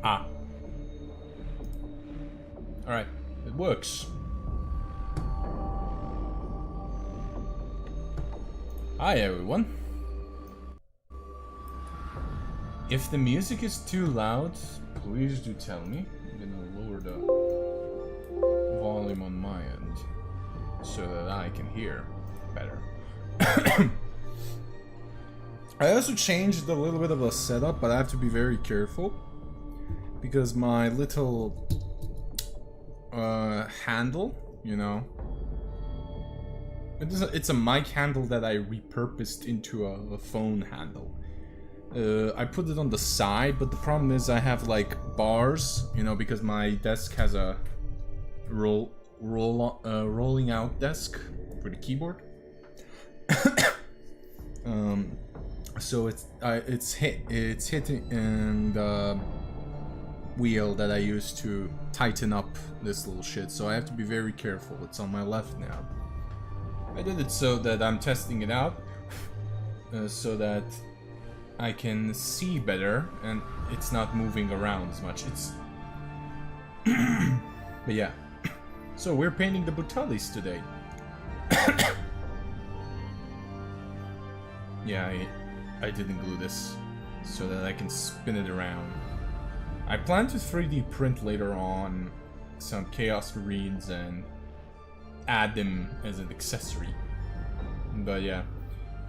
Ah. Alright, it works. Hi everyone. If the music is too loud, please do tell me. I'm gonna lower the volume on my end so that I can hear better. I also changed a little bit of a setup, but I have to be very careful because my little handle, you know, it's a mic handle that I repurposed into a phone handle. I put it on the side, but the problem is I have like bars, you know, because my desk has a rolling out desk for the keyboard. So it's hitting the wheel that I use to tighten up this little shit. So I have to be very careful. It's on my left now. I did it so that I'm testing it out, so that I can see better and it's not moving around as much. It's but yeah. So we're painting the Brutalis today. Yeah, I didn't glue this so that I can spin it around. I plan to 3D print later on some Chaos Marines and add them as an accessory. But yeah,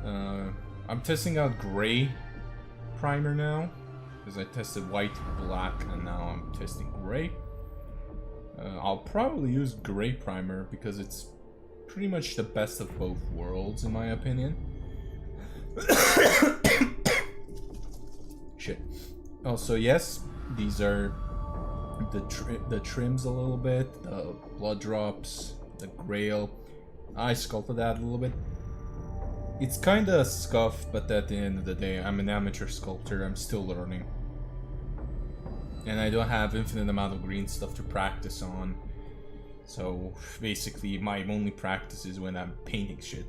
I'm testing out gray primer now, because I tested white, black, and now I'm testing gray. I'll probably use gray primer because it's pretty much the best of both worlds in my opinion. Shit. Also, yes, these are the trims a little bit, the blood drops, the grail. I sculpted that a little bit. It's kinda scuffed, but at the end of the day, I'm an amateur sculptor, I'm still learning. And I don't have infinite amount of green stuff to practice on. So basically my only practice is when I'm painting shit.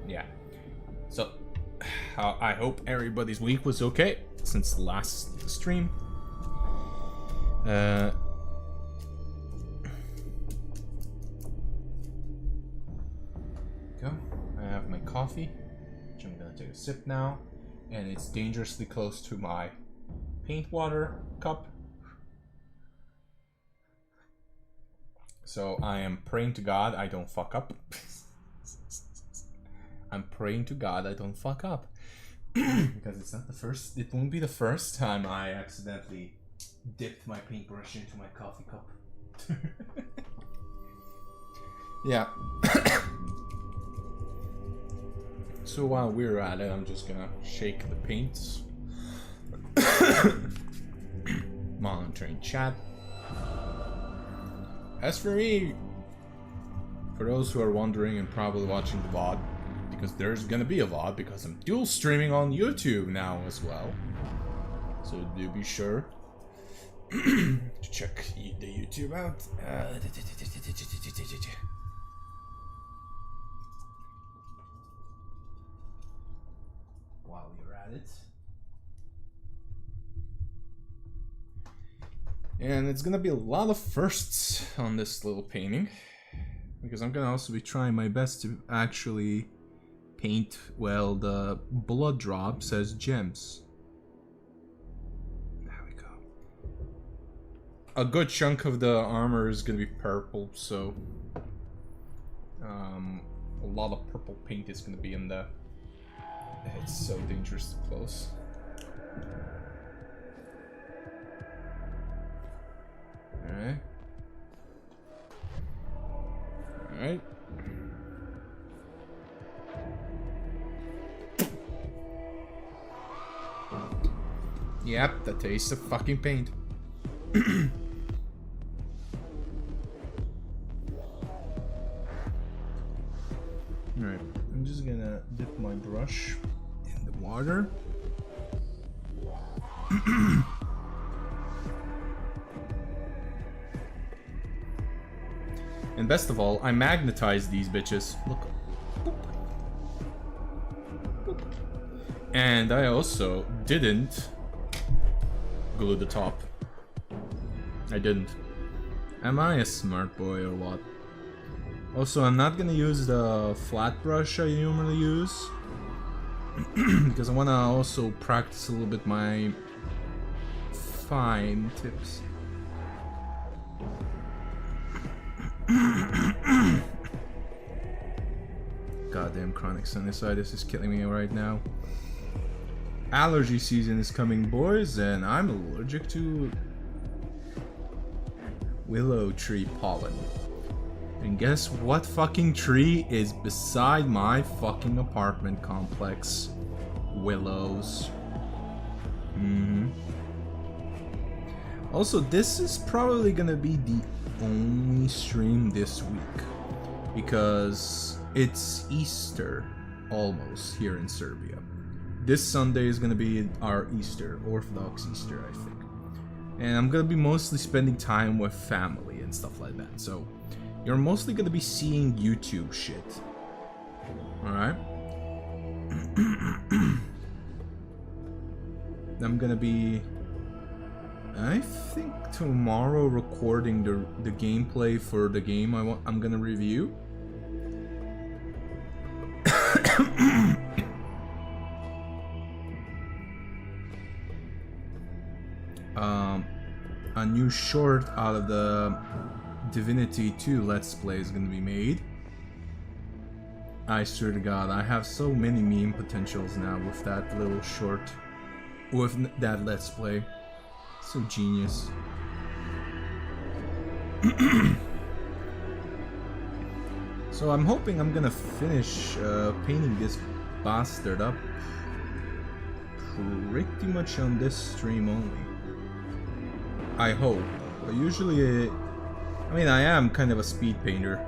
Yeah. So I hope everybody's week was okay since the last stream. Go. I have my coffee, which I'm gonna take a sip now, and it's dangerously close to my paint water cup. So I am praying to God I don't fuck up. I'm praying to God I don't fuck up. Because it's not the first, it won't be the first time I accidentally dipped my paintbrush into my coffee cup. Yeah. So while we're at it, I'm just gonna shake the paints. Monitoring chat. As for me, for those who are wondering and probably watching the VOD, because there's gonna be a VOD because I'm dual streaming on YouTube now as well. So do be sure to check the YouTube out. While you're at it. And it's gonna be a lot of firsts on this little painting, because I'm gonna also be trying my best to actually paint, well, the blood drops as gems. There we go. A good chunk of the armor is gonna be purple, so a lot of purple paint is gonna be in there. It's so dangerous to close. Alright. Alright. Yep, the taste of fucking paint. Alright, I'm just gonna dip my brush in the water. And best of all, I magnetized these bitches. Look. Boop. Boop. And I also didn't glue the top. I didn't. Am I a smart boy or what? Also, I'm not gonna use the flat brush I normally use. Because I wanna also practice a little bit my fine tips. Goddamn chronic sinusitis is killing me right now. Allergy season is coming, boys, and I'm allergic to willow tree pollen. And guess what fucking tree is beside my fucking apartment complex? Willows. Also, this is probably gonna be the only stream this week, because it's Easter almost here in Serbia. This Sunday is gonna be our Easter, Orthodox Easter, I think. And I'm gonna be mostly spending time with family and stuff like that, so you're mostly gonna be seeing YouTube shit. Alright? I'm gonna be, I think, tomorrow recording the gameplay for the game I'm gonna review. new short out of the Divinity 2 Let's Play is gonna be made. I swear to God, I have so many meme potentials now with that little short, with that Let's Play. So genius. So I'm hoping I'm gonna finish painting this bastard up pretty much on this stream only. I hope. Usually, I mean, I am kind of a speed painter.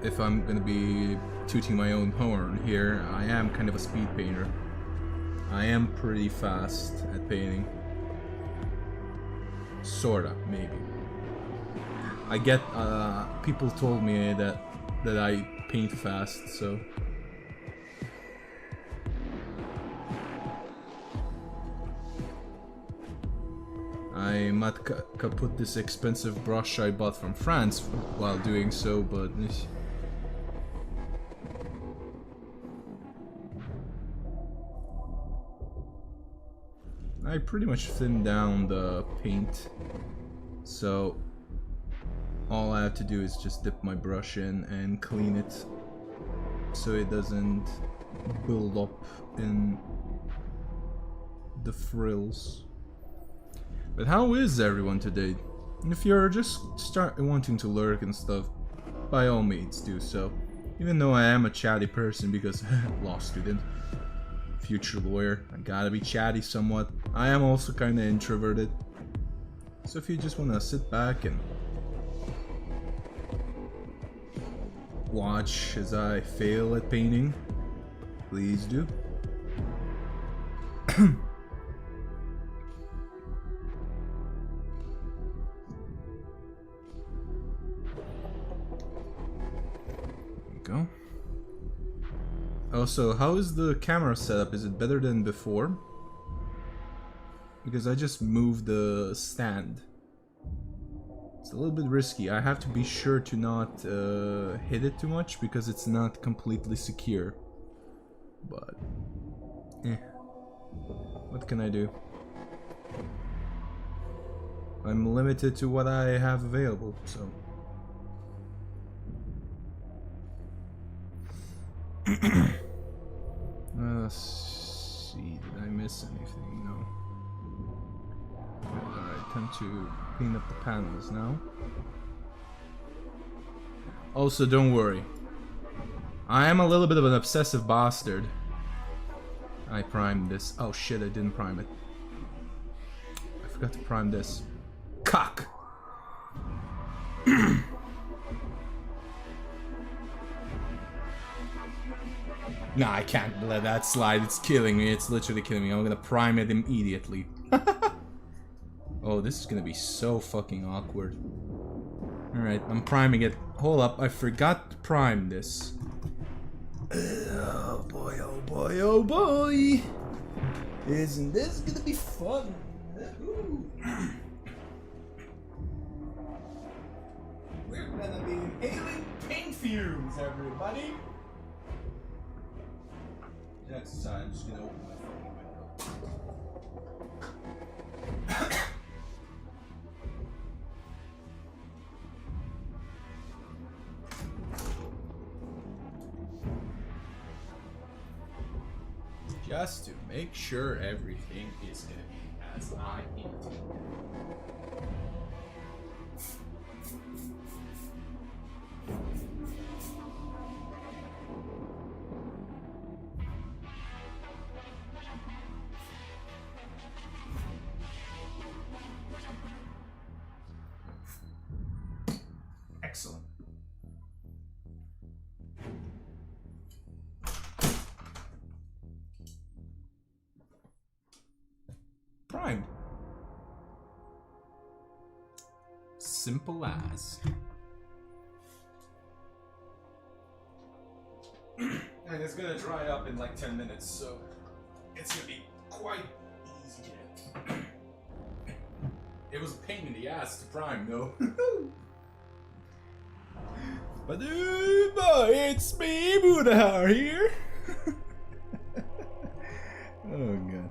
If I'm gonna be tooting my own horn here, I am kind of a speed painter. I am pretty fast at painting. Sorta, maybe. I get, people told me that I paint fast, so... I might kaput this expensive brush I bought from France while doing so, but... I pretty much thinned down the paint, so all I have to do is just dip my brush in and clean it so it doesn't build up in the frills. But how is everyone today? If you're just wanting to lurk and stuff, by all means do so. Even though I am a chatty person because law student, future lawyer, I gotta be chatty somewhat. I am also kinda introverted. So if you just wanna sit back and watch as I fail at painting, please do. Go. Also, how is the camera setup? Is it better than before? Because I just moved the stand. It's a little bit risky. I have to be sure to not hit it too much because it's not completely secure. But, what can I do? I'm limited to what I have available, so... Let's see, did I miss anything? No. Alright, time to clean up the panels now. Also, don't worry. I am a little bit of an obsessive bastard. I primed this. Oh shit, I didn't prime it. I forgot to prime this. Cock! Nah, I can't let that slide. It's killing me. It's literally killing me. I'm gonna prime it immediately. Oh, this is gonna be so fucking awkward. Alright, I'm priming it. Hold up, I forgot to prime this. Oh boy, oh boy, oh boy! Isn't this gonna be fun? We're gonna be inhaling paint fumes, everybody! Next time, I'm just gonna open my fucking window. Just to make sure everything is gonna be as I intended. Excellent. Primed. Simple as. And it's gonna dry up in like 10 minutes, so it's gonna be quite easy to get. It was a pain in the ass to prime, though. But boy, it's me, Buddha here. Oh god.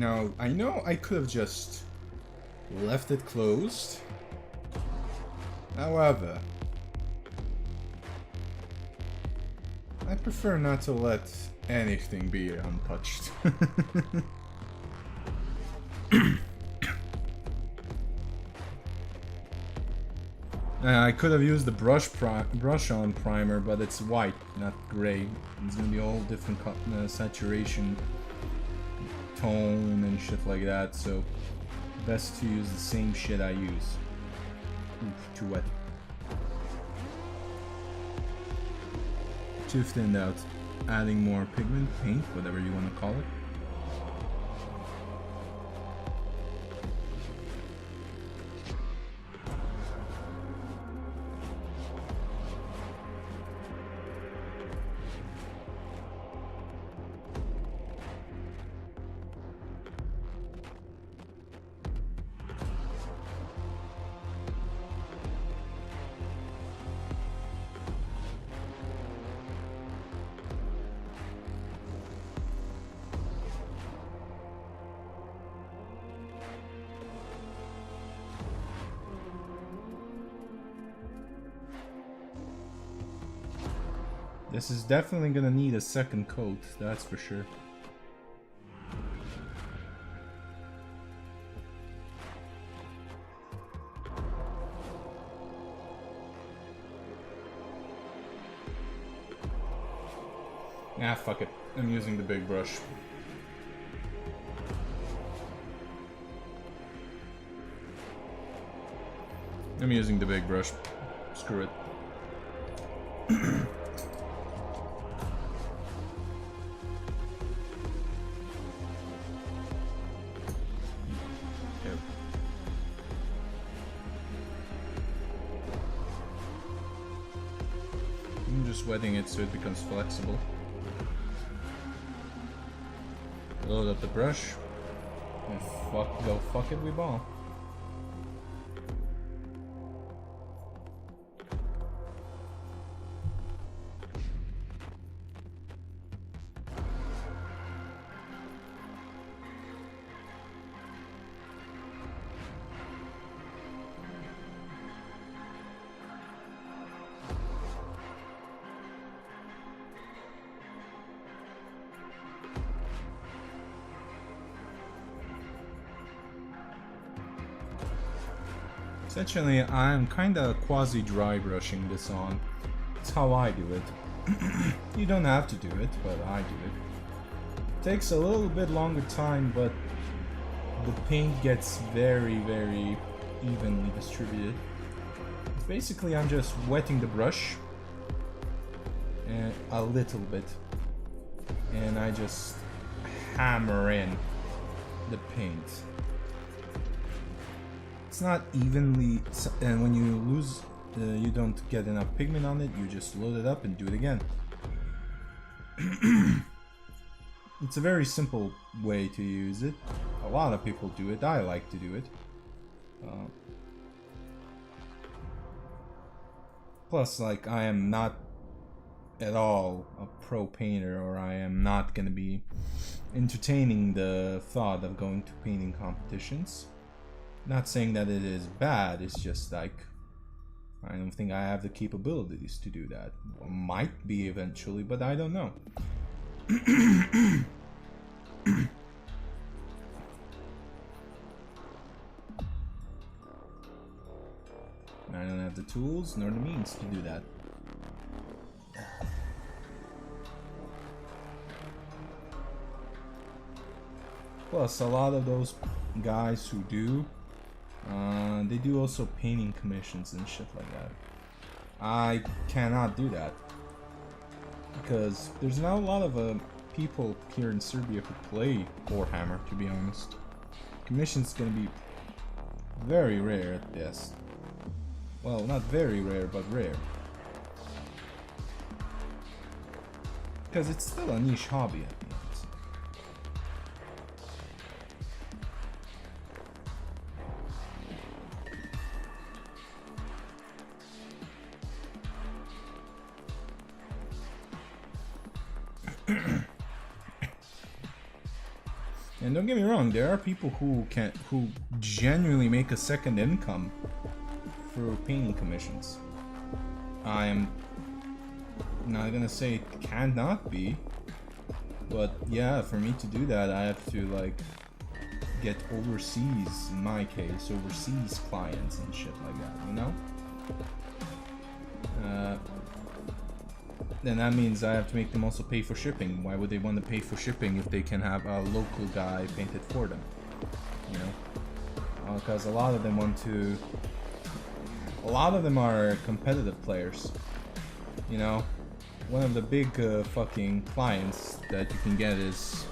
Now, I know I could have just left it closed. However, I prefer not to let anything be untouched. I could have used the brush on primer, but it's white, not gray. It's gonna be all different saturation, tone, and shit like that. So best to use the same shit I use. Oof, too wet. Too thinned out. Adding more pigment, paint, whatever you want to call it. This is definitely gonna need a second coat, that's for sure. Ah, fuck it. I'm using the big brush. I'm using the big brush. Screw it. Wetting it so it becomes flexible. Load up the brush and go fuck it, we ball. Essentially, I'm kinda quasi-dry brushing this on. It's how I do it. You don't have to do it, but I do it. It takes a little bit longer time, but the paint gets very, very evenly distributed. Basically, I'm just wetting the brush and a little bit, and I just hammer in the paint. It's not evenly, and when you lose, you don't get enough pigment on it, you just load it up and do it again. It's a very simple way to use it. A lot of people do it, I like to do it. Plus, like, I am not at all a pro painter, or I am not gonna be entertaining the thought of going to painting competitions. Not saying that it is bad, it's just like, I don't think I have the capabilities to do that. Might be eventually, but I don't know. I don't have the tools nor the means to do that. Plus, a lot of those guys who do, they do also painting commissions and shit like that. I cannot do that because there's not a lot of people here in Serbia who play Warhammer, to be honest. Commission's gonna be very rare at best. Well, not very rare, but rare. Because it's still a niche hobby at the end. And don't get me wrong, there are people who genuinely make a second income through painting commissions. I am not gonna say it cannot be, but yeah, for me to do that, I have to like get overseas, in my case, overseas clients and shit like that, you know? Then that means I have to make them also pay for shipping. Why would they want to pay for shipping if they can have a local guy paint it for them? You know? Because a lot of them want to... A lot of them are competitive players. You know? One of the big fucking clients that you can get is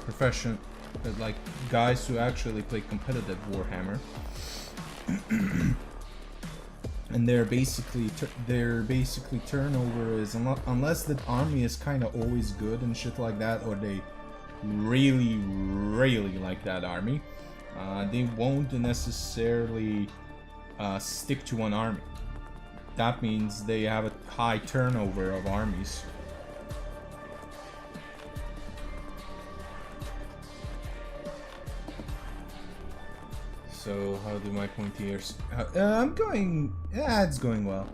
like guys who actually play competitive Warhammer. And their basically turnover is, unless the army is kind of always good and shit like that, or they really like that army, they won't necessarily stick to one army. That means they have a high turnover of armies. So, how do my pointy ears... I'm going... Yeah, it's going well.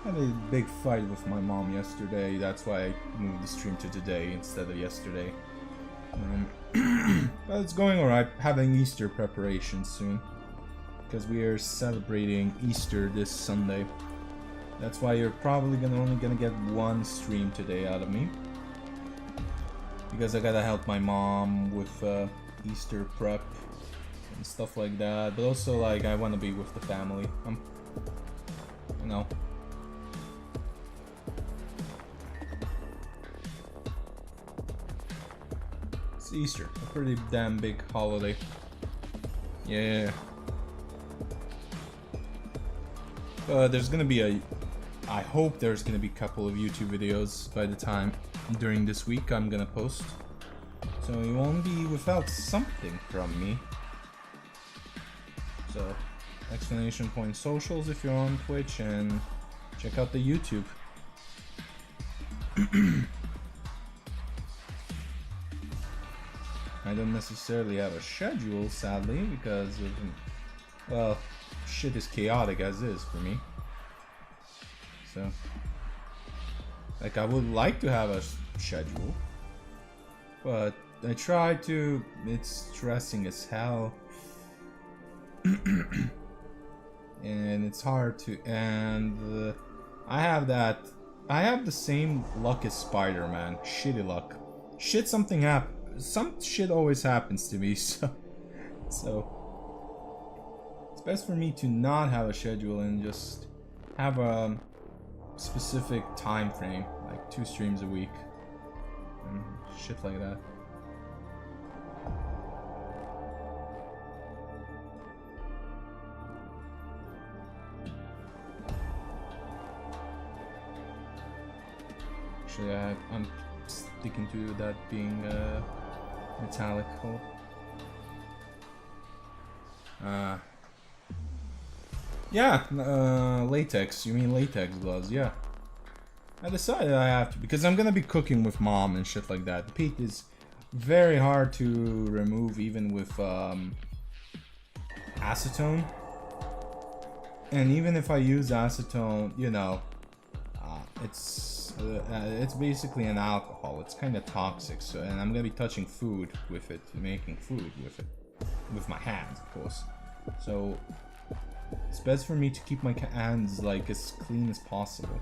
I had a big fight with my mom yesterday. That's why I moved the stream to today instead of yesterday. But it's going alright. Having Easter preparations soon. Because we are celebrating Easter this Sunday. That's why you're probably only gonna get one stream today out of me. Because I gotta help my mom with Easter prep and stuff like that, but also like I want to be with the family. You know. It's Easter, a pretty damn big holiday. Yeah. There's gonna be I hope there's gonna be a couple of YouTube videos by the time during this week I'm gonna post. So you won't be without something from me. So, exclamation point socials if you're on Twitch, and check out the YouTube. I don't necessarily have a schedule, sadly, because of, well, shit is chaotic as is for me. So, like, I would like to have a schedule, but I try to. It's stressing as hell. And it's hard to, and I have the same luck as Spider-Man. Shitty luck. Some shit always happens to me, so it's best for me to not have a schedule and just have a specific time frame, like 2 streams a week and shit like that. Actually, I'm sticking to that being metallic hole. Yeah, latex. You mean latex gloves? Yeah. I decided I have to, because I'm gonna be cooking with mom and shit like that. The peat is very hard to remove, even with acetone. And even if I use acetone, you know, it's basically an alcohol. It's kind of toxic. So, and I'm gonna be touching food with it, making food with it, with my hands, of course. So it's best for me to keep my hands like as clean as possible.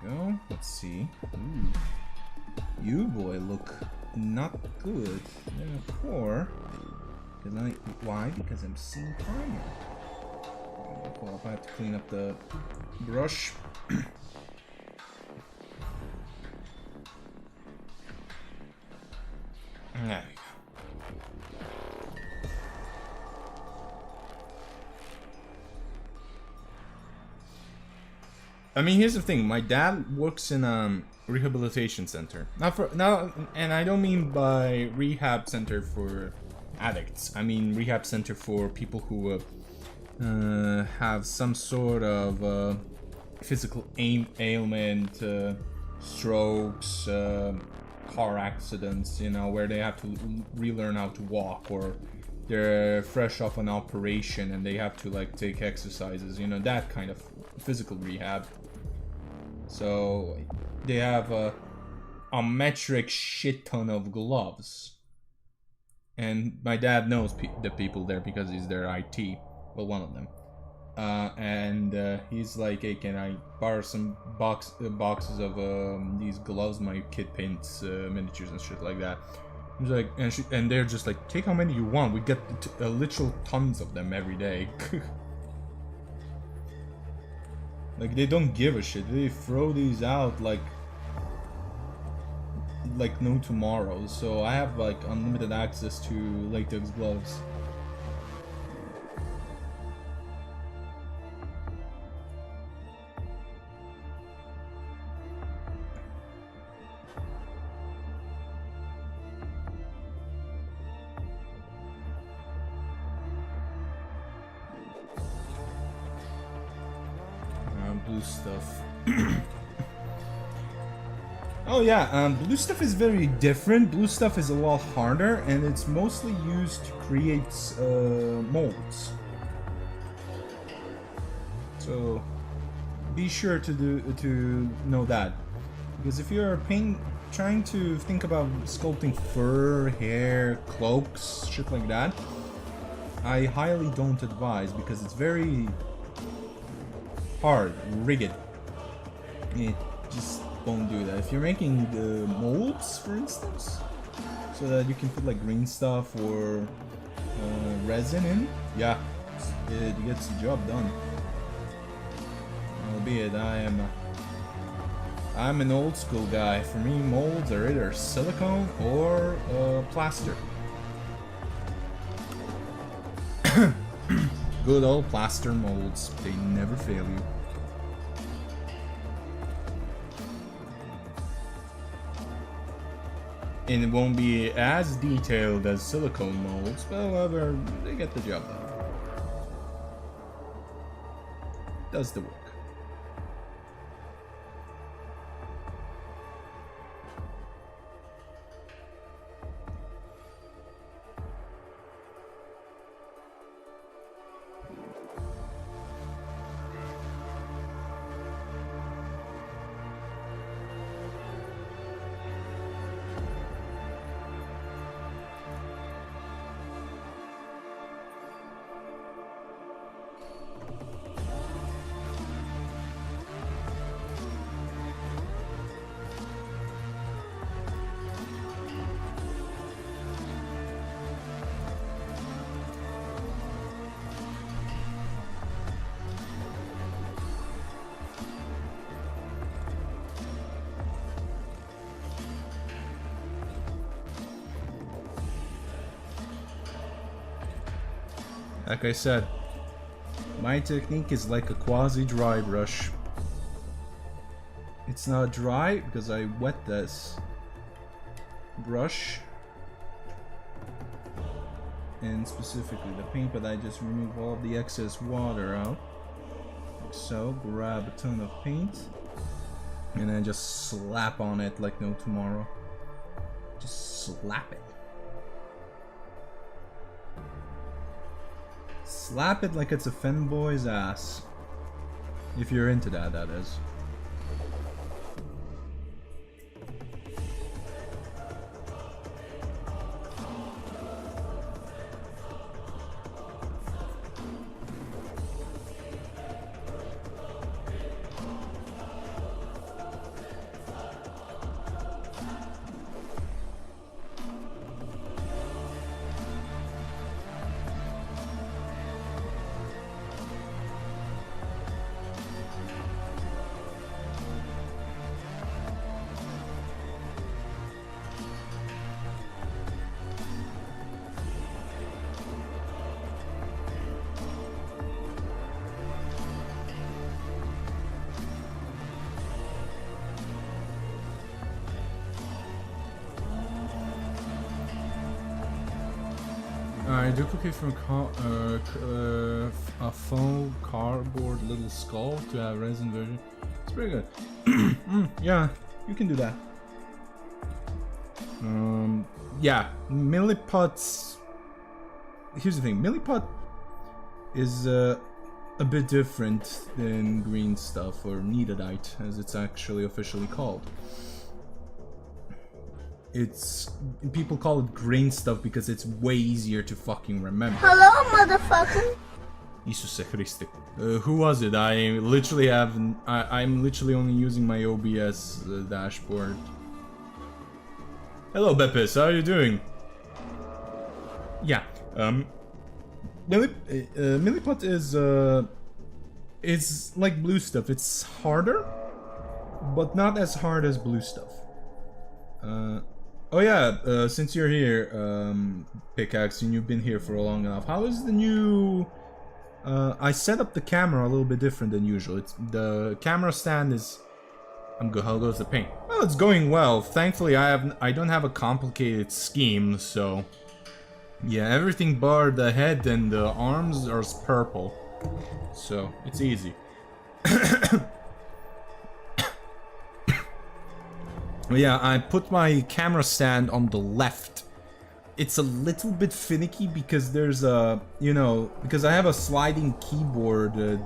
There we go. Let's see. Ooh. You boy look not good. Therefore, why? Because I'm seeing primer. Well, I have to clean up the brush. There we go. I mean, here's the thing. My dad works in a rehabilitation center. And I don't mean by rehab center for addicts. I mean rehab center for people who have some sort of physical ailment, strokes, car accidents, you know, where they have to relearn how to walk, or they're fresh off an operation and they have to like take exercises, you know, that kind of physical rehab. So they have a metric shit ton of gloves. And my dad knows the people there because he's their IT. Well, one of them. And he's like, hey, can I borrow some boxes of these gloves? My kid paints miniatures and shit like that. He's like, and they're just like, take how many you want. We get literal tons of them every day. Like, they don't give a shit. They throw these out like no tomorrow. So I have like unlimited access to latex gloves. Blue stuff. Oh yeah, blue stuff is very different. Blue stuff is a lot harder, and it's mostly used to create molds. So be sure to know that, because if you're trying to think about sculpting fur, hair, cloaks, shit like that, I highly don't advise, because it's very hard, rigid. It just won't do that. If you're making the molds, for instance, so that you can put like green stuff or resin in, yeah, it gets the job done. Albeit I'm an old school guy. For me, molds are either silicone or plaster. Good old plaster molds, they never fail you. And it won't be as detailed as silicone molds, but however, they get the job done. Does the work. Like I said, my technique is like a quasi-dry brush. It's not dry because I wet this brush, and specifically the paint, but I just remove all of the excess water out. Like so, grab a ton of paint, and then just slap on it like no tomorrow. Just slap it. Slap it like it's a fanboy's ass. If you're into that, that is. I duplicate from a faux cardboard little skull to a resin version. It's pretty good. Yeah, you can do that. Yeah, Milliput's... Here's the thing, Milliput is a bit different than green stuff, or Needadite, as it's actually officially called. People call it green stuff because it's way easier to fucking remember. Hello, motherfucker. Jesus Christ. Who was it? I literally have... I'm literally only using my OBS dashboard. Hello, Beppis, how are you doing? Yeah, Milliput is like blue stuff. It's harder, but not as hard as blue stuff. Oh yeah, since you're here, Pickaxe, and you've been here for long enough, how is the new... I set up the camera a little bit different than usual. It's the camera stand is... I'm good. How goes the paint? Well, it's going well. Thankfully, I don't have a complicated scheme, so... Yeah, everything but the head and the arms are purple. So, it's easy. Yeah, I put my camera stand on the left. It's a little bit finicky because there's a, you know, because I have a sliding keyboard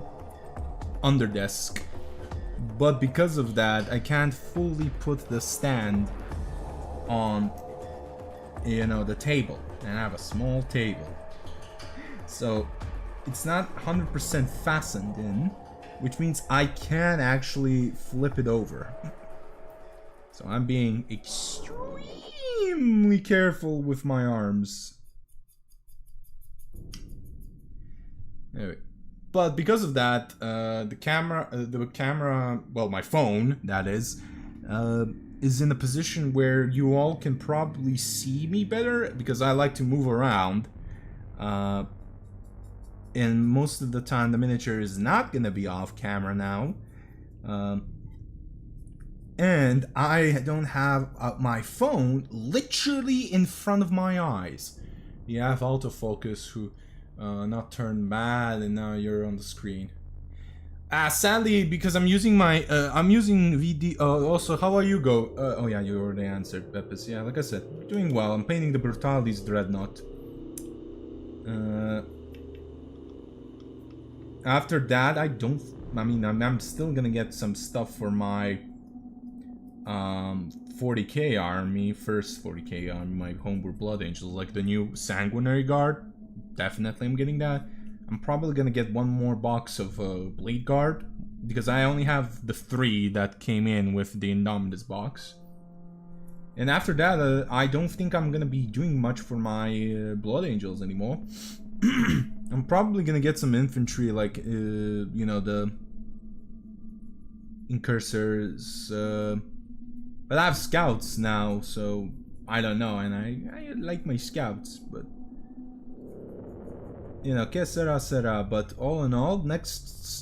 under desk. But because of that, I can't fully put the stand on, you know, the table. And I have a small table. So, it's not 100% fastened in, which means I can actually flip it over. So I'm being extremely careful with my arms. Anyway. But because of that, the camera, well, my phone, that is in a position where you all can probably see me better, because I like to move around. And most of the time, the miniature is not going to be off camera now. And I don't have my phone literally in front of my eyes. You have autofocus who not turned bad, and now you're on the screen. Sadly, because I'm using my I'm using VD. Also, how are you, Go? Oh yeah, you already answered, Peppers. Yeah, like I said, doing well. I'm painting the Brutalities Dreadnought. After that, I mean, I'm still gonna get some stuff for my 40k army, first 40k army, my Homebrew Blood Angels, like the new Sanguinary Guard. Definitely I'm getting that. I'm probably gonna get one more box of Blade Guard, because I only have the 3 that came in with the Indomitus box. And after that, I don't think I'm gonna be doing much for my Blood Angels anymore. I'm probably gonna get some infantry, like, you know, the Incursors, but I have scouts now, so I don't know, and I like my scouts, but you know, que sera sera. But all in all, the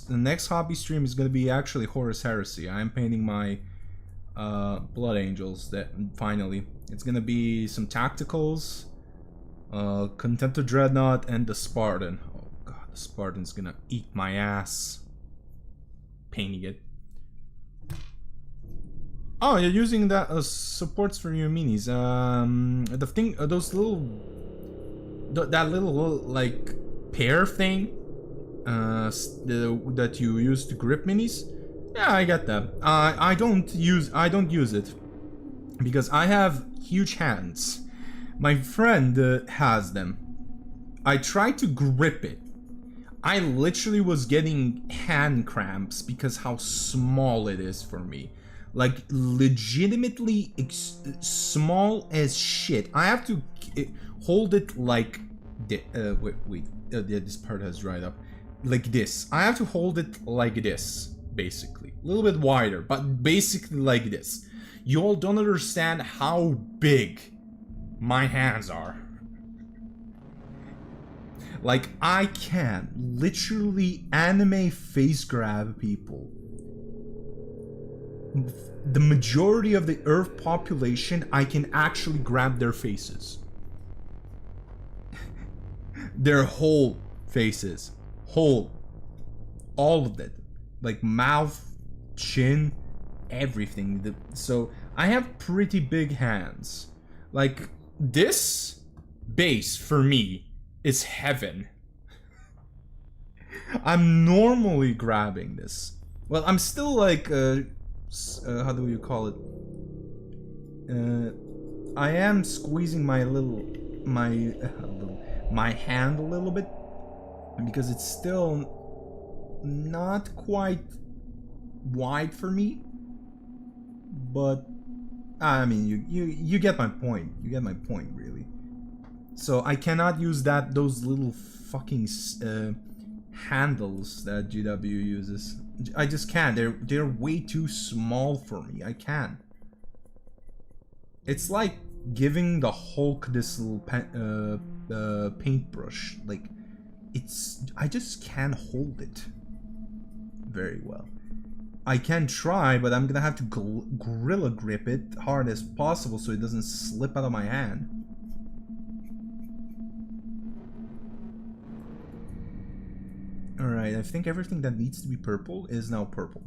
next hobby stream is gonna be actually Horus Heresy. I'm painting my Blood Angels. That finally, it's gonna be some tacticals, Contemptor Dreadnought, and the Spartan. Oh god, the Spartan's gonna eat my ass. Painting it. Oh, you're using that supports for your minis. The thing, those little, that little like pair thing, that you use to grip minis. Yeah, I get that. I don't use it because I have huge hands. My friend has them. I tried to grip it. I literally was getting hand cramps because how small it is for me. Like, legitimately small as shit. I have to hold it like... this part has dried up. Like this. I have to hold it like this, basically. A little bit wider, but basically like this. You all don't understand how big my hands are. Like, I can literally anime face grab people. The majority of the Earth population, I can actually grab their faces. their whole faces. Whole. All of it. Like mouth, chin, everything. So I have pretty big hands. Like this base for me is heaven. I'm normally grabbing this. Well, I'm still like how do you call it? I am squeezing my hand a little bit because it's still not quite wide for me. But I mean, you get my point. You get my point, really. So I cannot use those little fucking handles that GW uses. I just can't. They're way too small for me. I can't. It's like giving the Hulk this little paintbrush. Like, I just can't hold it very well. I can try, but I'm gonna have to gorilla grip it hard as possible so it doesn't slip out of my hand. Alright, I think everything that needs to be purple is now purple.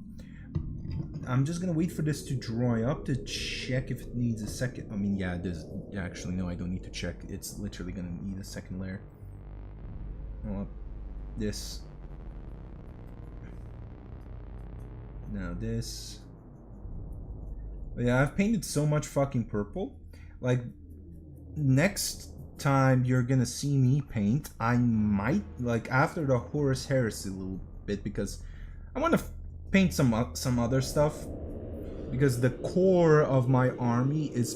I'm just gonna wait for this to dry up to check if it needs a second. I mean, yeah, there's actually no, I don't need to check. It's literally gonna need a second layer. Oh, this. Now this. But yeah, I've painted so much fucking purple. Like, next time you're gonna see me paint, I might, like, after the Horus Heresy a little bit, because I want to paint some other stuff, because the core of my army is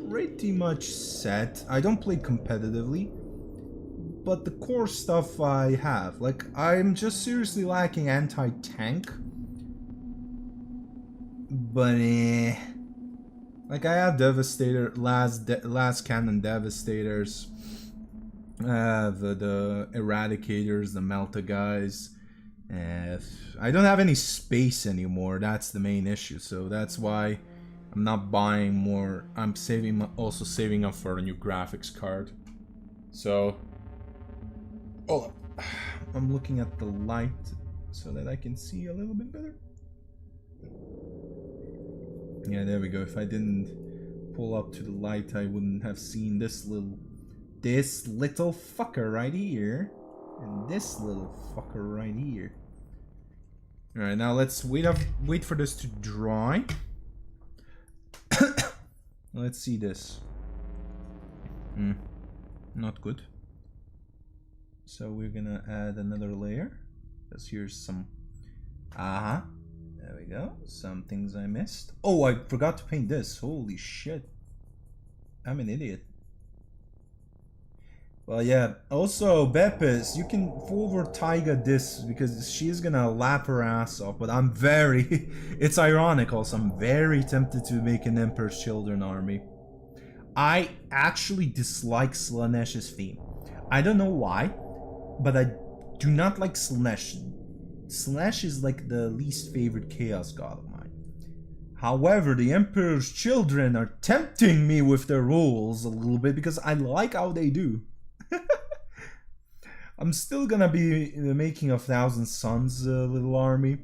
pretty much set. I don't play competitively, but the core stuff I have. Like, I'm just seriously lacking anti-tank. But like, I have Devastator, last cannon Devastators. I have the Eradicators, the Melta guys. I don't have any space anymore. That's the main issue. So that's why I'm not buying more. I'm also saving up for a new graphics card. So, hold up. I'm looking at the light so that I can see a little bit better. Yeah, there we go. If I didn't pull up to the light, I wouldn't have seen this little fucker right here, and this little fucker right here. All right, now let's wait for this to dry. Let's see this. Not good. So we're gonna add another layer. Because here's some. There we go. Some things I missed. Oh, I forgot to paint this. Holy shit. I'm an idiot. Well, yeah. Also, Bepis, you can forward Taiga this because she's gonna lap her ass off. But I'm very... It's ironic also. I'm very tempted to make an Emperor's Children army. I actually dislike Slanesh's theme. I don't know why, but I do not like Slanesh. Slanesh is like the least favorite Chaos God of mine. However, the Emperor's Children are tempting me with their rules a little bit because I like how they do. I'm still gonna be making a 1,000 Suns little army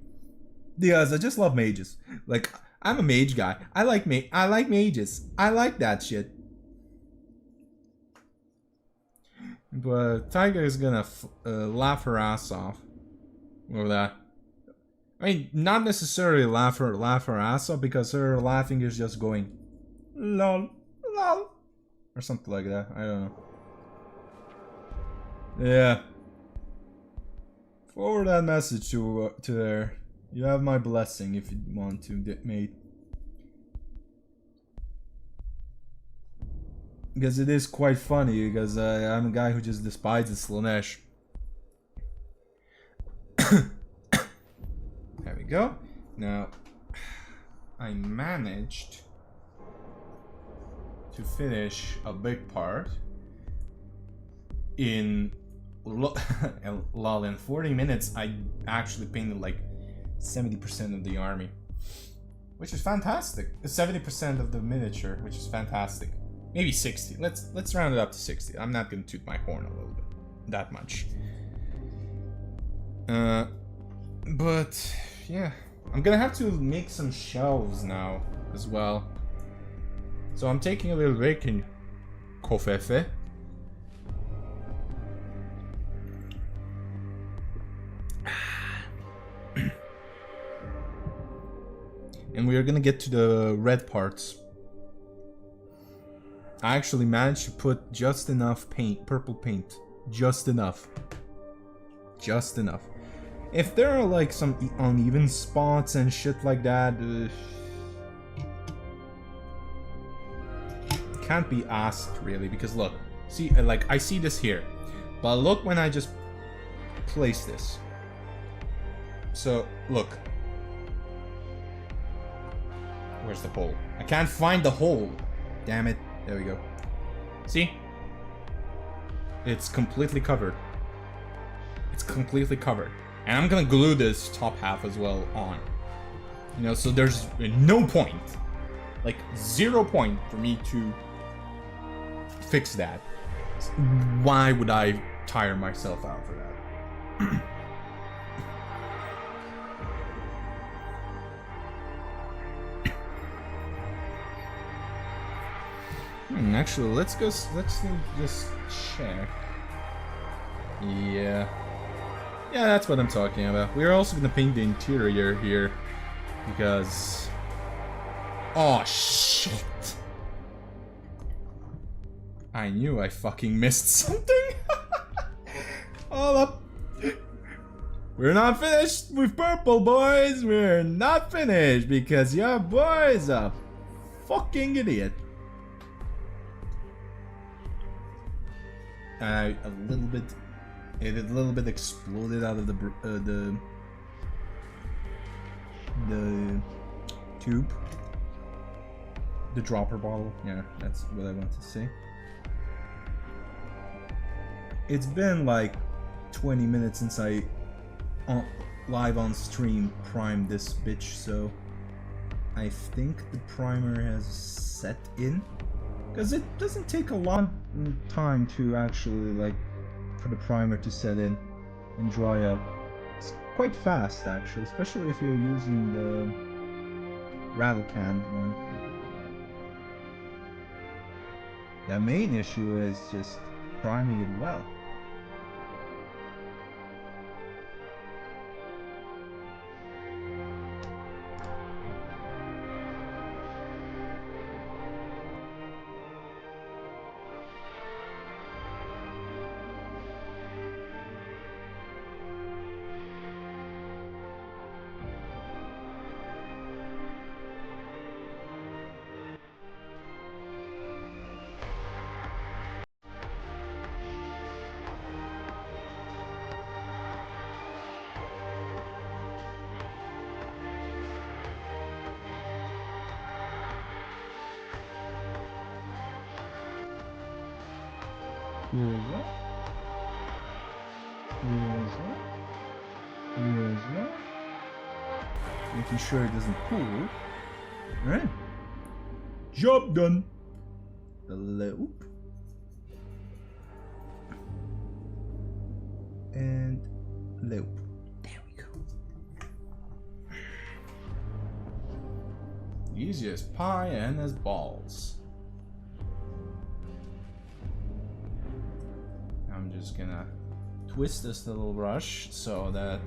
because I just love mages. Like, I'm a mage guy. I like mages. I like that shit. But Tiger is gonna laugh her ass off over that. I mean, not necessarily laugh her ass off, because her laughing is just going lol, lol, or something like that. I don't know. Yeah. Forward that message to there. You have my blessing if you want to, mate. Because it is quite funny, because I'm a guy who just despises Slanesh. There we go. Now, I managed to finish a big part in lol, in 40 minutes. I actually painted like 70% of the army, which is fantastic. 70% of the miniature, which is fantastic. Maybe 60. Let's round it up to 60. I'm not gonna toot my horn a little bit. that much. But yeah, I'm gonna have to make some shelves now as well. So I'm taking a little break in Kofefe. And we are gonna get to the red parts. I actually managed to put just enough paint, purple paint. Just enough. Just enough. If there are like some uneven spots and shit like that, can't be asked really, because look, see, like I see this here, but look when I just place this. So look, where's the hole? I can't find the hole. Damn it. There we go. See? It's completely covered. It's completely covered. And I'm gonna glue this top half as well on. You know, so there's no point, like 0 point for me to fix that. Why would I tire myself out for that? Actually, let's just check. Yeah, that's what I'm talking about. We're also gonna paint the interior here because, oh shit, I knew I fucking missed something. Hold up, we're not finished with purple, boys. We're not finished because your boy's a fucking idiot. It a little bit exploded out of the tube, the dropper bottle. Yeah, that's what I want to say. It's been like 20 minutes since I live on stream primed this bitch, so I think the primer has set in. Because it doesn't take a long time to actually, like, for the primer to set in and dry out. It's quite fast, actually, especially if you're using the rattle can one. The main issue is just priming it well. Making sure it doesn't pool. Alright. Job done. The loop. And loop. There we go. Easy as pie and as balls. I'm just gonna twist this little brush so that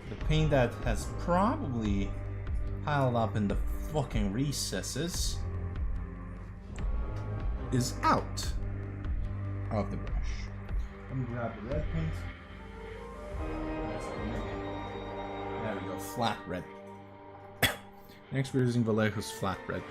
the paint that has probably piled up in the fucking recesses is out of the brush. Let me grab the red paint. There we go, flat red. Next we're using Vallejo's flat red.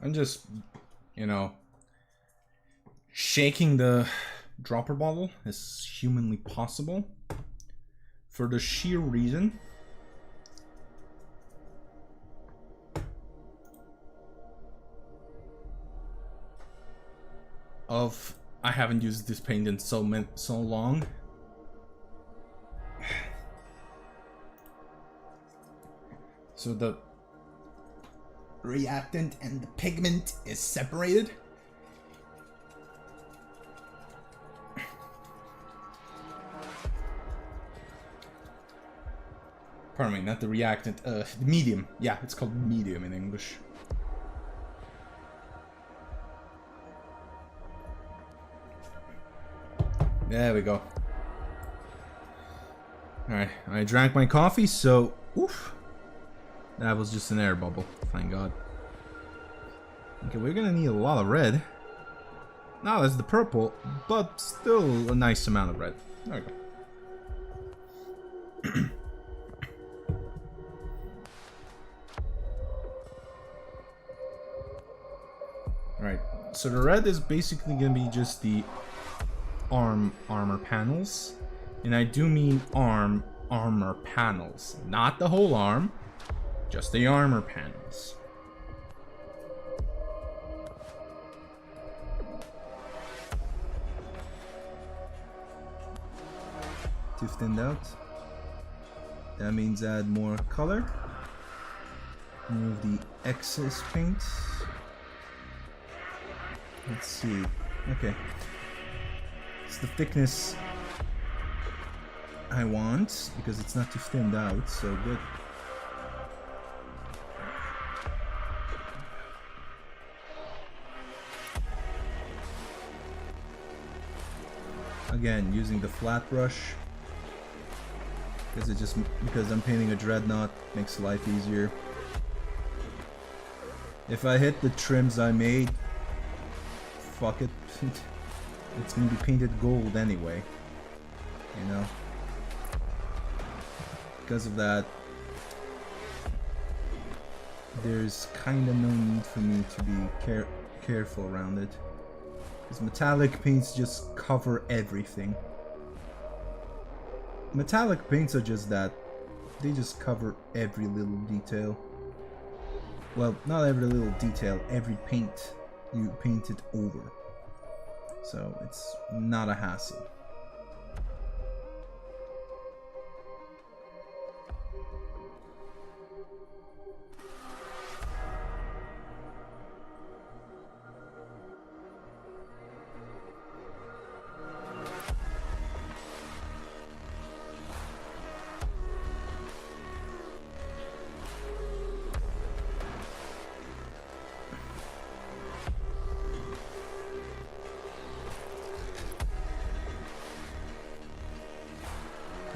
I'm just, you know, shaking the dropper bottle as humanly possible for the sheer reason of I haven't used this paint in so long. So the reactant and the pigment is separated. Pardon me, not the reactant, the medium. Yeah, it's called medium in English. There we go. Alright, I drank my coffee, so oof. That was just an air bubble, thank God. Okay, we're gonna need a lot of red. Not as the purple, but still a nice amount of red. There we go. Alright, so the red is basically gonna be just the armor panels. And I do mean armor panels. Not the whole arm, just the armor panels. Too thinned out. That means add more color. Remove the excess paint. Let's see. Okay. It's the thickness I want because it's not too thinned out, so good. Again, using the flat brush because I'm painting a dreadnought makes life easier. If I hit the trims I made, fuck it. It's gonna be painted gold anyway, you know. Because of that, there's kind of no need for me to be careful around it. Because metallic paints just cover everything. Metallic paints are just that. They just cover every little detail. Well, not every little detail, every paint you paint it over. So it's not a hassle.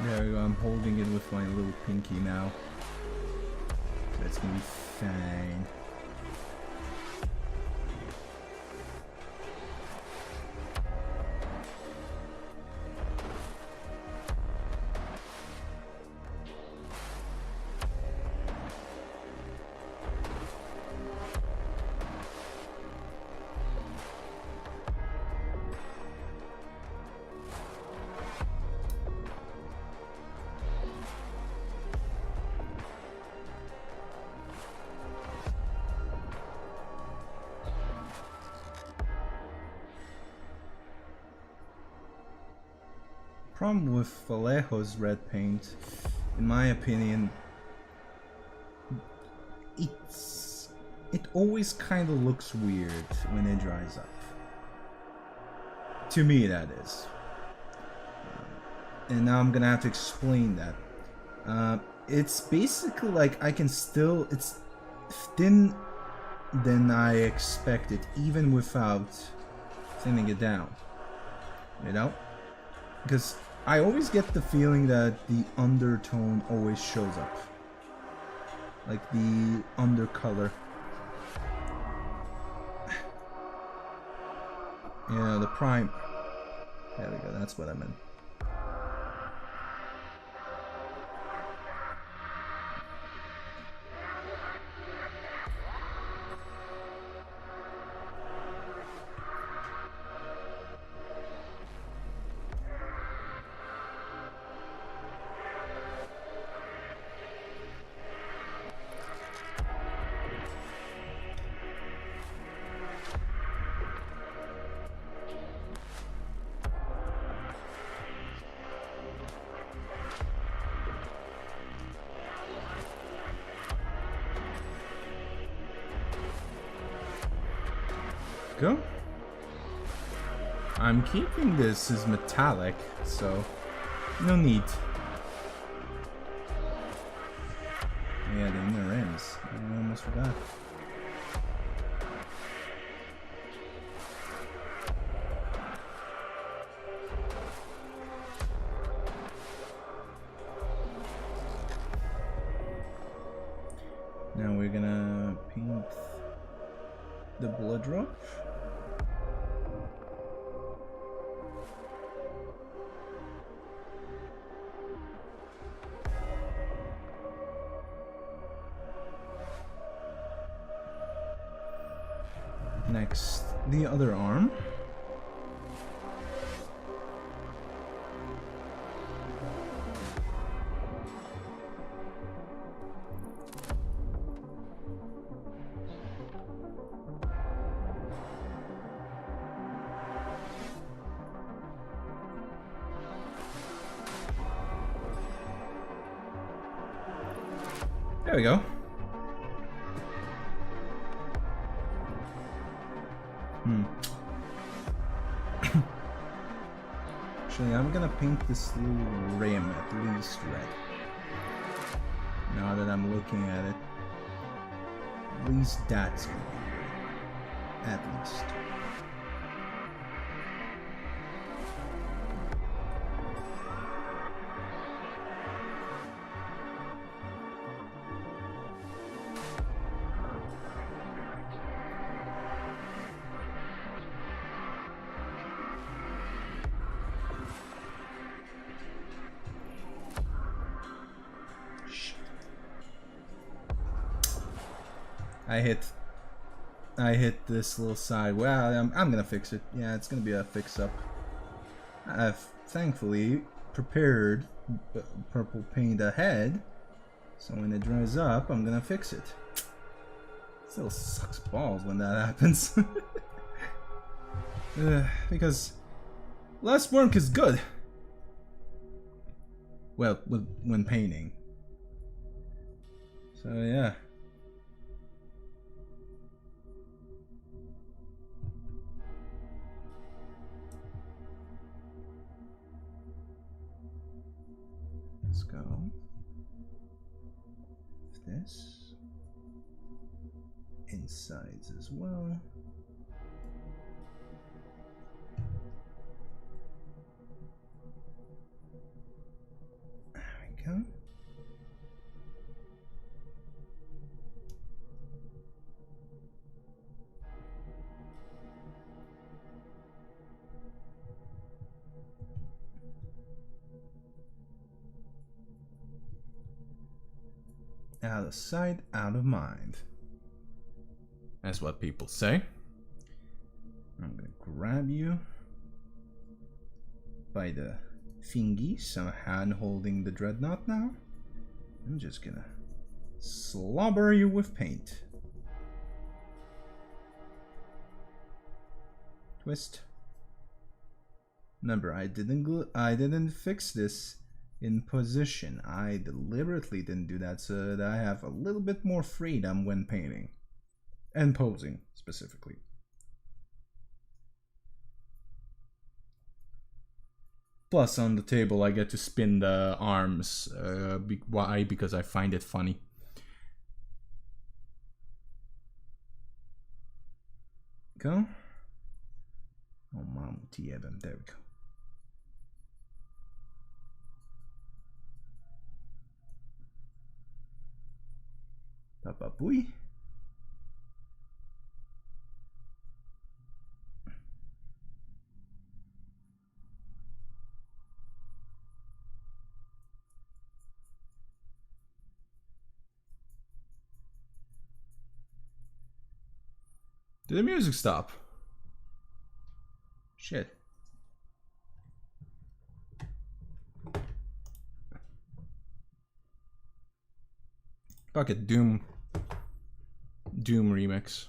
There we go, I'm holding it with my little pinky now. That's gonna be fine. Problem with Vallejo's red paint, in my opinion, it always kind of looks weird when it dries up. To me, that is. And now I'm gonna have to explain that. It's basically like it's thin than I expected, even without thinning it down. You know? Because I always get the feeling that the undertone always shows up. Like the undercolor. Yeah, the prime. There we go, that's what I meant. go. I'm keeping this as metallic, so no need. Yeah, the inner rims. I almost forgot. Now we're gonna paint the blood drop. Next, the other arm. There we go. Actually, I'm gonna paint this little rim at least red. Now that I'm looking at it, at least that's gonna be red. At least. I hit this little side. Well, I'm gonna fix it. Yeah, it's gonna be a fix-up. I've thankfully prepared purple paint ahead, so when it dries up, I'm gonna fix it. Still sucks balls when that happens. Because less work is good. Well, when painting. So yeah. Let's go with this. Insides as well. There we go. Out of sight, out of mind. That's what people say. I'm gonna grab you by the fingies. I'm hand holding the dreadnought now. I'm just gonna slobber you with paint. Twist. Remember, I didn't fix this in position. I deliberately didn't do that so that I have a little bit more freedom when painting and posing specifically. Plus on the table I get to spin the arms. Why? Because I find it funny. Go. Oh, mom, there we go. Papa Booey. Did the music stop? Shit. Bucket Doom remix.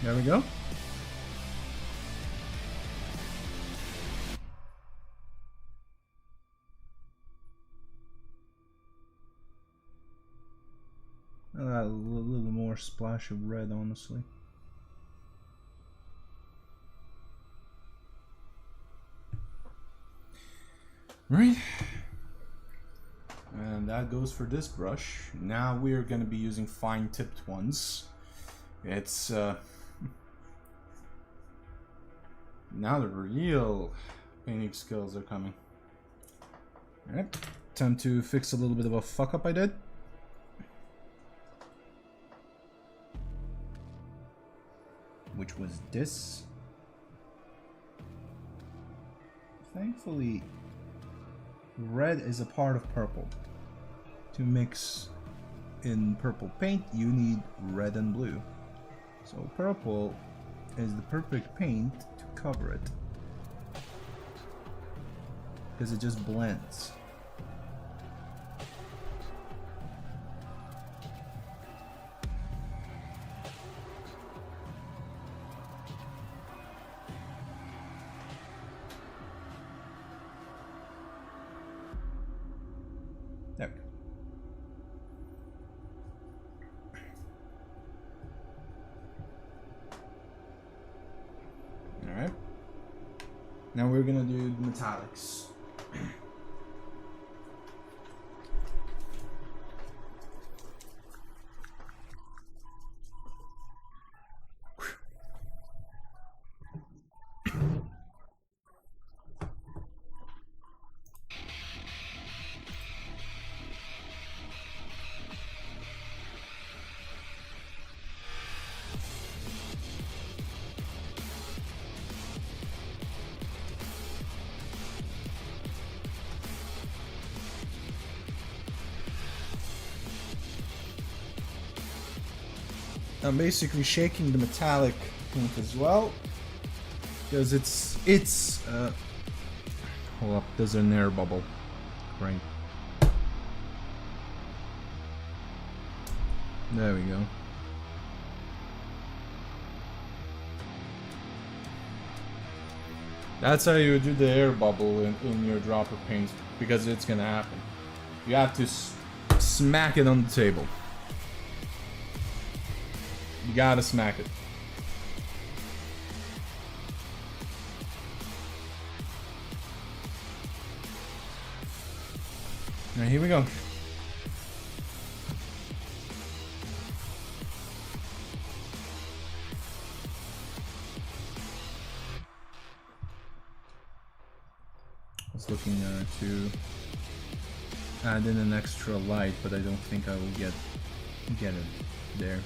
There we go. A little more splash of red, honestly. Right. And that goes for this brush. Now we are going to be using fine tipped ones. It's now the real painting skills are coming. Alright, time to fix a little bit of a fuck up I did. Which was this. Thankfully, red is a part of purple. To mix in purple paint, you need red and blue. So purple is the perfect paint to cover it, because it just blends. There we go. Alright. Now we're gonna do the metallics. I'm basically shaking the metallic paint as well, because it's hold up, there's an air bubble. Great. There we go. That's how you do the air bubble in your dropper paint, because it's gonna happen. You have to smack it on the table. You gotta smack it. Alright, here we go. was looking to add in an extra light, but I don't think I will get it there.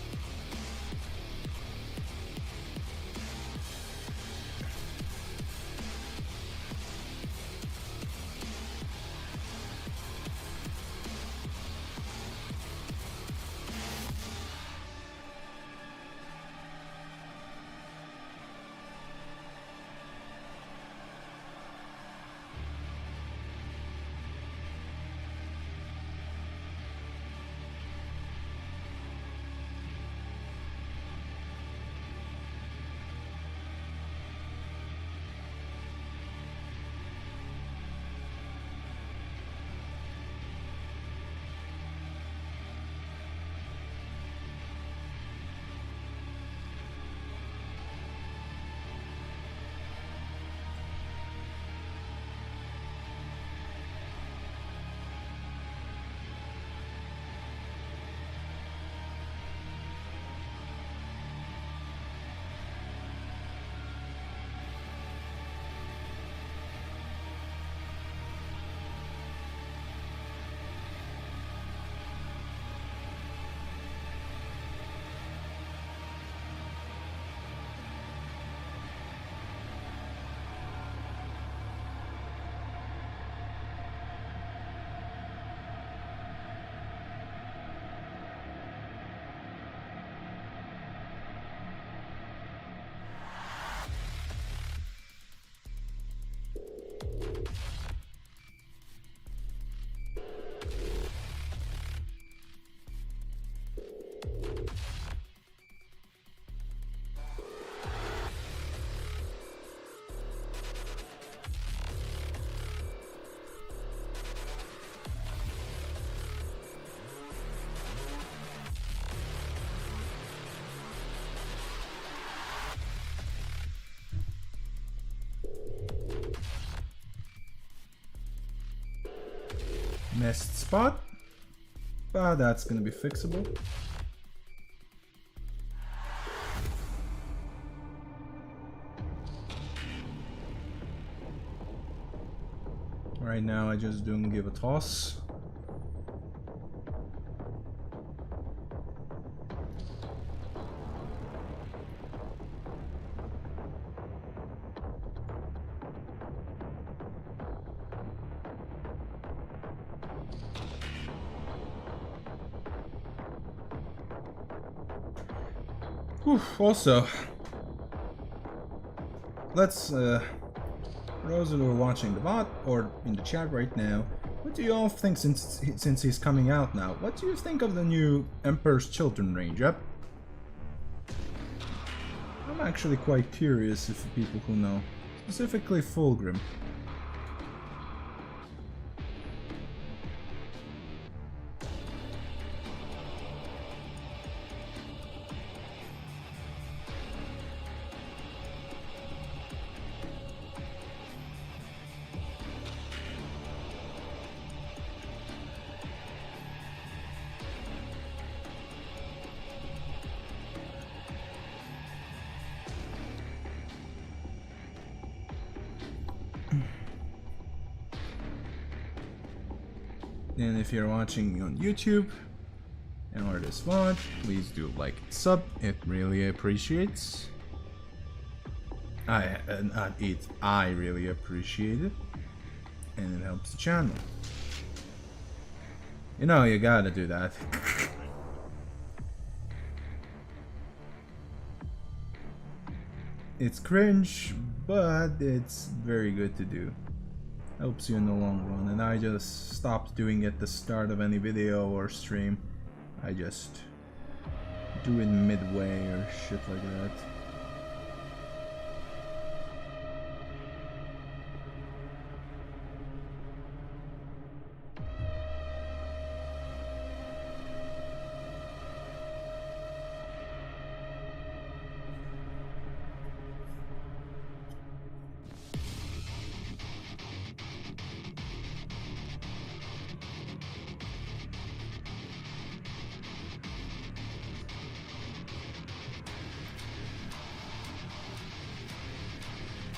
Nest spot, but that's gonna be fixable. Right now I just don't give a toss. Also, let's, for those who are watching the bot or in the chat right now, what do you all think since he's coming out now? What do you think of the new Emperor's Children range up? I'm actually quite curious if people who know, specifically Fulgrim. And if you're watching on YouTube and or this VOD, please do like and sub. It really appreciates. I really appreciate it, and it helps the channel. You know, you gotta do that. It's cringe, but it's very good to do. Helps you in the long run, and I just stopped doing it at the start of any video or stream. I just do it midway or shit like that.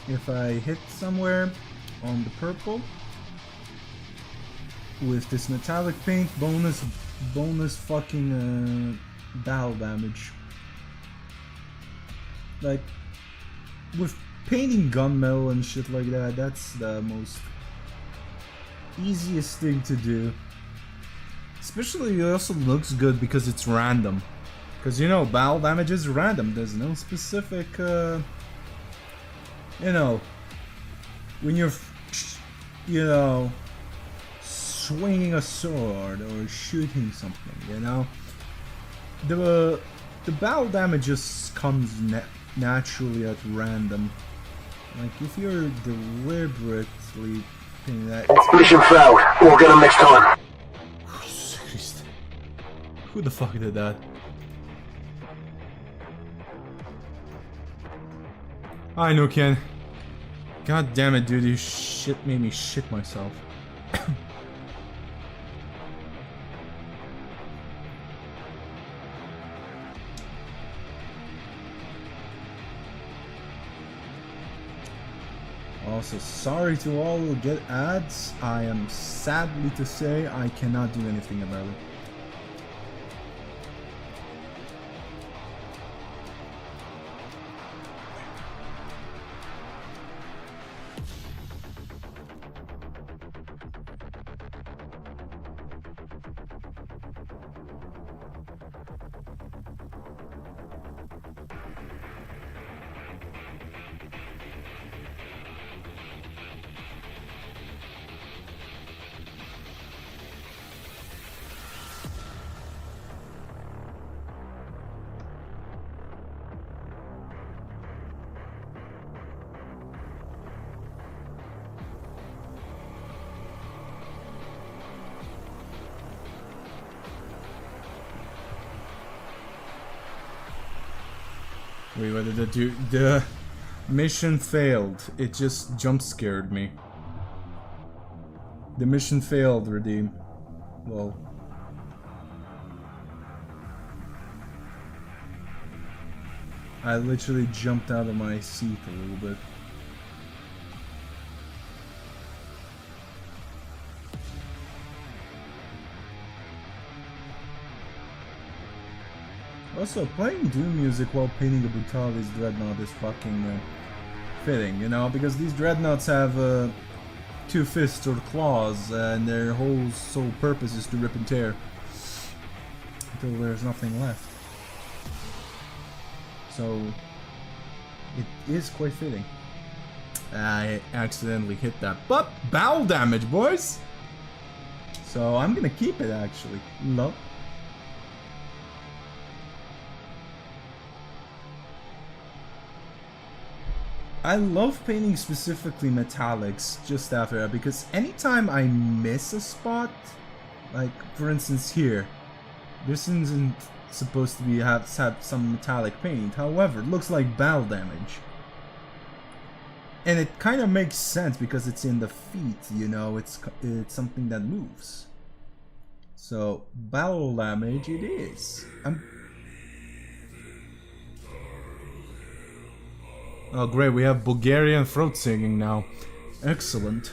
If I hit somewhere on the purple, with this metallic paint, bonus fucking battle damage. Like, with painting gunmetal and shit like that, that's the most easiest thing to do. Especially it also looks good because it's random. Because you know, battle damage is random, there's no specific, you know, when you're, you know, swinging a sword or shooting something, you know, the battle damage just comes naturally at random. Like if you're deliberately doing that, it's mission failed. We'll get him next time. Who the fuck did that? I know, Ken. God damn it, dude, you shit made me shit myself. Also, sorry to all who get ads. I am sadly to say I cannot do anything about it. Wait, what did it do? The mission failed. It just jump scared me. The mission failed, Redeem. Well. I literally jumped out of my seat a little bit. Also, playing Doom music while painting a Brutality's Dreadnought is fucking fitting, you know, because these Dreadnoughts have two fists or claws, and their whole sole purpose is to rip and tear until there's nothing left. So, it is quite fitting. I accidentally hit that, but battle damage, boys! So I'm gonna keep it, actually. Love. I love painting specifically metallics just after that, because anytime I miss a spot, like for instance here, this isn't supposed to be have some metallic paint, however, it looks like battle damage. And it kind of makes sense because it's in the feet, you know, it's something that moves. So, battle damage it is. Oh great, we have Bulgarian throat singing now. Excellent.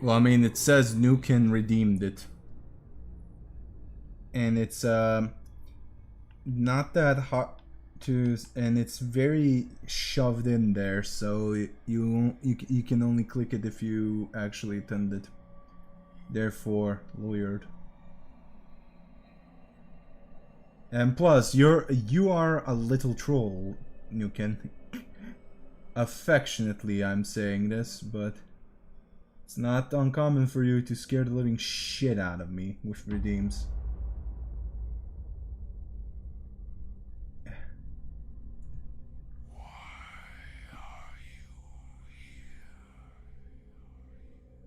Well, I mean, it says Nukin redeemed it. And it's not that hard to, and it's very shoved in there, so you can only click it if you actually attend it. Therefore, lawyered. And plus, you are a little troll, Nukin. Affectionately, I'm saying this, but It's not uncommon for you to scare the living shit out of me with redeems.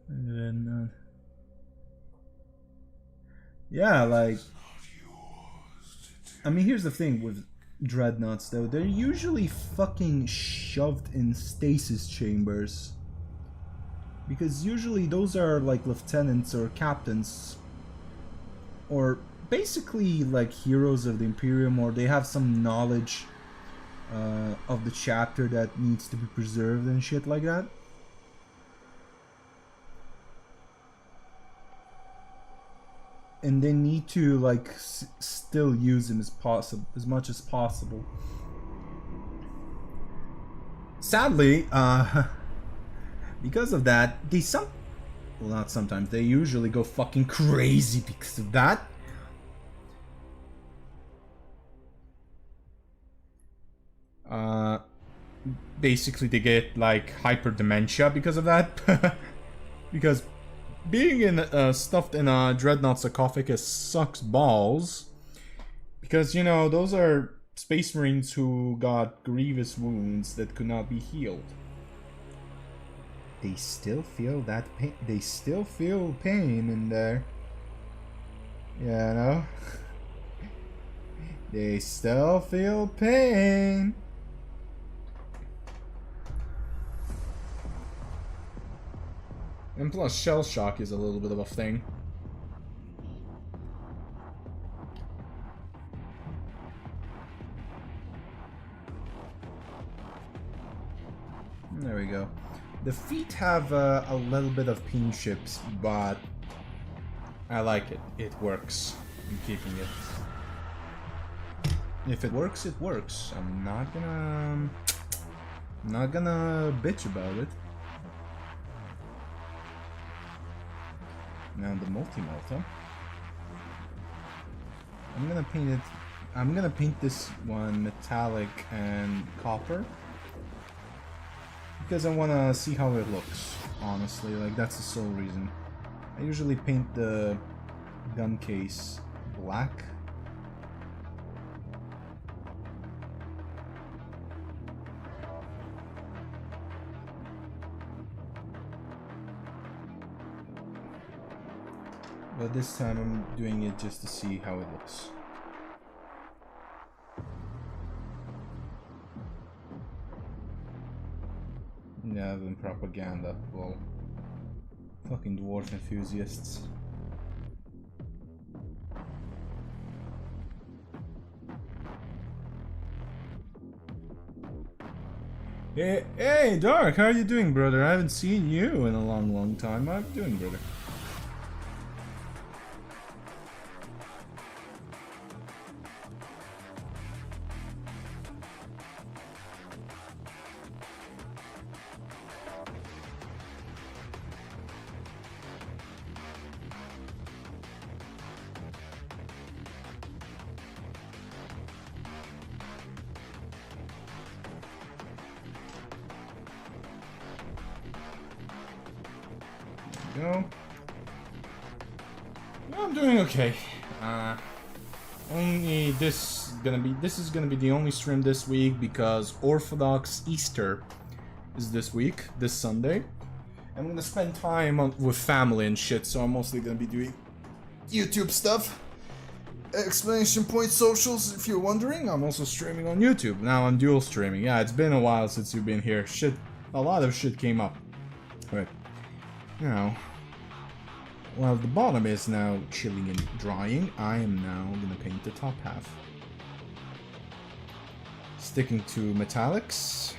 And then, yeah, like, I mean, here's the thing with dreadnoughts, though. They're usually fucking shoved in stasis chambers. Because usually those are like lieutenants or captains. Or basically like heroes of the Imperium, or they have some knowledge of the chapter that needs to be preserved and shit like that. And they need to like still use him as much as possible. Sadly, because of that, they usually go fucking crazy because of that. Basically they get like hyper dementia because of that. Because being stuffed in a dreadnought sarcophagus sucks balls. Because, you know, those are space marines who got grievous wounds that could not be healed. They still feel that pain. They still feel pain in there. Yeah, you know? They still feel pain. And plus, shell shock is a little bit of a thing. There we go. The feet have a little bit of peen chips, but I like it. It works. I'm keeping it. If it works, it works. I'm not gonna bitch about it. Now the multi-melta. I'm gonna paint it. I'm gonna paint this one metallic and copper because I wanna see how it looks. Honestly, like that's the sole reason. I usually paint the gun case black. But this time I'm doing it just to see how it looks. Yeah, then propaganda. Well, fucking dwarf enthusiasts. Hey, Dark, how are you doing, brother? I haven't seen you in a long time. How are you doing, brother? Go. I'm doing okay. Only this is gonna be the only stream this week because Orthodox Easter is this week, this Sunday. I'm gonna spend time with family and shit, so I'm mostly gonna be doing YouTube stuff. Exclamation point socials, if you're wondering. I'm also streaming on YouTube. Now I'm dual streaming. Yeah, it's been a while since you've been here. A lot of shit came up. Right. Now, while the bottom is now chilling and drying, I am now gonna paint the top half. Sticking to metallics.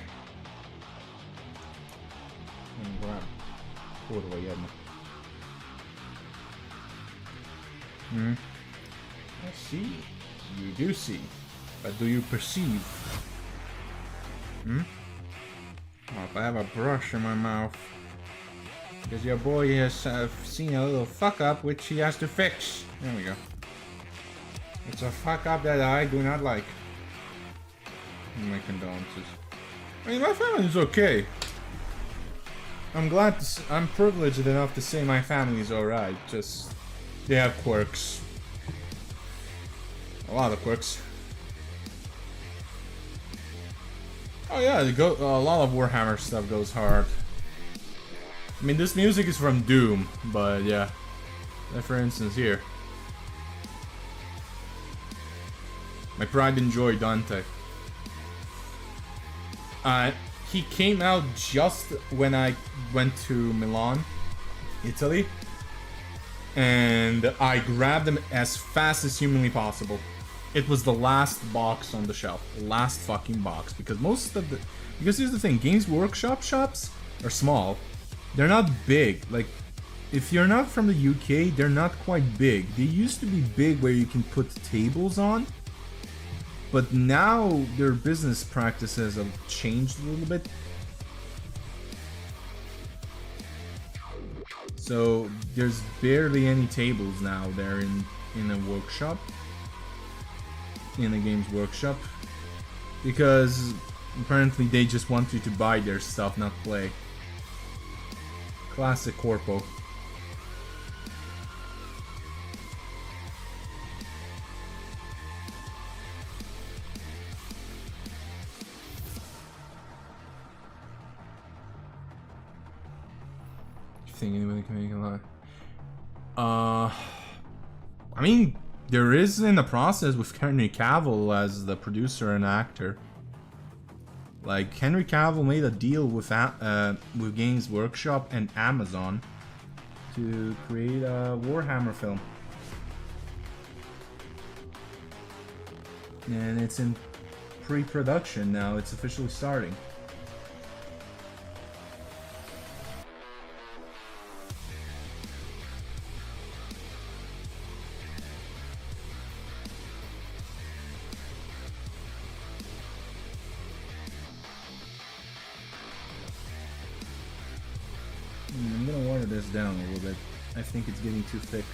And grab. I see. You do see. But do you perceive? Oh, if I have a brush in my mouth. Because your boy has seen a little fuck up which he has to fix. There we go. It's a fuck up that I do not like. My condolences. I mean, my family's okay. I'm glad I'm privileged enough to say my family's alright. Just they have quirks. A lot of quirks. Oh yeah, a lot of Warhammer stuff goes hard. I mean, this music is from Doom, but yeah. Like for instance here. My pride and joy, Dante. He came out just when I went to Milan, Italy. And I grabbed him as fast as humanly possible. It was the last box on the shelf. Last fucking box. Because because here's the thing, Games Workshop shops are small. They're not big. Like, if you're not from the UK, they're not quite big. They used to be big where you can put tables on. But now their business practices have changed a little bit. So there's barely any tables now there in a workshop. In a Games Workshop. Because apparently they just want you to buy their stuff, not play. Classic corpo. Think anybody can make a lot? I mean, there is in the process with Henry Cavill as the producer and actor. Like, Henry Cavill made a deal with Games Workshop and Amazon to create a Warhammer film. And it's in pre-production now, it's officially starting. I'm gonna water this down a little bit. I think it's getting too thick.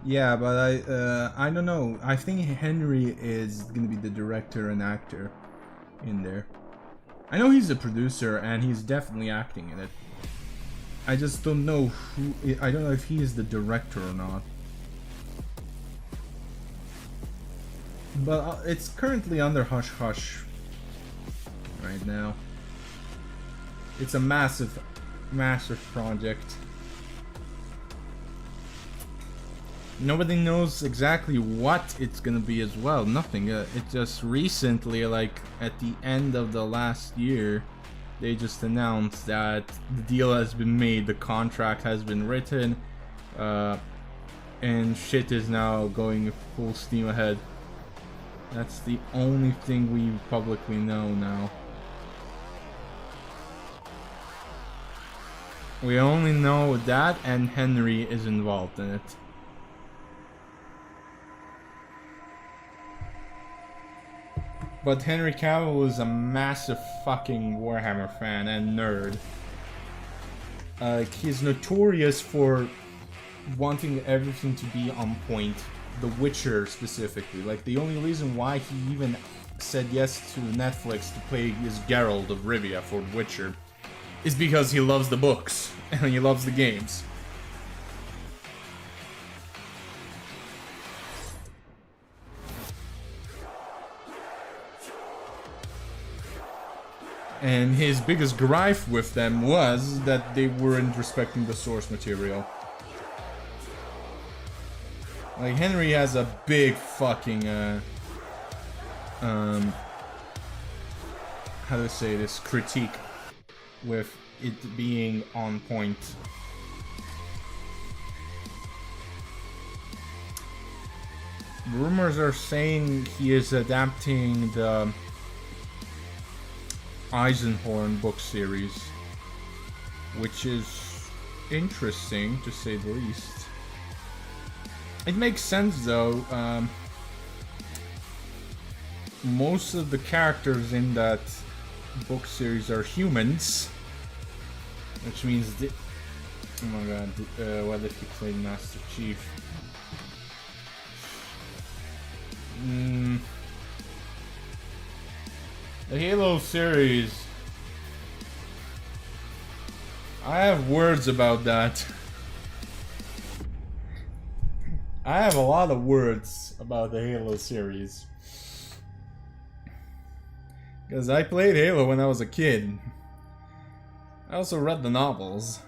Yeah, but I don't know. I think Henry is gonna be the director and actor in there. I know he's a producer and he's definitely acting in it. I just don't know who. I don't know if he is the director or not. But it's currently under hush hush right now. It's a massive, massive project. Nobody knows exactly what it's gonna be as well. Nothing. It just recently, like at the end of the last year, they just announced that the deal has been made, the contract has been written, and shit is now going full steam ahead. That's the only thing we publicly know now. We only know that, and Henry is involved in it. But Henry Cavill is a massive fucking Warhammer fan and nerd. He's notorious for wanting everything to be on point. The Witcher specifically. Like, the only reason why he even said yes to Netflix to play as Geralt of Rivia for Witcher is because he loves the books and he loves the games. And his biggest gripe with them was that they weren't respecting the source material. Like, Henry has a big fucking, how to say this, critique with it being on point. rumors are saying he is adapting the Eisenhorn book series, which is interesting to say the least. It makes sense though. Most of the characters in that book series are humans, which means oh my god, what if he played Master Chief? The Halo series, I have words about that. I have a lot of words about the Halo series. Because I played Halo when I was a kid. I also read the novels.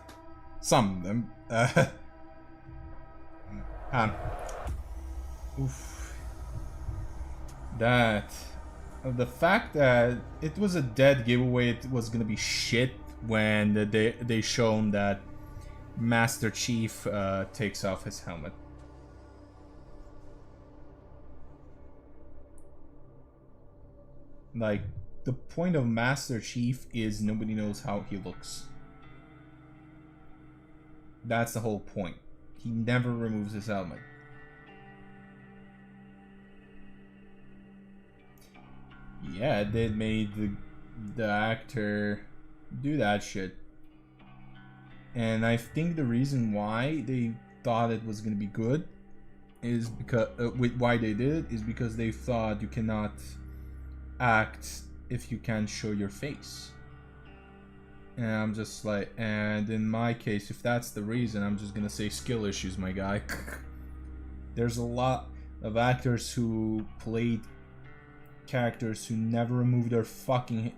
Some of them. Oof. That. The fact that it was a dead giveaway, it was gonna be shit when they shown that Master Chief takes off his helmet. Like, the point of Master Chief is nobody knows how he looks. That's the whole point. He never removes his helmet. Yeah, they made the actor do that shit. And I think the reason why they thought it was gonna be good is because why they did it is because they thought you cannot act if you can't show your face. And I'm just like, and in my case, if that's the reason, I'm just gonna say skill issues, my guy. There's a lot of actors who played characters who never removed their fucking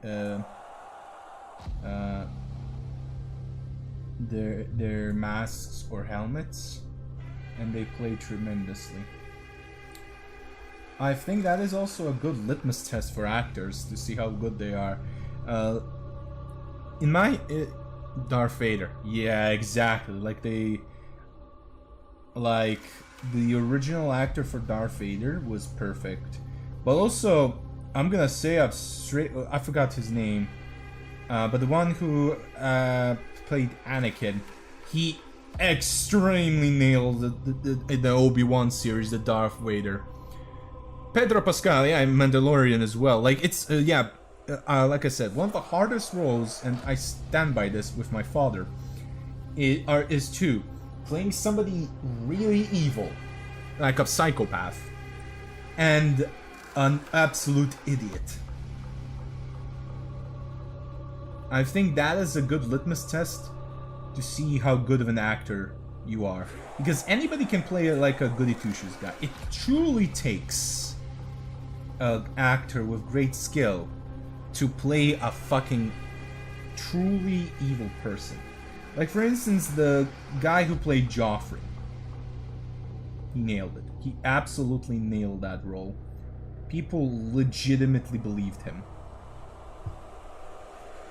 their masks or helmets, and they play tremendously. I think that is also a good litmus test for actors to see how good they are. In my Darth Vader, yeah, exactly. Like the original actor for Darth Vader was perfect, but also I'm gonna say up straight. I forgot his name, but the one who played Anakin, he extremely nailed the Obi-Wan series, the Darth Vader. Pedro Pascal, yeah, I'm Mandalorian as well. Like, it's, like I said, one of the hardest roles, and I stand by this with my father, is playing somebody really evil, like a psychopath, and an absolute idiot. I think that is a good litmus test to see how good of an actor you are. Because anybody can play like a goody two-shoes guy. It truly takes an actor with great skill to play a fucking truly evil person. Like, for instance, the guy who played Joffrey. He nailed it. He absolutely nailed that role. People legitimately believed him.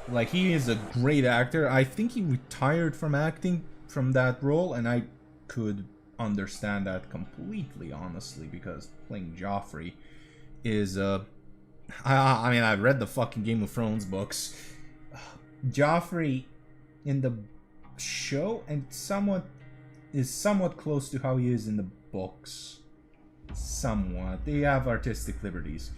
Like, he is a great actor. I think he retired from acting from that role, and I could understand that completely, honestly, because playing Joffrey is, I mean, I've read the fucking Game of Thrones books. Joffrey in the show and is somewhat close to how he is in the books. Somewhat. They have artistic liberties.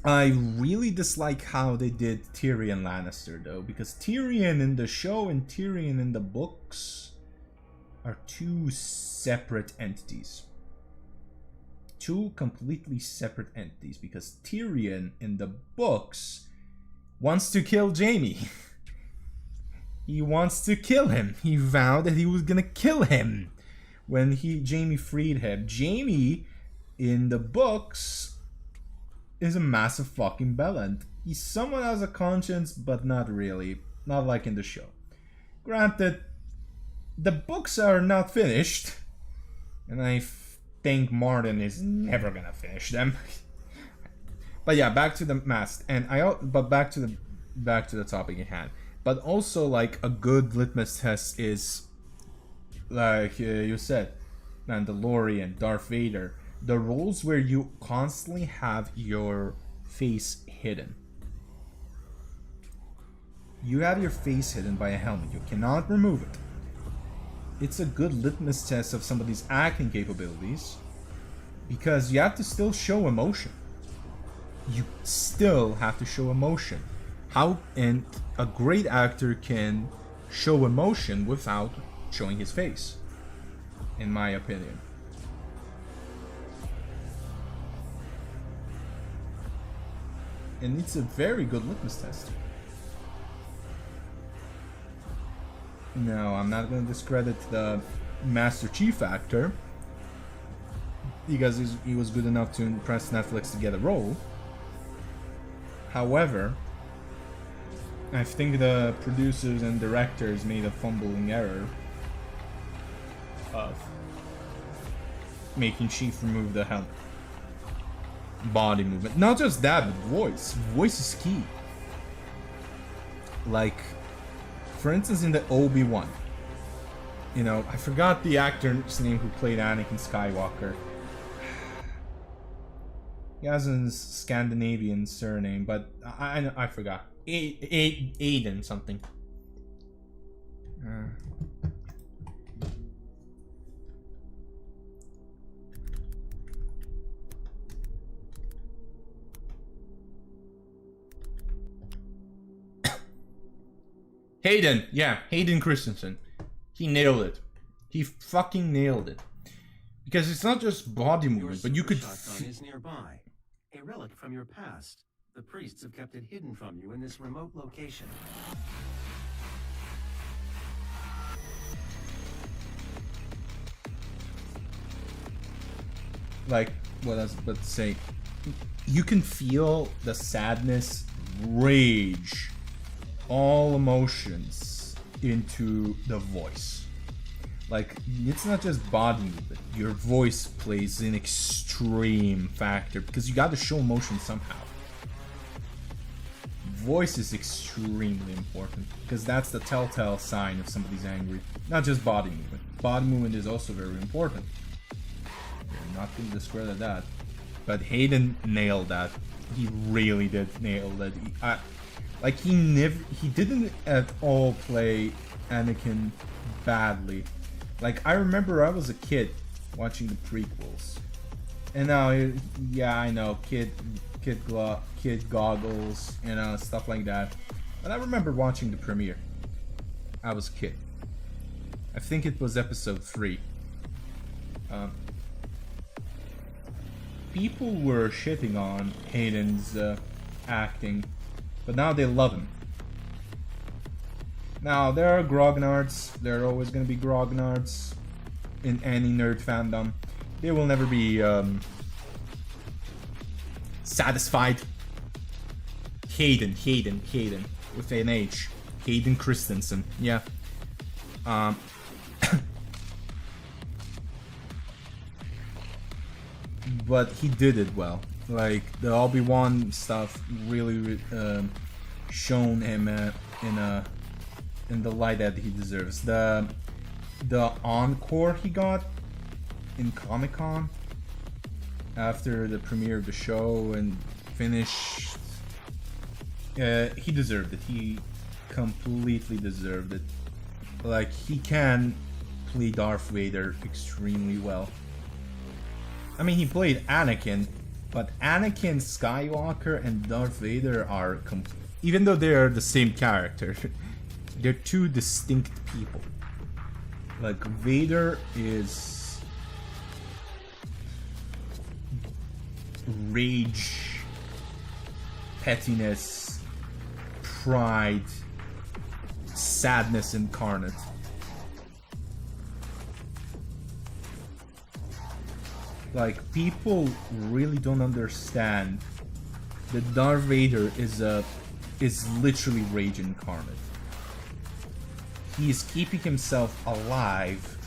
I really dislike how they did Tyrion Lannister, though, because Tyrion in the show and Tyrion in the books are two separate entities. Two completely separate entities, because Tyrion in the books wants to kill Jaime. He wants to kill him. He vowed that he was gonna kill him when Jaime freed him. Jaime in the books is a massive fucking bellend. He somewhat has a conscience, but not really. Not like in the show. Granted, the books are not finished, and I think Morder is never gonna finish them. But yeah, back to the mask, and back to the topic at hand. But also, like, a good litmus test is, like you said, Mandalorian, Darth Vader. the roles where you constantly have your face hidden. You have your face hidden by a helmet. You cannot remove it. It's a good litmus test of somebody's acting capabilities, because you have to still show emotion. You still have to show emotion. And a great actor can show emotion without showing his face, in my opinion. And it's a very good litmus test. No, I'm not going to discredit the Master Chief actor, because he was good enough to impress Netflix to get a role. However, I think the producers and directors made a fumbling error of making Chief remove the helmet. Body movement. Not just that, but voice. Voice is key. Like, for instance, in the Obi-Wan, you know, I forgot the actor's name who played Anakin Skywalker. He has a Scandinavian surname, but I forgot. Aiden something. Hayden, yeah, Hayden Christensen. He nailed it. He fucking nailed it. Because it's not just body movement, but you could. Shotgun is nearby, a relic from your past. The priests have kept it hidden from you in this remote location. Like what I was about to say, you can feel the sadness, rage, all emotions into the voice. Like, it's not just body movement. Your voice plays an extreme factor because you got to show emotion somehow. Voice is extremely important because that's the telltale sign if somebody's angry. Not just body movement. Body movement is also very important. We're not going to discredit that. But Hayden nailed that. He really did nail that. He didn't at all play Anakin badly. Like, I remember I was a kid watching the prequels. And now, yeah, I know, kid goggles, you know, stuff like that. But I remember watching the premiere. I was a kid. I think it was episode 3. People were shitting on Hayden's acting, but now they love him. Now, there are grognards. There are always going to be grognards in any nerd fandom. They will never be satisfied. Hayden, with an H. Hayden Christensen, yeah. But he did it well. Like, the Obi-Wan stuff really shown him in the light that he deserves. The encore he got in Comic-Con after the premiere of the show and finished, he deserved it. He completely deserved it. Like, he can play Darth Vader extremely well. I mean, he played Anakin, but Anakin Skywalker and Darth Vader are even though they are the same character, they're two distinct people. Like, Vader is rage, pettiness, pride, sadness incarnate. Like, people really don't understand that Darth Vader is literally rage incarnate. He is keeping himself alive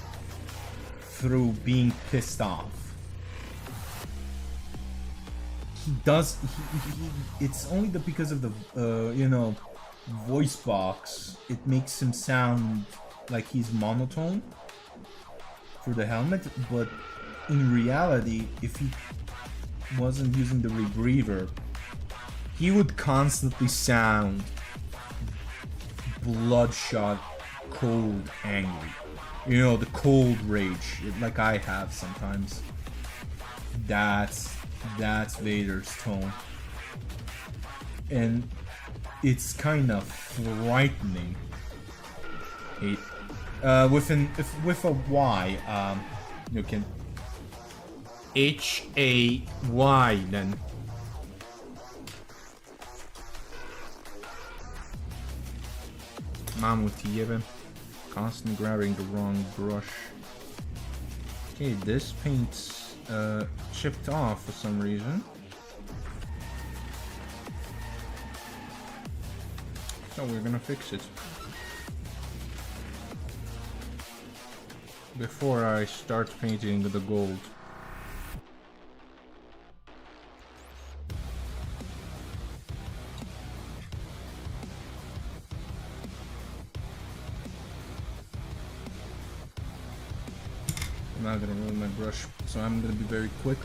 through being pissed off. It's only because of the voice box. It makes him sound like he's monotone for the helmet, but in reality, if he wasn't using the rebreather, he would constantly sound bloodshot, cold, angry. You know, the cold rage, like I have sometimes. That's Vader's tone. And it's kind of frightening. With a Y, you can Hay then. Mamutieve. Constantly grabbing the wrong brush. Okay, this paint's chipped off for some reason. So we're gonna fix it. Before I start painting the gold. I'm not gonna ruin my brush, so I'm gonna be very quick.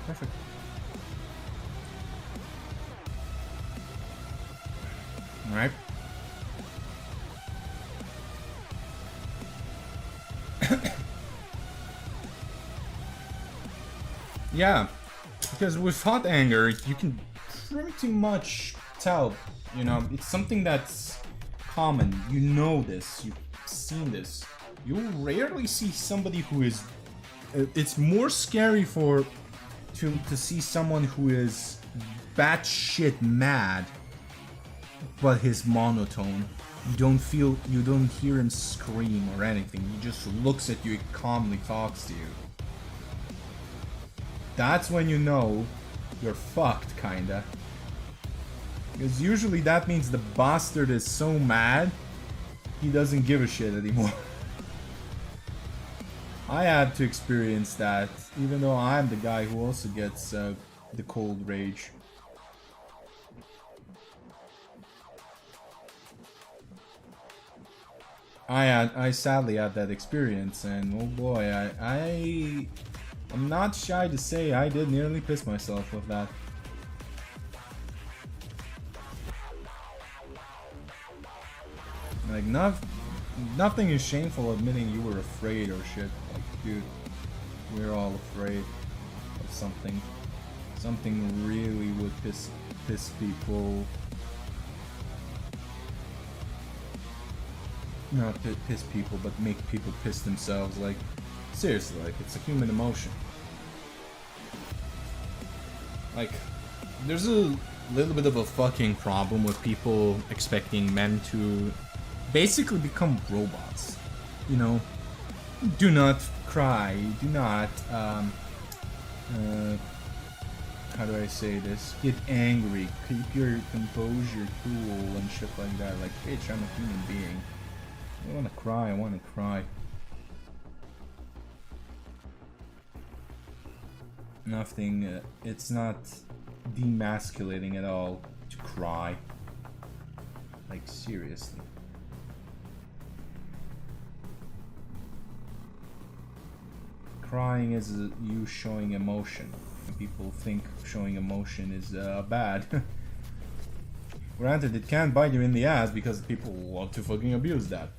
Perfect. All right. Yeah, because with hot anger, you can pretty much tell, you know, it's something that's common. You know this, you've seen this. You rarely see somebody who is... it's more scary to see someone who is batshit mad, but his monotone. You don't hear him scream or anything. He just looks at you and calmly talks to you. That's when you know you're fucked, kinda. Because usually that means the bastard is so mad, he doesn't give a shit anymore. I had to experience that, even though I'm the guy who also gets the cold rage. I sadly had that experience, and oh boy, I'm not shy to say I did nearly piss myself with that. Like, nothing is shameful admitting you were afraid or shit. Like, dude, we're all afraid of something. Something really would piss people. Not piss people, but make people piss themselves. Like, seriously, like, it's a human emotion. Like, there's a little bit of a fucking problem with people expecting men to basically become robots. You know, do not cry, do not, how do I say this? Get angry, keep your composure cool and shit like that. Like, bitch, I'm a human being. I wanna cry, I wanna cry. Nothing, it's not demasculating at all to cry. Like, seriously. Crying is you showing emotion. People think showing emotion is bad. Granted, it can bite you in the ass because people want to fucking abuse that.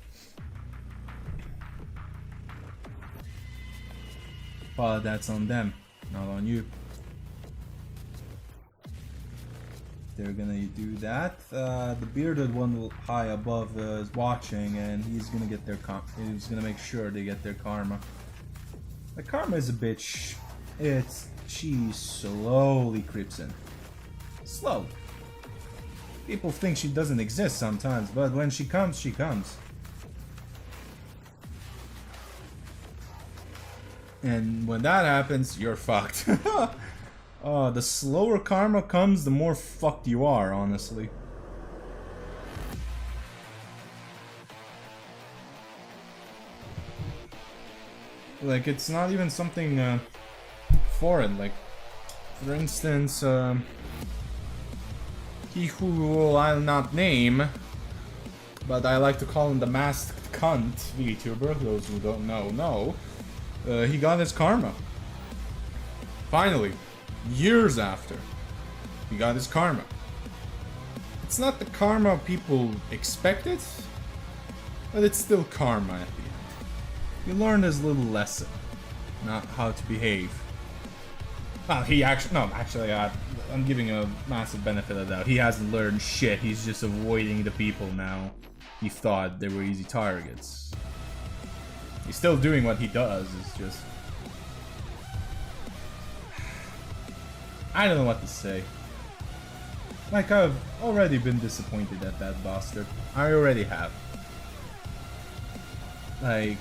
But that's on them, not on you. They're gonna do that. The bearded one high above is watching, and he's gonna get their he's gonna make sure they get their karma. The karma is a bitch. She slowly creeps in. Slow. People think she doesn't exist sometimes, but when she comes, she comes. And when that happens, you're fucked. The slower karma comes, the more fucked you are, honestly. Like, it's not even something foreign. Like, for instance, he who I'll not name, but I like to call him the masked cunt VTuber, those who don't know, he got his karma. Finally, years after, he got his karma. It's not the karma people expected, but it's still karma at the end. He learned his little lesson, not how to behave. Well, I'm giving a massive benefit of the doubt. He hasn't learned shit, he's just avoiding the people now. He thought they were easy targets. He's still doing what he does, it's just... I don't know what to say. Like, I've already been disappointed at that bastard. I already have. Like...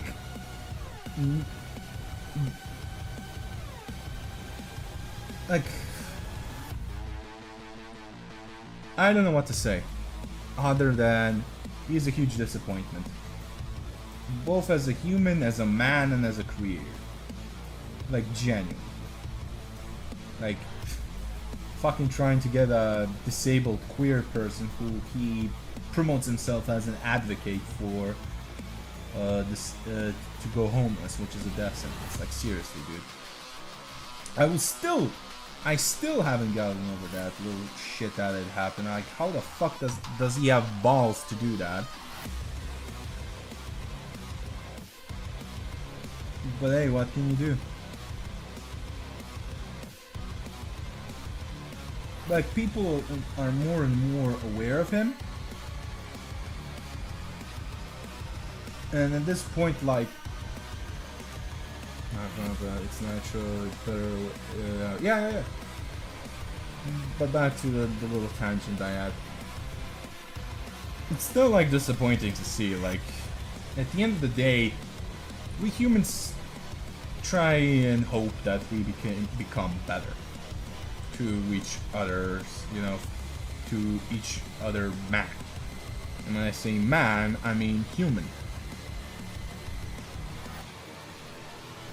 I don't know what to say, other than he's a huge disappointment. Both as a human, as a man, and as a creator. Like, genuine. Like, fucking trying to get a disabled queer person who he promotes himself as an advocate for to go homeless, which is a death sentence. Like, seriously, dude. I still haven't gotten over that little shit that had happened. Like, how the fuck does he have balls to do that? But hey, what can you do? Like, people are more and more aware of him. And at this point, like... it's natural, it's better... yeah. But back to the little tangent I had. It's still, like, disappointing to see, like... At the end of the day, we humans try and hope that we become better. To each other's, you know, to each other man. And when I say man, I mean human.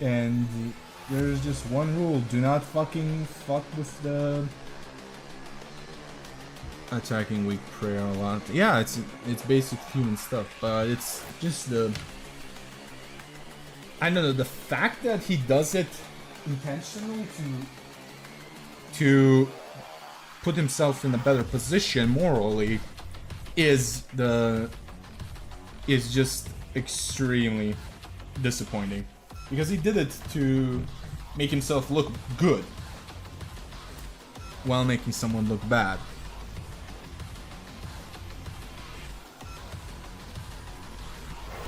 And there's just one rule: do not fucking fuck with the attacking weak prey a lot. Yeah, it's basic human stuff, but it's just the... I don't know, the fact that he does it intentionally to put himself in a better position morally is just extremely disappointing, because he did it to make himself look good while making someone look bad.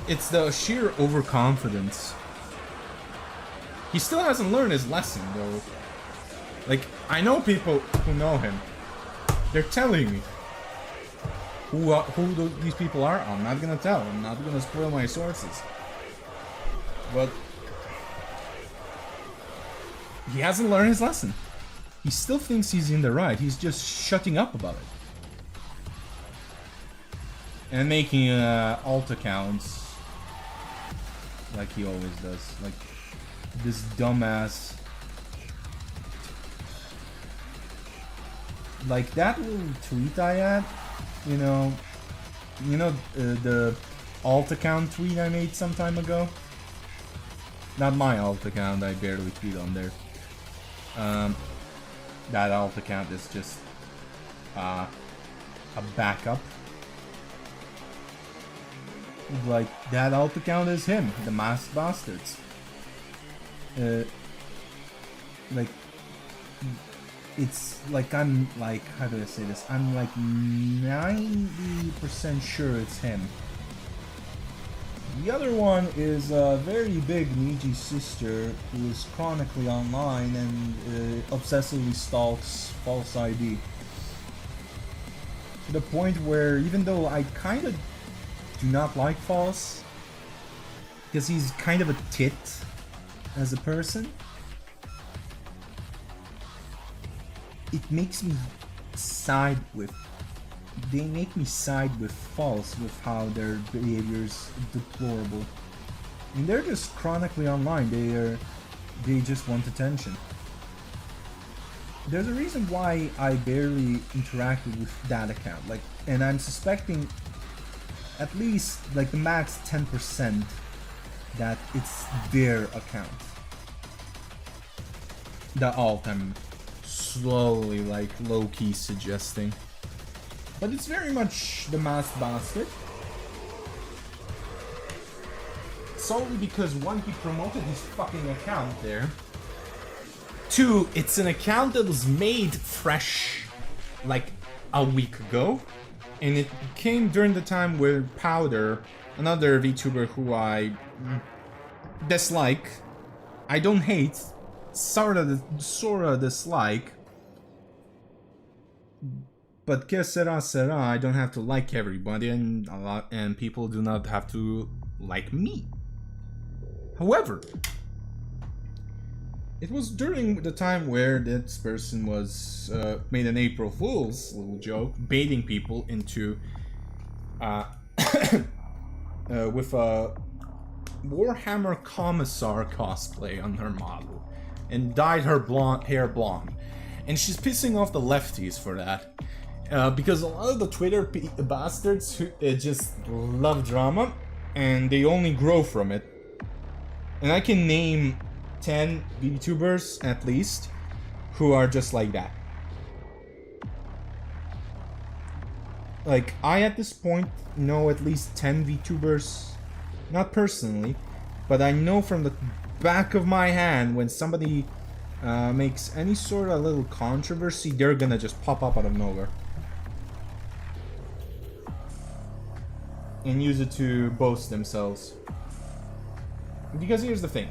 It's the sheer overconfidence. He still hasn't learned his lesson, though. Like, I know people who know him. They're telling me who these people are. I'm not gonna tell. I'm not gonna spoil my sources. But he hasn't learned his lesson. He still thinks he's in the right. He's just shutting up about it. And making alt accounts like he always does. Like this dumbass. Like that little tweet I had, you know, the alt account tweet I made some time ago. Not my alt account, I barely tweet on there. That alt account is just a backup. Like that alt account is him, the masked bastards. Like. It's like, I'm like, how do I say this? I'm like 90% sure it's him. The other one is a very big Niji sister who is chronically online and obsessively stalks false ID. To the point where, even though I kind of do not like false, because he's kind of a tit as a person, it makes me side with... They make me side with false with how their behavior is deplorable. And they're just chronically online. They just want attention. There's a reason why I barely interacted with that account. Like, and I'm suspecting at least like the max 10% that it's their account. That all I'm slowly, like, low-key suggesting. But it's very much the masked bastard. Solely because one, he promoted his fucking account there. Two, it's an account that was made fresh like a week ago. And it came during the time where Powder, another VTuber who I dislike, I don't hate, sorta dislike, but que sera sera, I don't have to like everybody, and people do not have to like me. However, it was during the time where this person was made an April Fool's little joke, baiting people into with a Warhammer Commissar cosplay on her model, and dyed her hair blonde, and she's pissing off the lefties for that, because a lot of the Twitter bastards who just love drama, and they only grow from it. And I can name 10 VTubers at least who are just like that. Like, I at this point know at least 10 VTubers, not personally, but I know from the back of my hand when somebody makes any sort of little controversy, they're gonna just pop up out of nowhere and use it to boast themselves. Because here's the thing.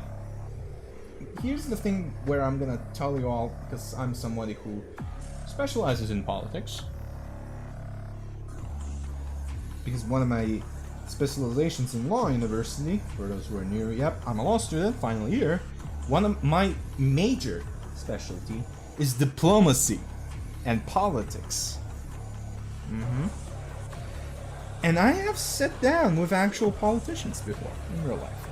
Here's the thing where I'm gonna tell you all, because I'm somebody who specializes in politics. Because one of my specializations in law university, for those who are new, yep, I'm a law student, final year. One of my major specialty is diplomacy and politics. And I have sat down with actual politicians before, in real life.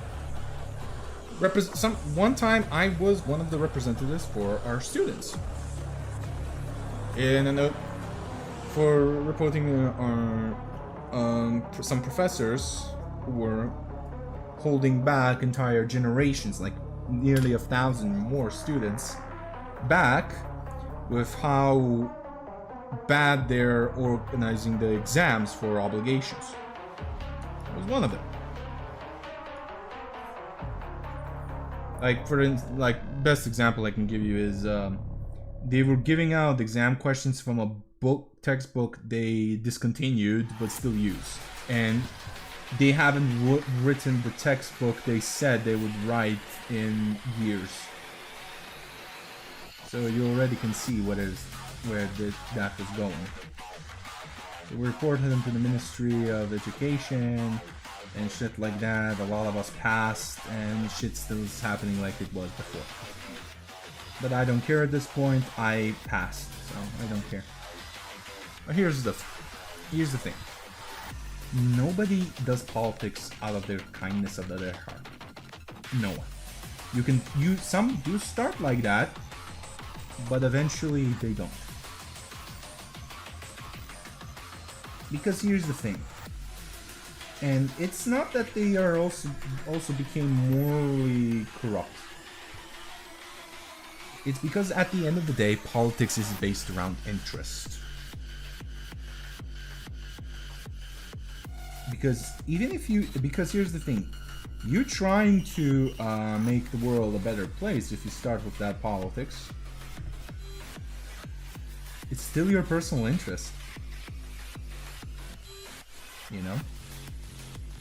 One time I was one of the representatives for our students in a note for reporting some professors who were holding back entire generations, like nearly 1,000 more students back, with how bad they're organizing the exams for obligations. I was one of them. Like, best example I can give you is they were giving out exam questions from a textbook they discontinued but still use, and they haven't written the textbook they said they would write in years. So you already can see where that was going. So we reported them to the Ministry of Education and shit like that. A lot of us passed, and shit still is happening like it was before. But I don't care at this point. I passed, so I don't care. But here's the thing. Nobody does politics out of their kindness of their heart. No one. Some do start like that, but eventually they don't. Because here's the thing. And it's not that they are also became morally corrupt. It's because at the end of the day, politics is based around interest. Because here's the thing, you're trying to make the world a better place. If you start with that politics, it's still your personal interest. You know?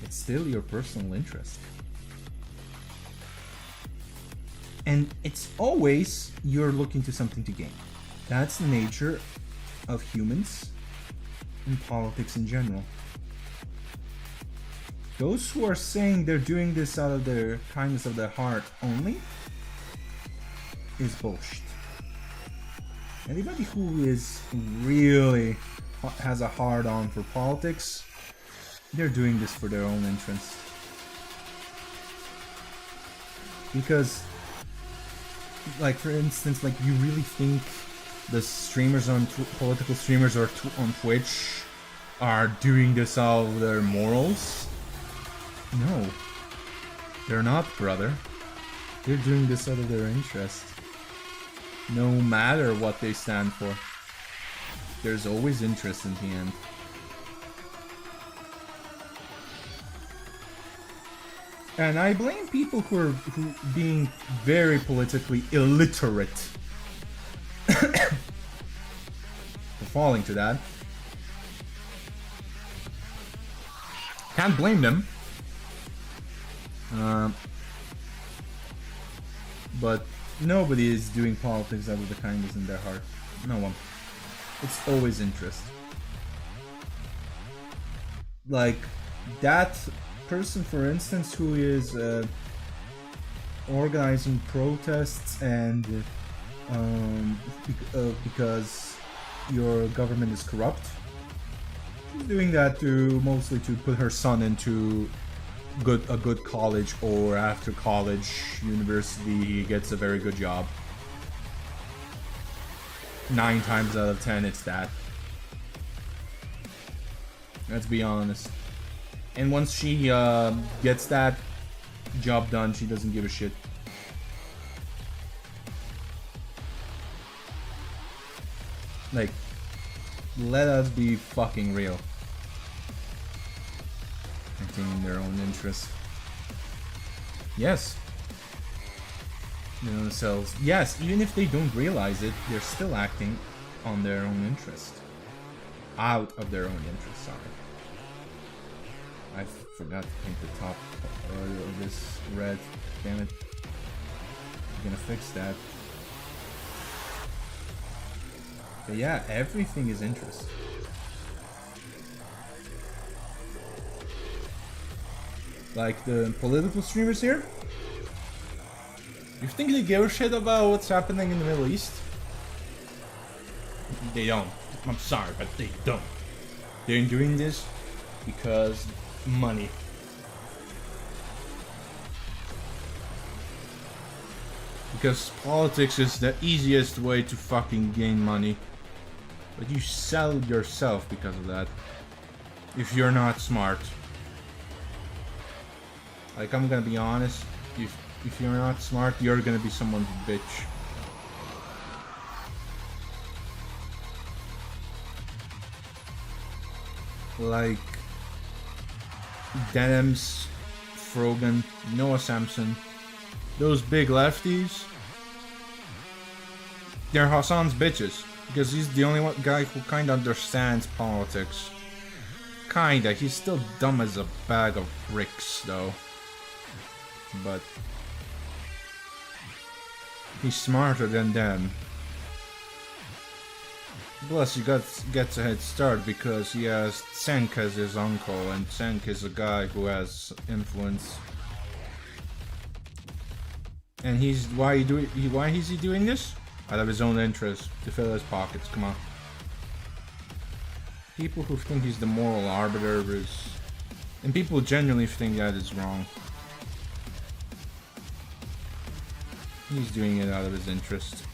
It's still your personal interest. And it's always you're looking to something to gain. That's the nature of humans and politics in general. Those who are saying they're doing this out of their kindness of their heart only is bullshit. Anybody who is really has a hard-on for politics, they're doing this for their own interest. Because, like, for instance, like, you really think the streamers on political streamers or on Twitch are doing this out of their morals? No, they're not, brother. They're doing this out of their interest. No matter what they stand for, there's always interest in the end. And I blame people who being very politically illiterate for falling to that. Can't blame them. But nobody is doing politics out of the kindness in their heart. No one. It's always interest. Like, that person, for instance, who is organizing protests and because your government is corrupt, she's doing that mostly to put her son into a good college, or after college, university, he gets a very good job. 9 times out of 10, it's that. Let's be honest. And once she gets that job done, she doesn't give a shit. Like, let us be fucking real. Acting in their own interest. Yes. You know themselves. Yes, even if they don't realize it, they're still acting on their own interest. Out of their own interest, sorry. I forgot to paint the top of this red. Damn it. I'm gonna fix that. But yeah, everything is interest. Like the political streamers here? You think they give a shit about what's happening in the Middle East? They don't. I'm sorry, but they don't. They're doing this because money. Because politics is the easiest way to fucking gain money. But you sell yourself because of that. If you're not smart. Like, I'm gonna be honest, if you're not smart, you're gonna be someone's bitch. Like Denims, Frogan, Noah Samson, those big lefties, they're Hassan's bitches. Because he's the only guy who kinda understands politics. Kinda, he's still dumb as a bag of bricks though. But he's smarter than them. Plus he gets a head start because he has Tsenk as his uncle, and Tsenk is a guy who has influence. And why is he doing this? Out of his own interest, to fill his pockets, come on. People who think he's the moral arbiter and people genuinely think that is wrong. He's doing it out of his interest.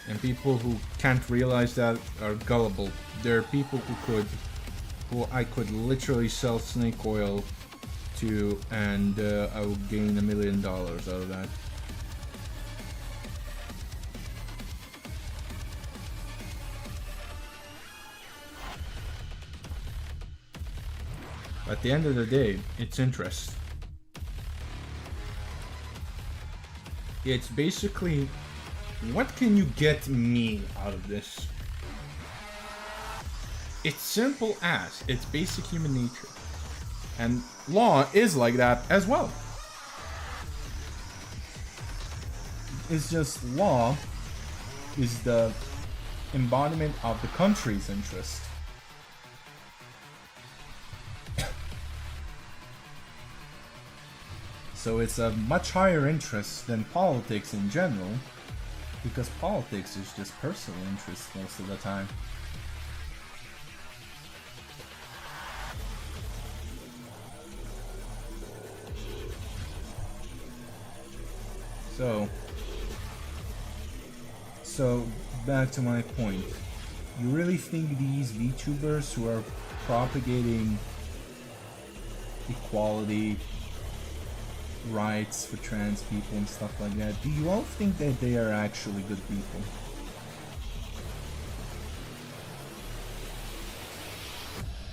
And people who can't realize that are gullible. There are people who I could literally sell snake oil to, and I will gain $1 million out of that. At the end of the day, it's interest. It's basically, what can you get me out of this? It's simple as, it's basic human nature. And law is like that as well. It's just law is the embodiment of the country's interest. So it's a much higher interest than politics in general, because politics is just personal interest most of the time. So back to my point. You really think these VTubers who are propagating equality, rights for trans people and stuff like that, do you all think that they are actually good people?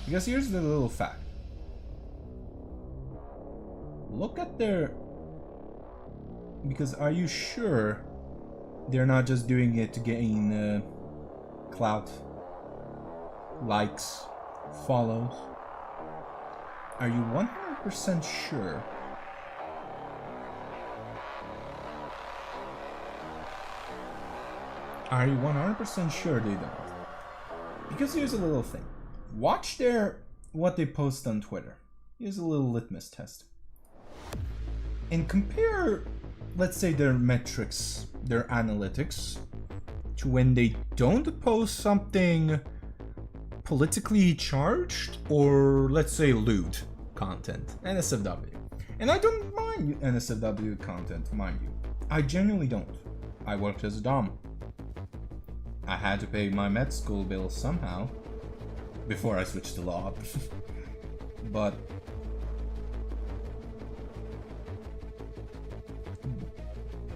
Because here's the little fact. Look at their... Because are you sure they're not just doing it to gain clout, likes, follows? Are you 100% sure? Are you 100% sure they don't? Because here's a little thing. Watch what they post on Twitter. Here's a little litmus test. And compare, let's say, their metrics, their analytics, to when they don't post something politically charged or, let's say, lewd content, NSFW. And I don't mind NSFW content, mind you. I genuinely don't. I worked as a dom. I had to pay my med school bill somehow before I switched to law. But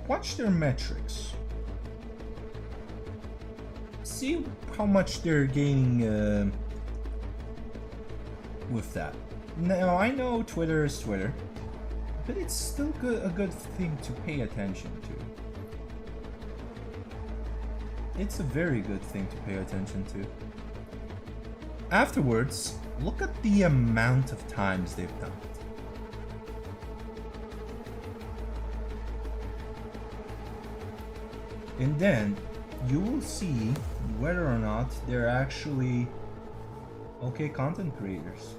watch their metrics. See how much they're gaining with that. Now, I know Twitter is Twitter, but it's still a good thing to pay attention to. It's a very good thing to pay attention to. Afterwards, look at the amount of times they've done it. And then you will see whether or not they're actually okay content creators.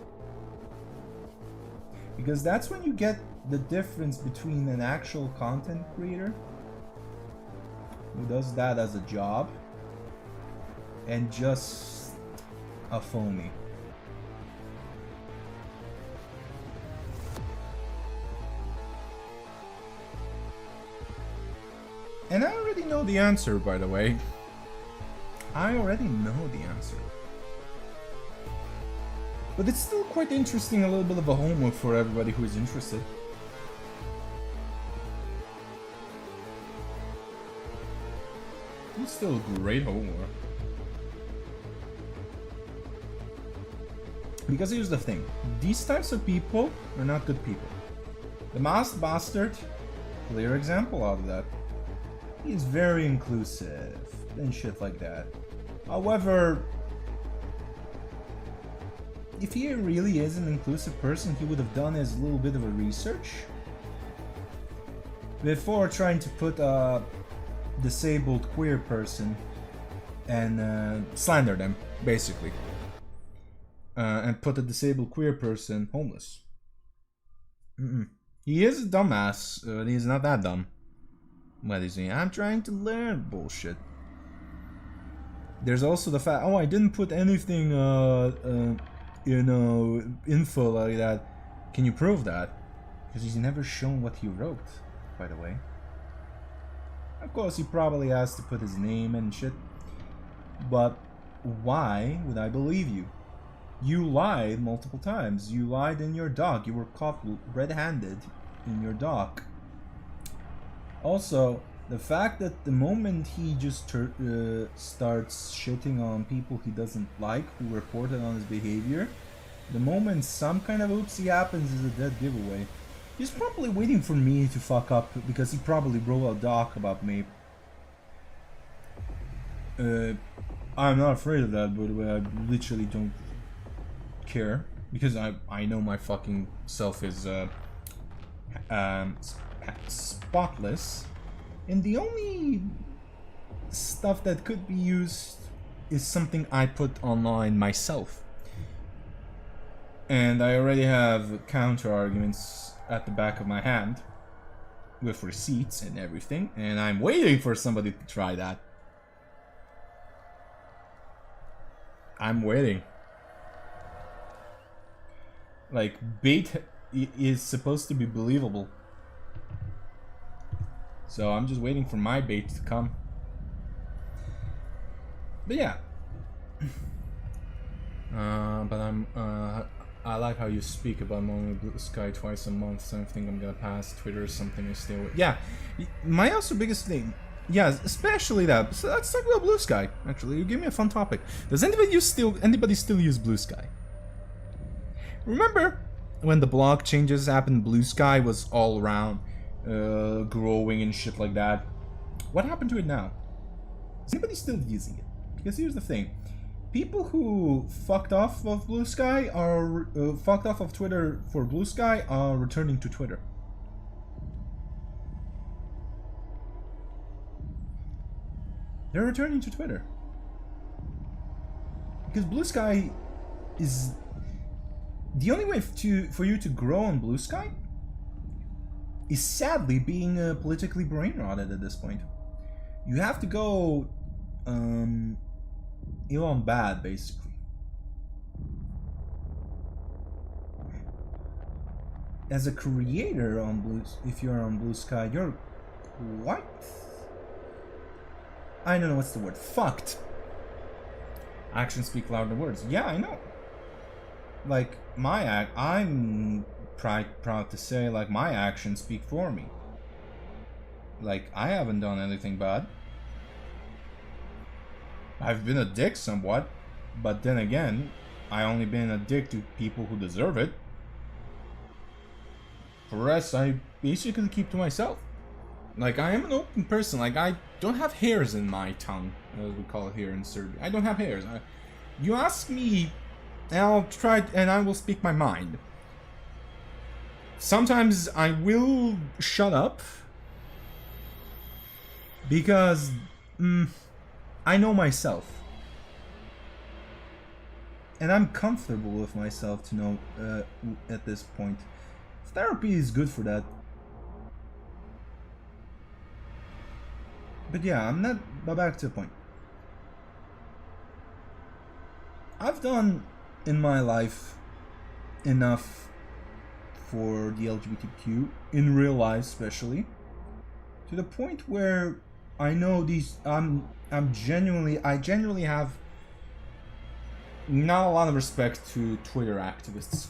Because that's when you get the difference between an actual content creator who does that as a job and just a phony. And I already know the answer, by the way. I already know the answer. But it's still quite interesting, a little bit of a homework for everybody who is interested. It's still great homework. Because here's the thing. These types of people are not good people. The Masked Bastard, clear example out of that. He's very inclusive and shit like that. However, if he really is an inclusive person, he would have done his little bit of a research before trying to put a disabled queer person and slander them, basically. And put a disabled queer person homeless. He is a dumbass, but he's not that dumb. What is he? I'm trying to learn bullshit. There's also the fact, I didn't put anything, info like that. Can you prove that? Because he's never shown what he wrote, by the way. Of course, he probably has to put his name and shit. But why would I believe you? You lied multiple times. You lied in your doc. You were caught red-handed in your doc. Also, the fact that the moment he just starts shitting on people he doesn't like, who reported on his behavior, the moment some kind of oopsie happens is a dead giveaway. He's probably waiting for me to fuck up because he probably wrote a doc about me. I'm not afraid of that, by the way. I literally don't care because I know my fucking self is spotless, and the only stuff that could be used is something I put online myself, and I already have counter arguments at the back of my hand with receipts and everything, and I'm waiting for somebody to try that. I'm waiting. Like, bait is supposed to be believable. So I'm just waiting for my bait to come. But yeah. I like how you speak about Mono Blue Sky twice a month. Something I'm gonna pass. Twitter is something I stay with. Yeah, my also biggest thing. Yeah, especially that. So let's talk about Blue Sky. Actually, you give me a fun topic. Does anybody still use Blue Sky? Remember when the block changes happened? Blue Sky was all around, growing and shit like that. What happened to it now? Is anybody still using it? Because here's the thing. People who fucked off of Blue Sky are fucked off of Twitter for Blue Sky are returning to Twitter. They're returning to Twitter because Blue Sky is the only way for you to grow on Blue Sky. Is sadly being politically brain-rotted at this point. You have to go Elon bad, basically. As a creator on if you're on Blue Sky, you're quite... I don't know what's the word. Fucked. Actions speak louder than words. Yeah, I know. Like, I'm proud to say, like, my actions speak for me. Like, I haven't done anything bad. I've been a dick somewhat, but then again, I only been a dick to people who deserve it. For the rest, I basically keep to myself. Like, I am an open person. Like, I don't have hairs in my tongue, as we call it here in Serbia. I don't have hairs. You ask me, and I'll try, and I will speak my mind. Sometimes I will shut up, because I know myself. And I'm comfortable with myself to know at this point. Therapy is good for that. But yeah, I'm not... But back to the point. I've done in my life enough for the LGBTQ, in real life especially, to the point where I know these... I genuinely have not a lot of respect to Twitter activists.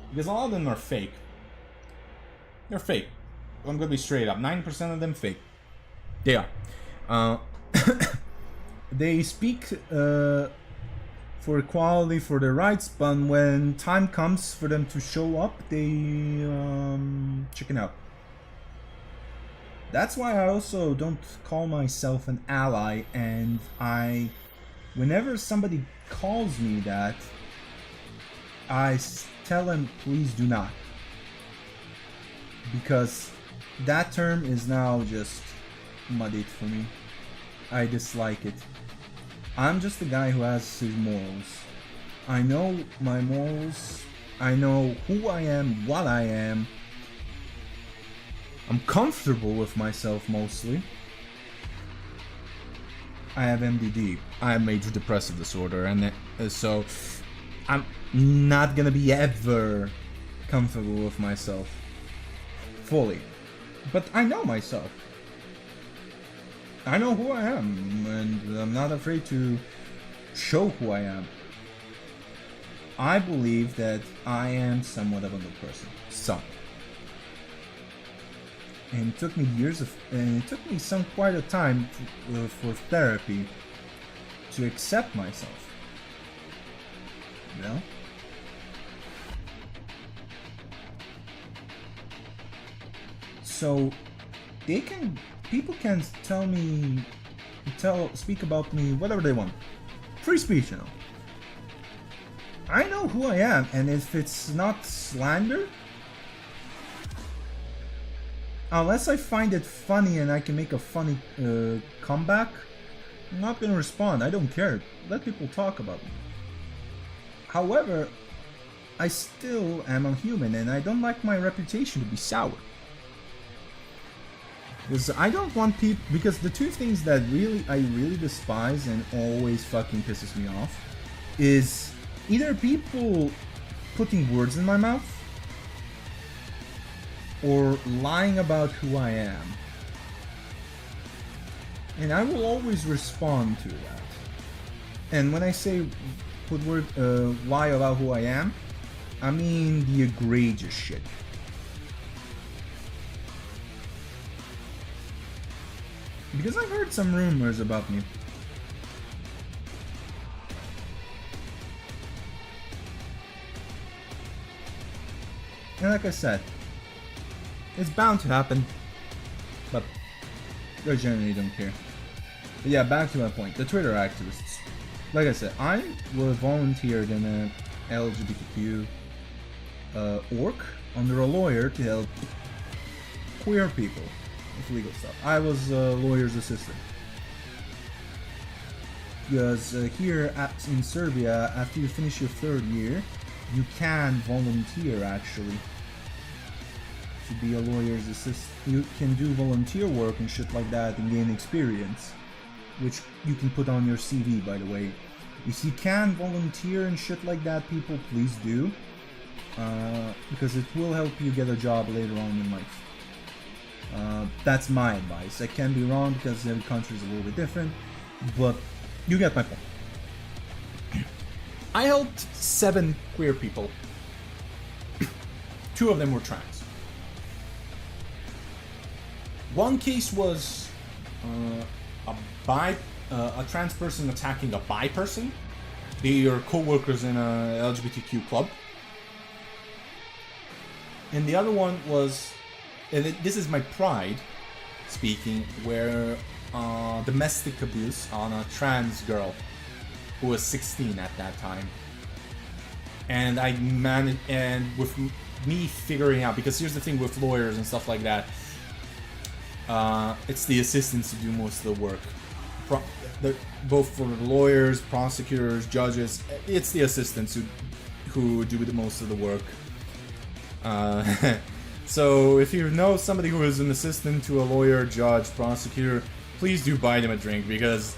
Because a lot of them are fake. They're fake. I'm gonna be straight up. 90% of them fake. They are. They speak for equality, for their rights, but when time comes for them to show up, they chicken out. That's why I also don't call myself an ally, and whenever somebody calls me that, I tell them, please do not. Because that term is now just muddied for me. I dislike it. I'm just a guy who has his morals. I know my morals. I know who I am, what I am. I'm comfortable with myself mostly. I have MDD. I have major depressive disorder, and so I'm not gonna be ever comfortable with myself fully. But I know myself. I know who I am, and I'm not afraid to show who I am. I believe that I am somewhat of a good person. And it took me quite a time for therapy to accept myself. You know? So people can speak about me whatever they want. Free speech, you know. I know who I am, and if it's not slander, unless I find it funny and I can make a funny comeback, I'm not gonna respond. I don't care. Let people talk about me. However, I still am a human, and I don't like my reputation to be sour. Because I don't want people... Because the two things that I really despise and always fucking pisses me off is either people putting words in my mouth or lying about who I am. And I will always respond to that. And when I say lie about who I am, I mean the egregious shit. Because I've heard some rumors about me. And like I said, it's bound to happen, but I generally don't care. But yeah, back to my point. The Twitter activists. Like I said, I was volunteered in a LGBTQ org under a lawyer to help queer people with legal stuff. I was a lawyer's assistant. Because here in Serbia, after you finish your 3rd year, you can volunteer actually to be a lawyer's assistant. You can do volunteer work and shit like that and gain experience, which you can put on your CV, by the way. If you can volunteer and shit like that, people, please do, because it will help you get a job later on in life. That's my advice. I can be wrong because every country is a little bit different, but you get my point. I helped 7 queer people. 2 of them were trans. One case was a trans person attacking a bi person. They are co-workers in a LGBTQ club. And the other one was, and this is my pride speaking, where domestic abuse on a trans girl who was 16 at that time. And I managed, and with me figuring out, because here's the thing with lawyers and stuff like that, it's the assistants who do most of the work. Both for lawyers, prosecutors, judges, it's the assistants who do the most of the work. So if you know somebody who is an assistant to a lawyer, judge, prosecutor, please do buy them a drink, because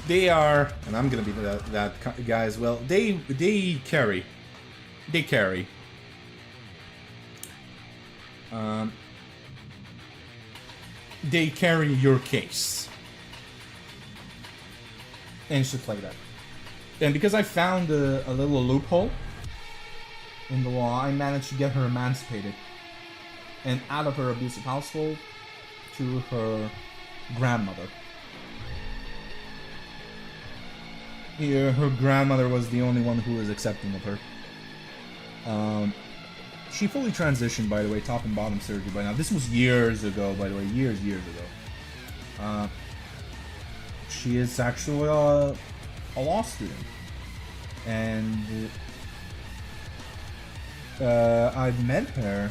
they are, and I'm gonna be that guy as well. They carry. They carry. They carry your case and shit like that. And because I found a little loophole in the law, I managed to get her emancipated and out of her abusive household to her grandmother. Yeah, her grandmother was the only one who was accepting of her. She fully transitioned, by the way, top and bottom surgery by now. This was years ago, by the way, years ago. She is actually a law student. And I've met her,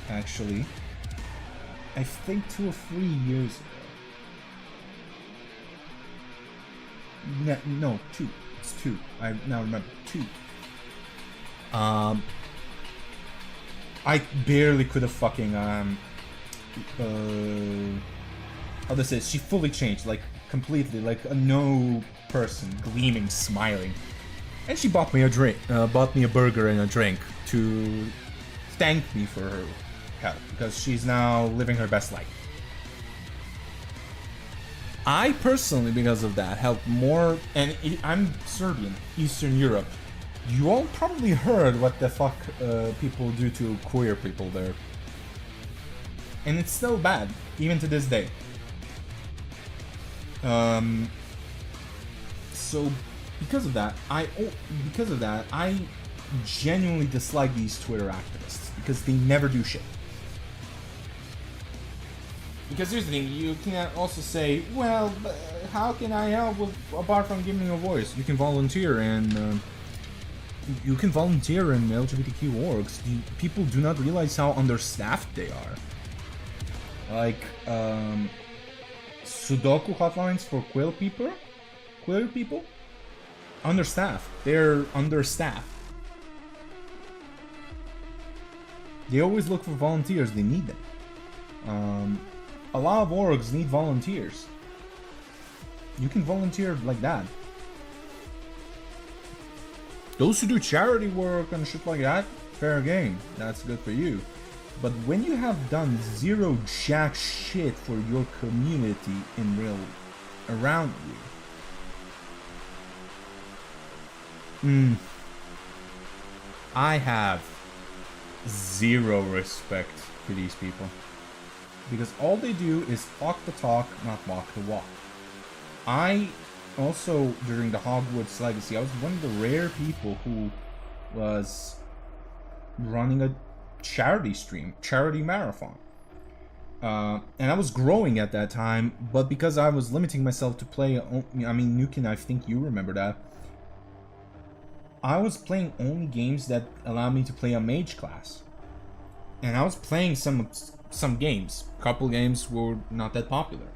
actually, I think 2 or 3 years ago. No, 2. It's 2. I now remember. 2. I barely could have fucking how to say it? She fully changed, like completely, like a no person, gleaming, smiling. And she bought me a drink, bought me a burger and a drink to thank me for her help, because she's now living her best life. I personally, because of that, helped more, and I'm Serbian, Eastern Europe. You all probably heard what the fuck people do to queer people there. And it's still bad, even to this day. So because of that, I genuinely dislike these Twitter activists, because they never do shit. Because here's the thing, you can also say, well, how can I help apart from giving a voice? You can volunteer and you can volunteer in LGBTQ orgs. People do not realize how understaffed they are. Like, Sudoku hotlines for queer people, understaffed. They're understaffed. They always look for volunteers. They need them. A lot of orgs need volunteers. You can volunteer like that. Those who do charity work and shit like that, fair game. That's good for you. But when you have done zero jack shit for your community in real around you, I have zero respect for these people. Because all they do is walk the talk, not walk the walk. I also, during the Hogwarts Legacy, I was one of the rare people who was running a charity stream, charity marathon. And I was growing at that time, but because I was limiting myself to play, I mean, Nukin, I think you remember that. I was playing only games that allow me to play a mage class. And I was playing some games. A couple games were not that popular.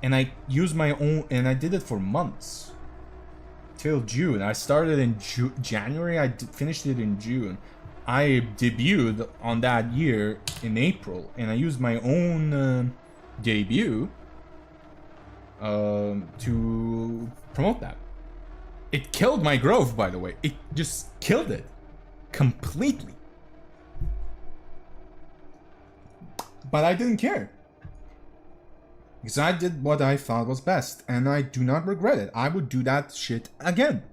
And I used my own, and I did it for months. Till June. I started in January, I finished it in June. I debuted on that year in April, and I used my own debut to promote that. It killed my growth, by the way. It just killed it. Completely. But I didn't care. Because I did what I thought was best, and I do not regret it. I would do that shit again.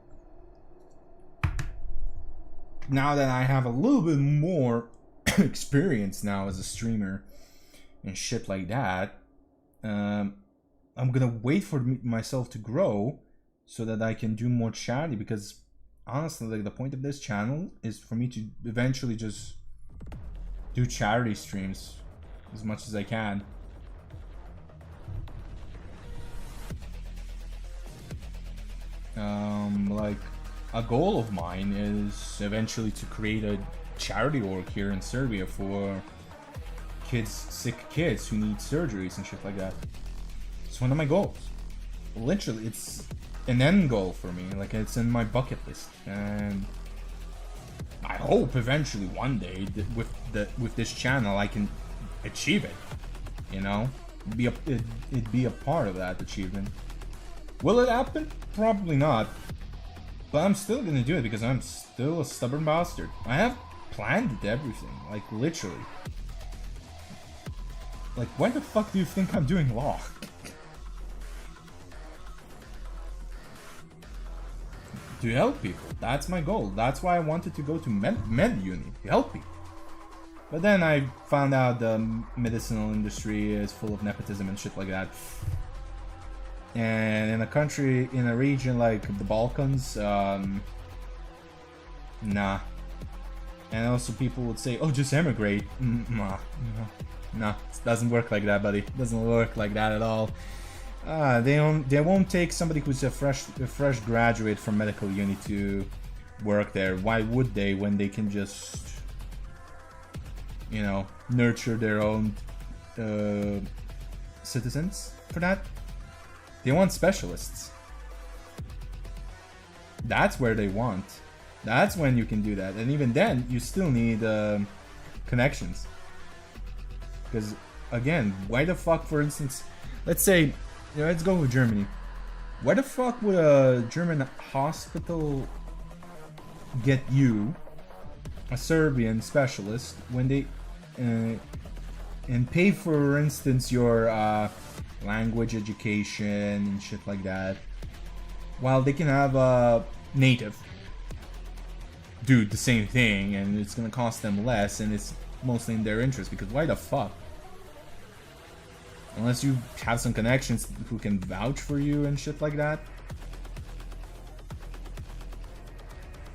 Now that I have a little bit more experience now as a streamer and shit like that, I'm gonna wait for myself to grow so that I can do more charity, because honestly, like, the point of this channel is for me to eventually just do charity streams as much as I can. Like, a goal of mine is eventually to create a charity org here in Serbia for sick kids who need surgeries and shit like that. It's one of my goals. Literally, it's an end goal for me. Like, it's in my bucket list, and I hope eventually one day with this channel I can achieve it. You know, it'd be a part of that achievement. Will it happen? Probably not. But I'm still gonna do it because I'm still a stubborn bastard. I have planned everything, like, literally. Like, why the fuck do you think I'm doing law? To help people. That's my goal. That's why I wanted to go to med uni, to help people. But then I found out the medicinal industry is full of nepotism and shit like that. And in a country, in a region like the Balkans, nah. And also people would say, oh, just emigrate. Nah, it doesn't work like that, buddy. It doesn't work like that at all. They won't take somebody who's a fresh graduate from medical uni to work there. Why would they, when they can just, you know, nurture their own citizens for that? They want specialists. That's where they want. That's when you can do that. And even then, you still need connections. Because, again, why the fuck, for instance, let's say, you know, let's go with Germany. Why the fuck would a German hospital get you, a Serbian specialist, when they, and pay, for instance, your language education and shit like that, while they can have a native do the same thing, and it's gonna cost them less, and it's mostly in their interest? Because why the fuck? Unless you have some connections who can vouch for you and shit like that,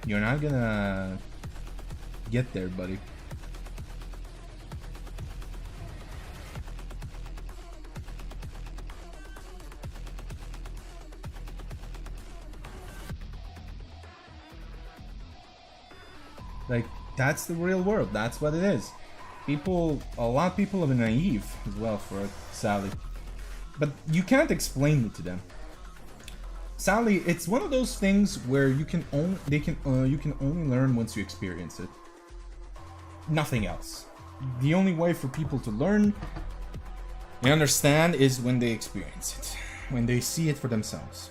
you're not gonna get there, buddy. Like, that's the real world. That's what it is. People, a lot of people are naive as well for it, sadly. But you can't explain it to them. Sadly, it's one of those things where you can only you can only learn once you experience it. Nothing else. The only way for people to learn and understand is when they experience it, when they see it for themselves.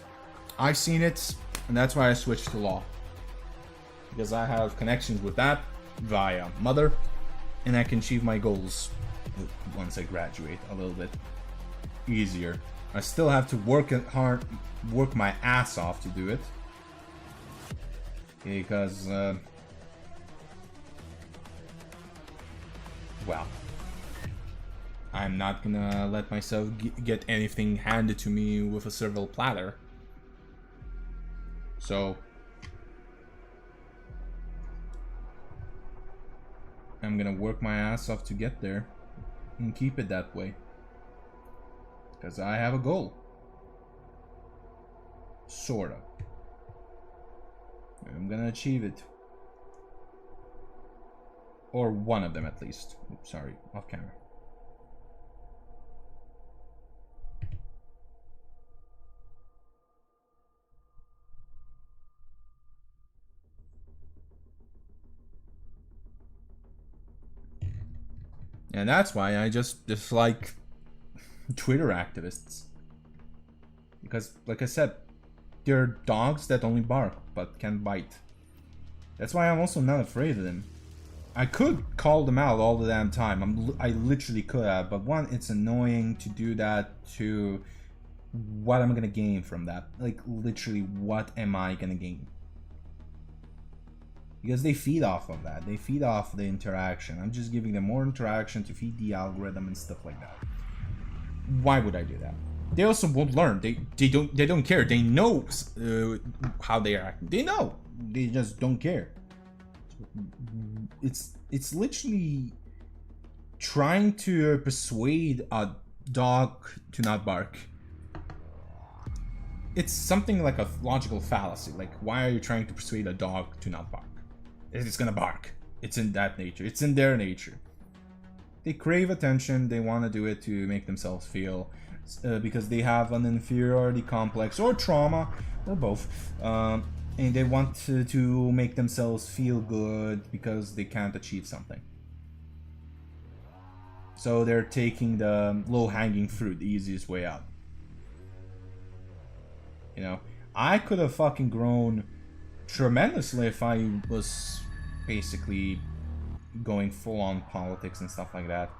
I've seen it, and that's why I switched to law. Because I have connections with that via mother, and I can achieve my goals once I graduate a little bit easier. I still have to work my ass off to do it, because well, I'm not gonna let myself get anything handed to me with a silver platter. So I'm gonna work my ass off to get there and keep it that way, because I have a goal, sorta, and I'm gonna achieve it, or one of them at least. Oops, sorry, off camera. And that's why I just dislike Twitter activists. Because, like I said, they're dogs that only bark but can bite. That's why I'm also not afraid of them. I could call them out all the damn time. I literally could have, but one, it's annoying to do that. Two, what am I gonna gain from that? Like, literally, what am I gonna gain? Because they feed off of that. They feed off the interaction. I'm just giving them more interaction to feed the algorithm and stuff like that. Why would I do that? They also won't learn. They don't care. They know how they are acting. They know. They just don't care. It's literally trying to persuade a dog to not bark. It's something like a logical fallacy. Like, why are you trying to persuade a dog to not bark? It's gonna bark. It's in that nature. It's in their nature. They crave attention. They want to do it to make themselves feel, because they have an inferiority complex or trauma, or both, and they want to make themselves feel good because they can't achieve something. So they're taking the low-hanging fruit, the easiest way out. You know, I could have fucking grown tremendously if I was basically going full on politics and stuff like that.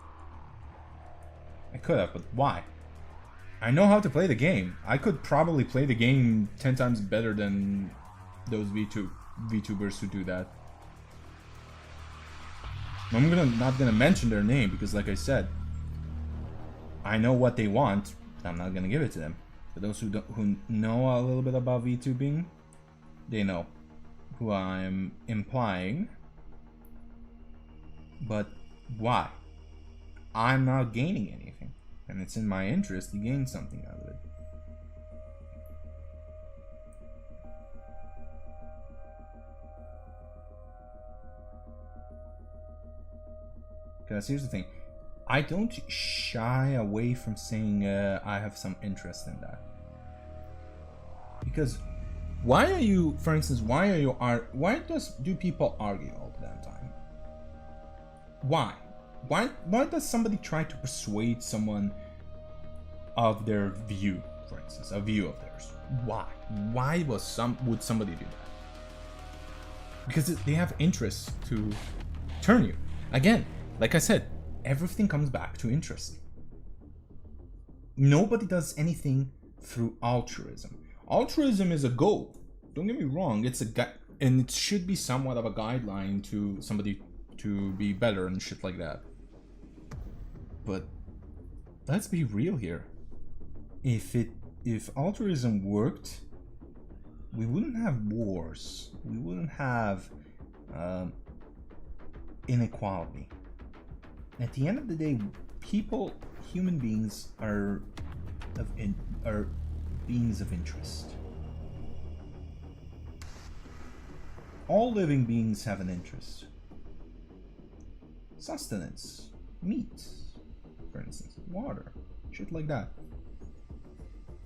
I could have, but why? I know how to play the game. I could probably play the game 10 times better than those VTubers who do that. I'm not gonna mention their name because, like I said, I know what they want. I'm not gonna give it to them. For those who know a little bit about VTubing, they know who I'm implying. But why? I'm not gaining anything, and it's in my interest to gain something out of it. Because here's the thing, I don't shy away from saying I have some interest in that. Because why are you, for instance, why do people argue all the damn time? Why? Why does somebody try to persuade someone of their view, for instance, a view of theirs? Why? Why would somebody do that? Because they have interest to turn you. Again, like I said, everything comes back to interest. Nobody does anything through altruism. Altruism is a goal. Don't get me wrong, it's and it should be somewhat of a guideline to somebody to be better and shit like that. But let's be real here. If altruism worked, we wouldn't have wars. We wouldn't have inequality. At the end of the day, human beings are beings of interest. All living beings have an interest. Sustenance, meat, for instance, water, shit like that.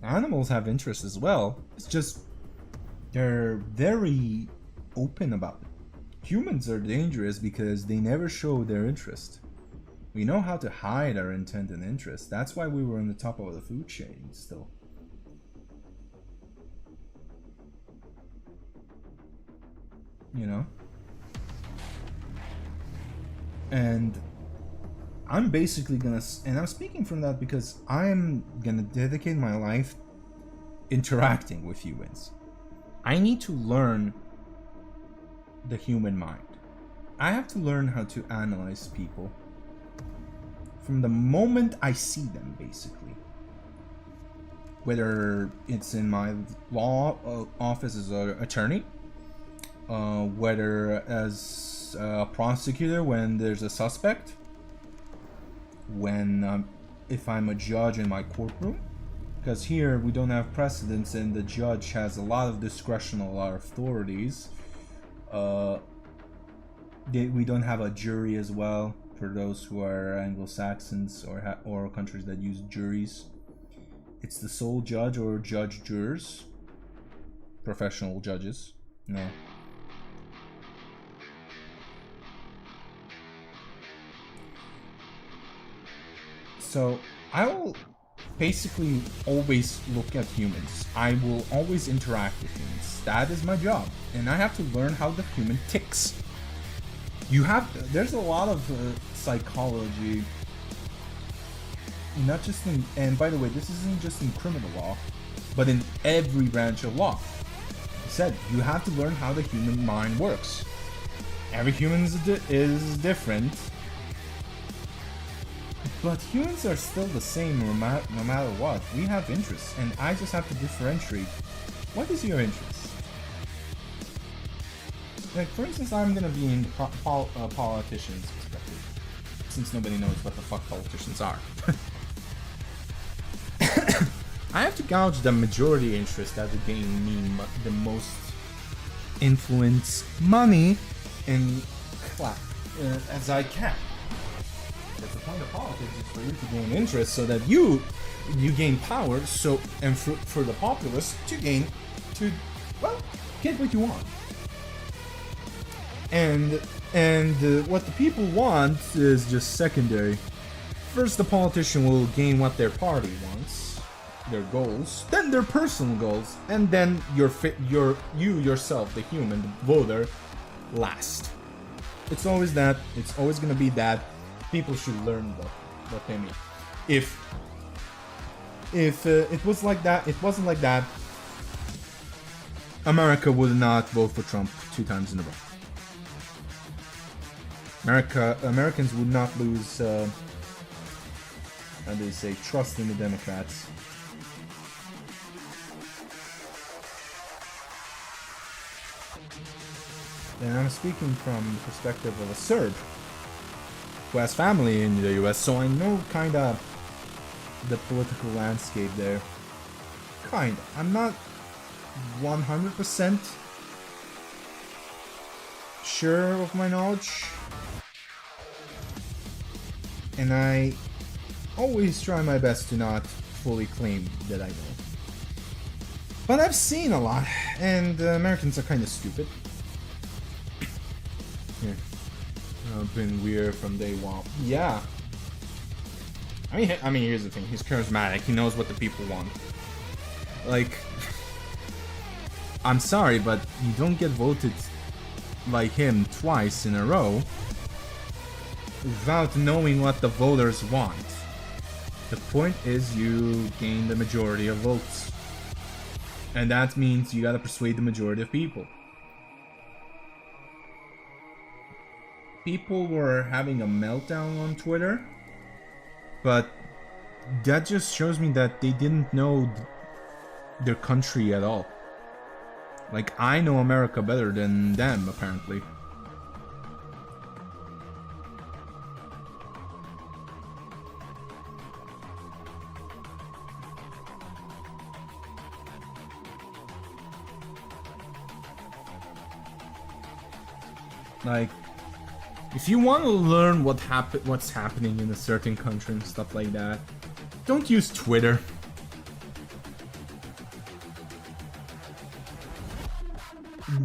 Animals have interests as well. It's just they're very open about it. Humans are dangerous because they never show their interest. We know how to hide our intent and interest. That's why we were on the top of the food chain still. You know? And I'm basically gonna, and I'm speaking from that because I'm gonna dedicate my life interacting with humans. I need to learn the human mind. I have to learn how to analyze people from the moment I see them, basically. Whether it's in my law office as an attorney, whether as a prosecutor when there's a suspect, when if I'm a judge in my courtroom, because here we don't have precedents and the judge has a lot of discretion, a lot of authorities. We don't have a jury as well for those who are Anglo-Saxons or countries that use juries. It's the sole judge or judge jurors, professional judges. No. So I will basically always look at humans. I will always interact with humans. That is my job, and I have to learn how the human ticks. There's a lot of psychology, not just in, and by the way, this isn't just in criminal law, but in every branch of law. I said, you have to learn how the human mind works. Every human is different, but humans are still the same no matter what. We have interests, and I just have to differentiate. What is your interest? Like, for instance, I'm gonna be in politicians' perspective, since nobody knows what the fuck politicians are. I have to gauge the majority interest that would gain me the most influence, money, and clout as I can. That's the point of politics, is for you to gain interest so that you gain power, so, and for the populace to get what you want. And what the people want is just secondary. First, the politician will gain what their party wants, their goals, then their personal goals, and then you yourself, the human, the voter, last. It's always that. It's always gonna be that. People should learn what they mean. If it was like that, it wasn't like that, America would not vote for Trump 2 times in a row. Americans would not lose, how do they say, trust in the Democrats. And I'm speaking from the perspective of a Serb who has family in the US, so I know kinda the political landscape there. Kinda. I'm not 100% sure of my knowledge, and I always try my best to not fully claim that I know. But I've seen a lot, and Americans are kind of stupid. Yeah. I've been weird from day one. Yeah. I mean, here's the thing. He's charismatic. He knows what the people want. Like, I'm sorry, but you don't get voted like him twice in a row without knowing what the voters want. The point is you gain the majority of votes. And that means you gotta persuade the majority of people. People were having a meltdown on Twitter, but that just shows me that they didn't know their country at all. Like, I know America better than them, apparently. Like, if you want to learn what's happening in a certain country and stuff like that, don't use Twitter.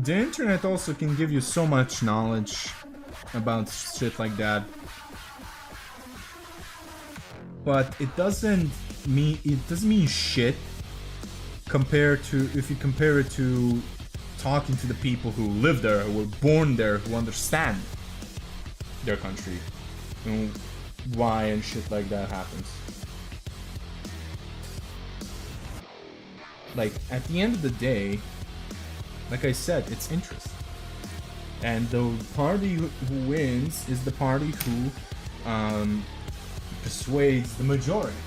The internet also can give you so much knowledge about shit like that, but it doesn't mean shit compared to if you compare it to talking to the people who live there, who were born there, who understand their country, why and shit like that happens. Like, at the end of the day, like I said, it's interest. And the party who wins is the party who persuades the majority.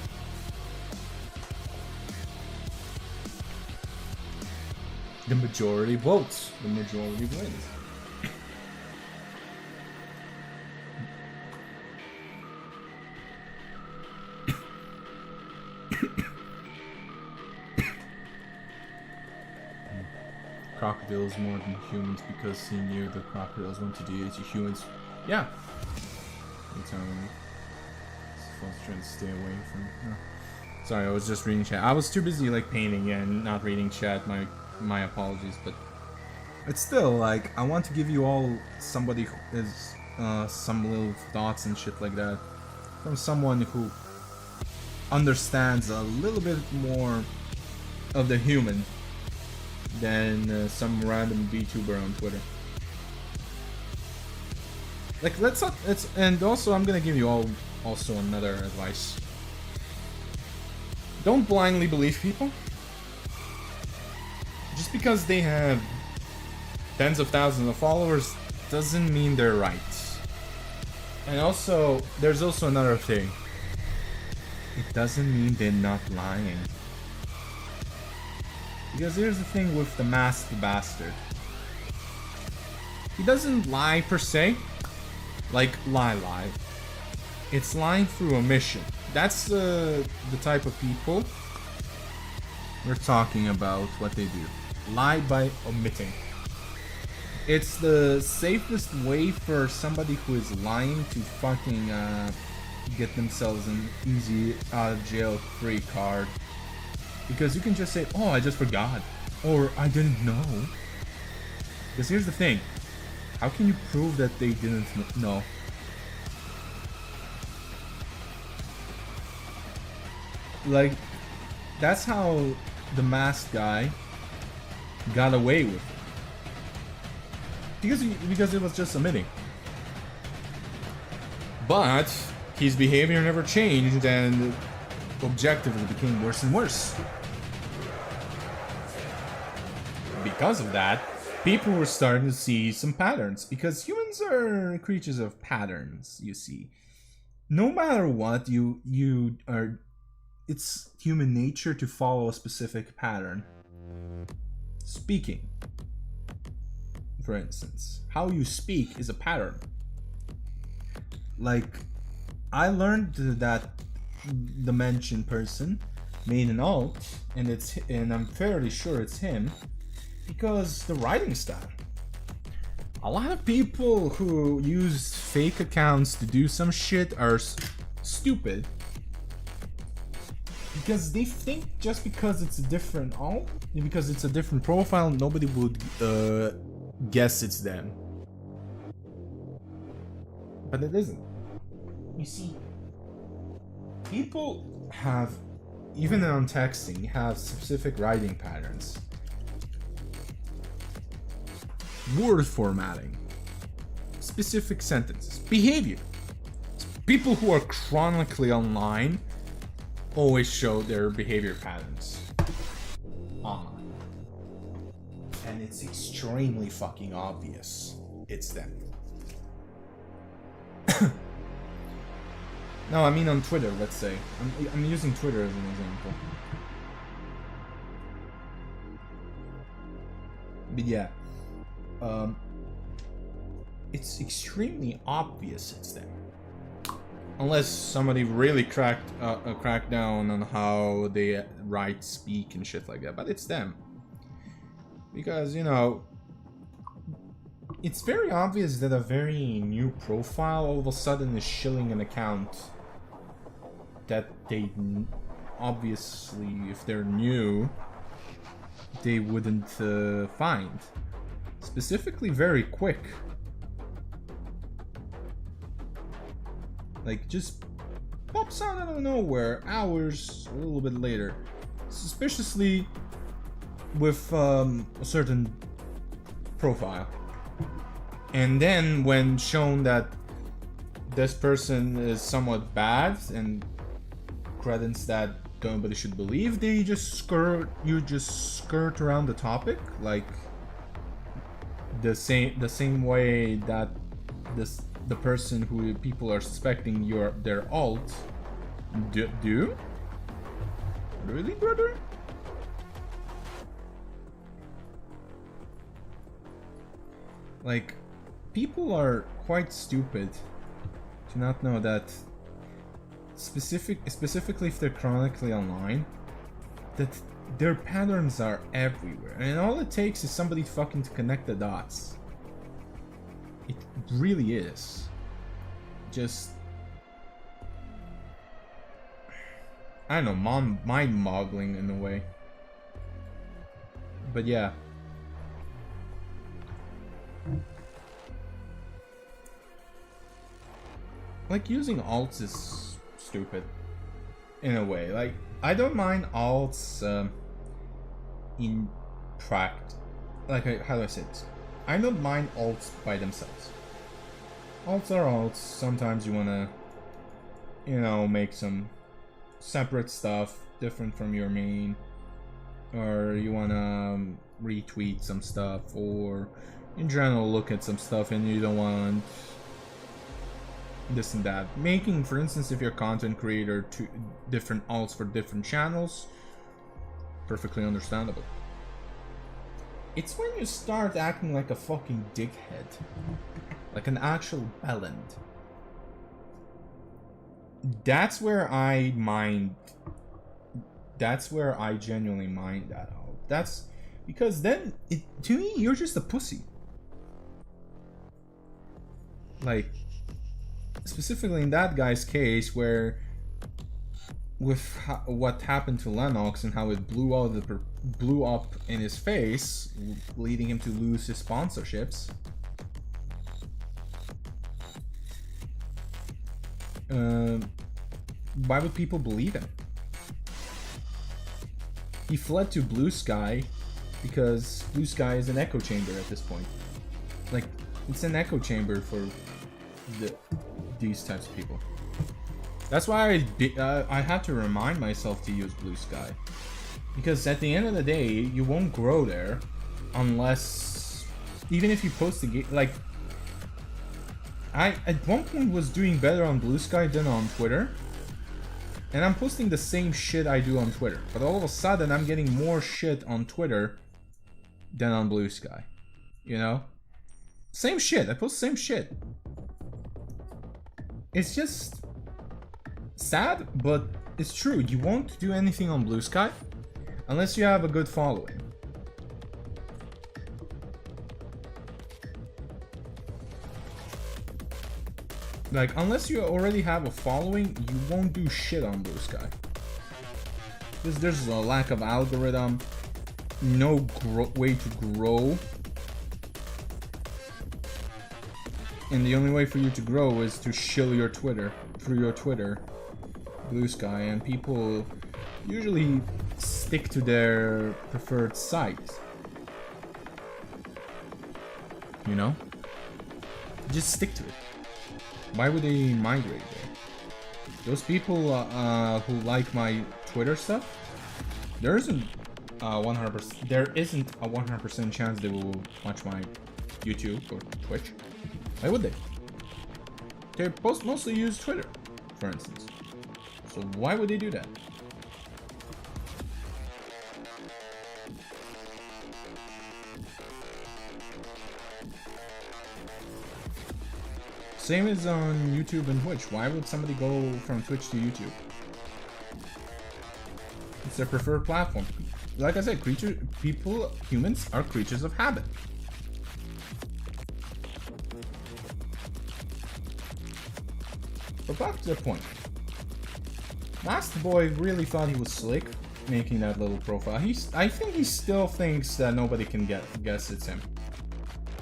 The majority votes. The majority wins. Crocodiles more than humans because he knew the crocodiles want to do it to humans. Yeah. You're telling me. I was trying to stay away from. No. Sorry, I was just reading chat. I was too busy like painting and not reading chat. My apologies, but it's still like I want to give you all somebody who is some little thoughts and shit like that from someone who understands a little bit more of the human than some random VTuber on Twitter. Like let's and also I'm gonna give you all also another advice. Don't blindly believe people. Just because they have tens of thousands of followers doesn't mean they're right. And also, there's also another thing. It doesn't mean they're not lying. Because here's the thing with the masked bastard. He doesn't lie per se. Like, lie. It's lying through omission. That's the type of people we're talking about, what they do. Lie by omitting. It's the safest way for somebody who is lying to fucking get themselves an easy out of jail free card. Because you can just say, oh, I just forgot. Or I didn't know. Because here's the thing. How can you prove that they didn't know? Like, that's how the masked guy got away with it. Because it was just omitting. But his behavior never changed and objectively became worse and worse. Because of that, people were starting to see some patterns. Because humans are creatures of patterns, you see. No matter what, you are... It's human nature to follow a specific pattern. Speaking, for instance. How you speak is a pattern. Like, I learned that the mentioned person made an alt, and I'm fairly sure it's him, because the writing style. A lot of people who use fake accounts to do some shit are stupid. Because they think just because it's a different alt, because it's a different profile, nobody would guess it's them. But it isn't. You see, people have, even on texting, have specific writing patterns. Word formatting. Specific sentences. Behavior. People who are chronically online always show their behavior patterns online. And it's extremely fucking obvious it's them. No, I mean on Twitter, let's say. I'm using Twitter as an example. But yeah. It's extremely obvious it's them. Unless somebody really cracked down on how they write, speak, and shit like that. But it's them. Because, you know, it's very obvious that a very new profile all of a sudden is shilling an account that they obviously, if they're new, they wouldn't find. Specifically very quick. Like, just pops out of nowhere, hours, a little bit later. Suspiciously with a certain profile. And then when shown that this person is somewhat bad and credence that nobody should believe, you just skirt around the topic, like the same way that the person who people are suspecting their alt do. Really, brother? Like, people are quite stupid to not know that specifically if they're chronically online, that their patterns are everywhere, and all it takes is somebody fucking to connect the dots. It really is just, I don't know, mind-boggling in a way. But yeah. Like, using alts is stupid in a way. Like, I don't mind alts in practice. Like, how do I say this? I don't mind alts by themselves. Alts are alts. Sometimes you wanna, you know, make some separate stuff different from your main, or you wanna retweet some stuff, or in general look at some stuff and you don't want this and that. Making, for instance, if you're a content creator, two different alts for different channels, perfectly understandable. It's when you start acting like a fucking dickhead, like an actual bellend. That's where I mind. That's where I genuinely mind that alt. That's because then, to me, you're just a pussy. Like, specifically in that guy's case, where with what happened to Lennox and how it blew up in his face, leading him to lose his sponsorships. Why would people believe him? He fled to Blue Sky because Blue Sky is an echo chamber at this point. Like, it's an echo chamber for these types of people. That's why I had to remind myself to use Blue Sky, because at the end of the day, you won't grow there unless, even if you post the game. Like, I at one point was doing better on Blue Sky than on Twitter, and I'm posting the same shit I do on Twitter, but all of a sudden I'm getting more shit on Twitter than on Blue Sky. You know, same shit. I post the same shit. It's just sad, but it's true. You won't do anything on Blue Sky unless you have a good following. Like, unless you already have a following, you won't do shit on Blue Sky. Because there's a lack of algorithm, no way to grow. And the only way for you to grow is to shill your Twitter through your Twitter, Blue Sky, and people usually stick to their preferred site. You know? Just stick to it. Why would they migrate there? Those people who like my Twitter stuff, there isn't a 100% chance they will watch my YouTube or Twitch. Why would they? They mostly use Twitter, for instance. So why would they do that? Same as on YouTube and Twitch. Why would somebody go from Twitch to YouTube? It's their preferred platform. Like I said, humans are creatures of habit. But back to the point. Master Boy really thought he was slick making that little profile. I think he still thinks that nobody can guess it's him.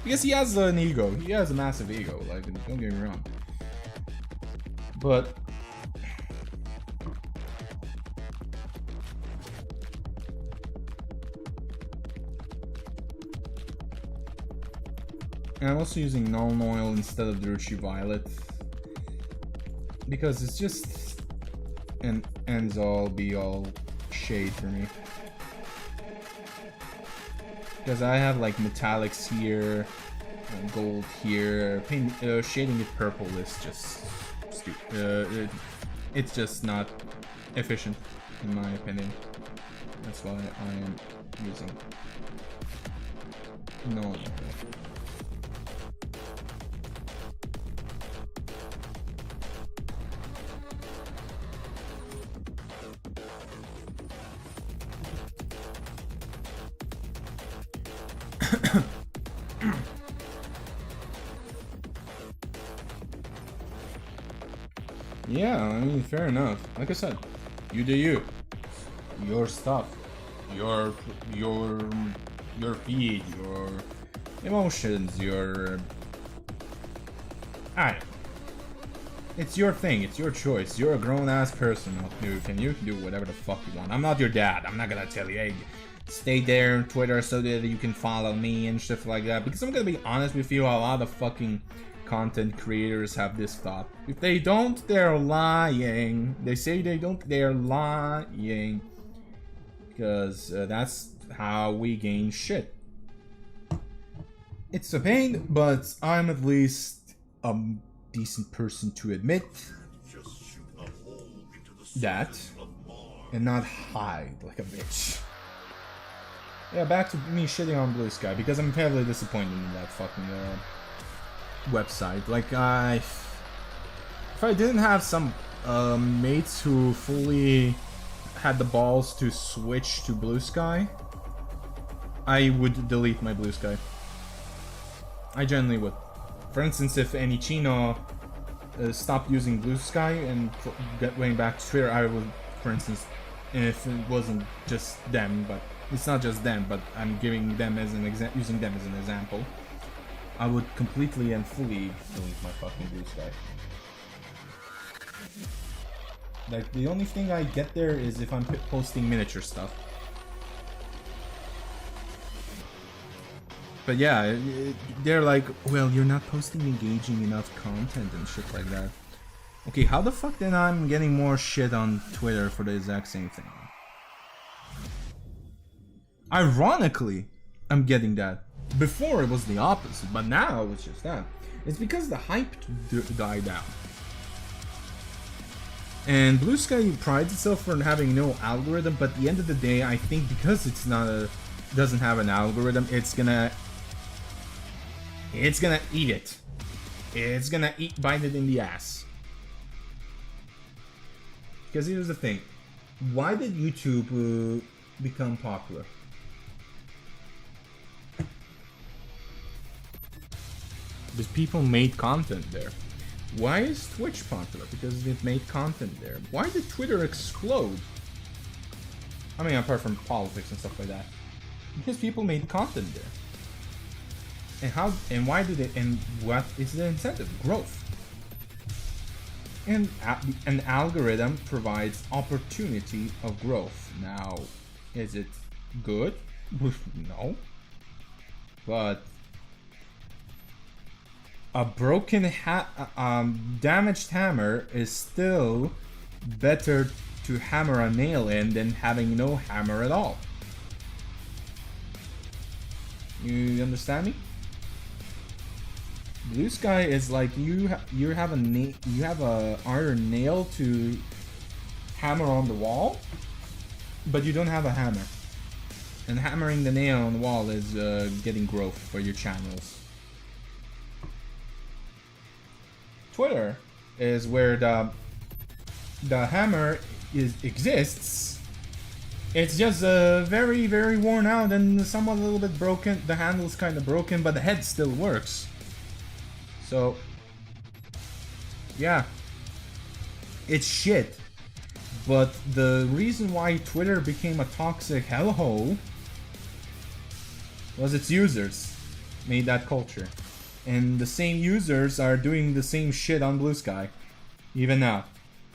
Because he has an ego. He has a massive ego, like, don't get me wrong. But and I'm also using Null Oil instead of the Ruchi Violet. because it's just an ends all be all shade for me. Because I have like metallics here, gold here. Shading it purple is just stupid. It's just not efficient, in my opinion. That's why I am using no. Yeah, I mean, fair enough. Like I said, you do you. Your stuff, your feed, your emotions, your it's your thing, it's your choice. You're a grown-ass person, dude, and you can do whatever the fuck you want. I'm not your dad. I'm not gonna tell you, hey, stay there on Twitter so that you can follow me and stuff like that. Because I'm gonna be honest with you, a lot of fucking content creators have this thought. If they don't, they're lying. They say they don't, they're lying. Because that's how we gain shit. It's a pain, but I'm at least a decent person to admit that and not hide like a bitch. Yeah, back to me shitting on Blue Sky because I'm heavily disappointed in that fucking website. Like, if I didn't have some mates who fully had the balls to switch to Blue Sky, I would delete my Blue Sky. I genuinely would. For instance, if any Chino stopped using Blue Sky and going back to Twitter, I would, for instance, if it wasn't just them, but it's not just them, but I'm giving them as an using them as an example, I would completely and fully delete my fucking Blue Sky. Like, the only thing I get there is if I'm posting miniature stuff. But yeah, they're like, well, you're not posting engaging enough content and shit like that. Okay, how the fuck then I'm getting more shit on Twitter for the exact same thing? Ironically, I'm getting that. Before it was the opposite, but now it's just that. It's because the hype died down. And Blue Sky prides itself on having no algorithm, but at the end of the day, I think because it's doesn't have an algorithm, it's gonna eat it. It's gonna bite it in the ass. Because here's the thing. Why did YouTube become popular? Because people made content there. Why is Twitch popular? Because it made content there. Why did Twitter explode? I mean, apart from politics and stuff like that. Because people made content there. And how, and why did it, and what is the incentive? Growth. And an algorithm provides opportunity of growth. Now, is it good? No. But a broken damaged hammer is still better to hammer a nail in than having no hammer at all. You understand me? Blue Sky is like you have a iron nail to hammer on the wall, but you don't have a hammer. And hammering the nail on the wall is getting growth for your channels. Twitter is where the hammer exists. It's just very, very worn out and somewhat a little bit broken. The handle's kind of broken, but the head still works. So, yeah, it's shit. But the reason why Twitter became a toxic hellhole was its users made that culture. And the same users are doing the same shit on Blue Sky, even now.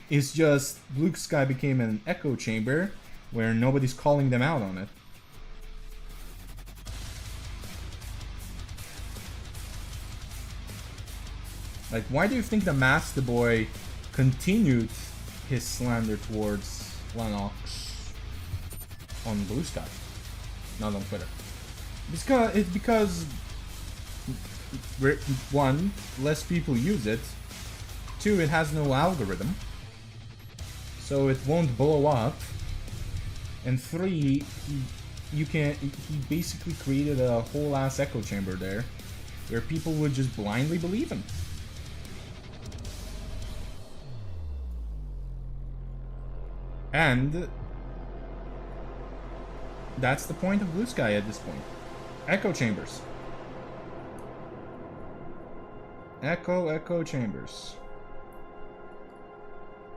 It's just Blue Sky became an echo chamber where nobody's calling them out on it. Like, why do you think the Master Boy continued his slander towards Lennox on Blue Sky, not on Twitter. Because one, less people use it. Two, it has no algorithm, so it won't blow up. And three, he basically created a whole ass echo chamber there, where people would just blindly believe him. And that's the point of Blue Sky at this point. Echo chambers. Echo chambers.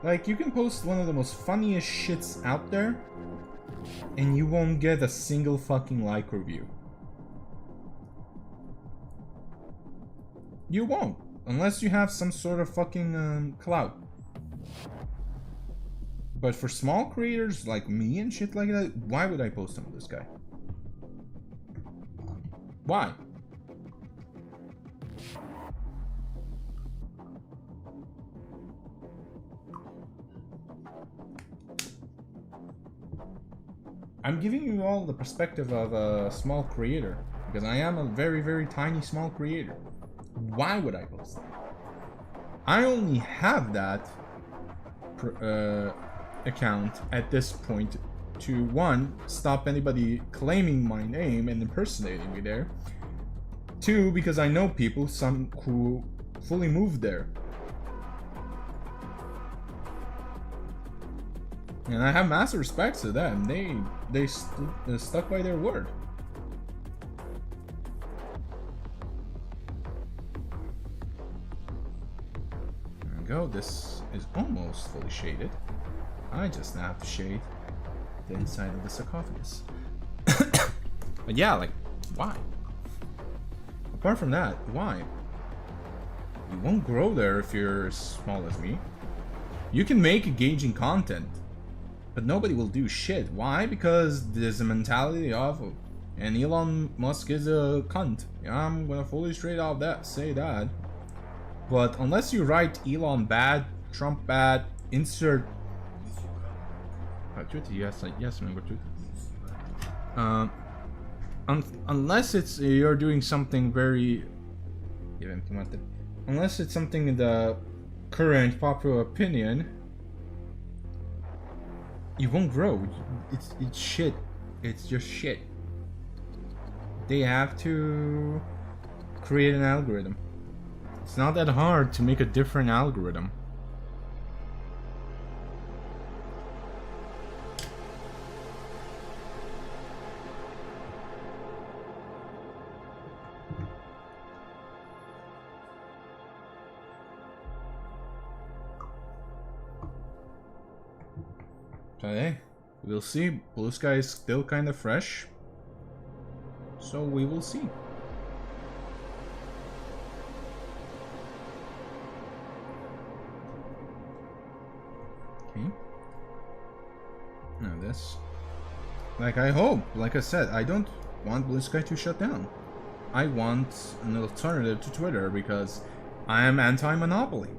Like, you can post one of the most funniest shits out there, and you won't get a single fucking like or view. You won't, unless you have some sort of fucking clout. But for small creators like me and shit like that, why would I post on this guy? Why? I'm giving you all the perspective of a small creator, because I am a very, very tiny small creator. Why would I post that? I only have that account at this point to, one, stop anybody claiming my name and impersonating me there. Two, because I know people, some who fully moved there. And I have massive respect to them. They stuck by their word. There we go. This is almost fully shaded. I just have to shade the inside of the sarcophagus. But yeah, like, why? Apart from that, why? You won't grow there if you're as small as me. You can make engaging content, but nobody will do shit. Why? Because there's a mentality of, and Elon Musk is a cunt. Yeah, I'm gonna fully straight out that say that. But unless you write Elon bad, Trump bad, insert Twitter, yes, remember Twitter. Unless it's you're doing something very unless it's something in the current popular opinion, you won't grow. It's shit. It's just shit. They have to create an algorithm. It's not that hard to make a different algorithm. Okay, we'll see. Blue Sky is still kind of fresh, so we will see. Okay. Now this. Like, I hope, like I said, I don't want Blue Sky to shut down. I want an alternative to Twitter because I am anti-monopoly.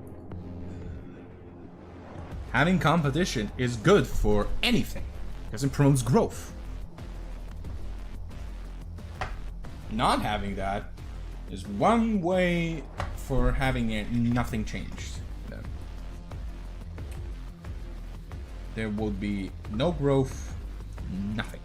Having competition is good for anything because it promotes growth. Not having that is one way for having nothing changed. There will be no growth, nothing.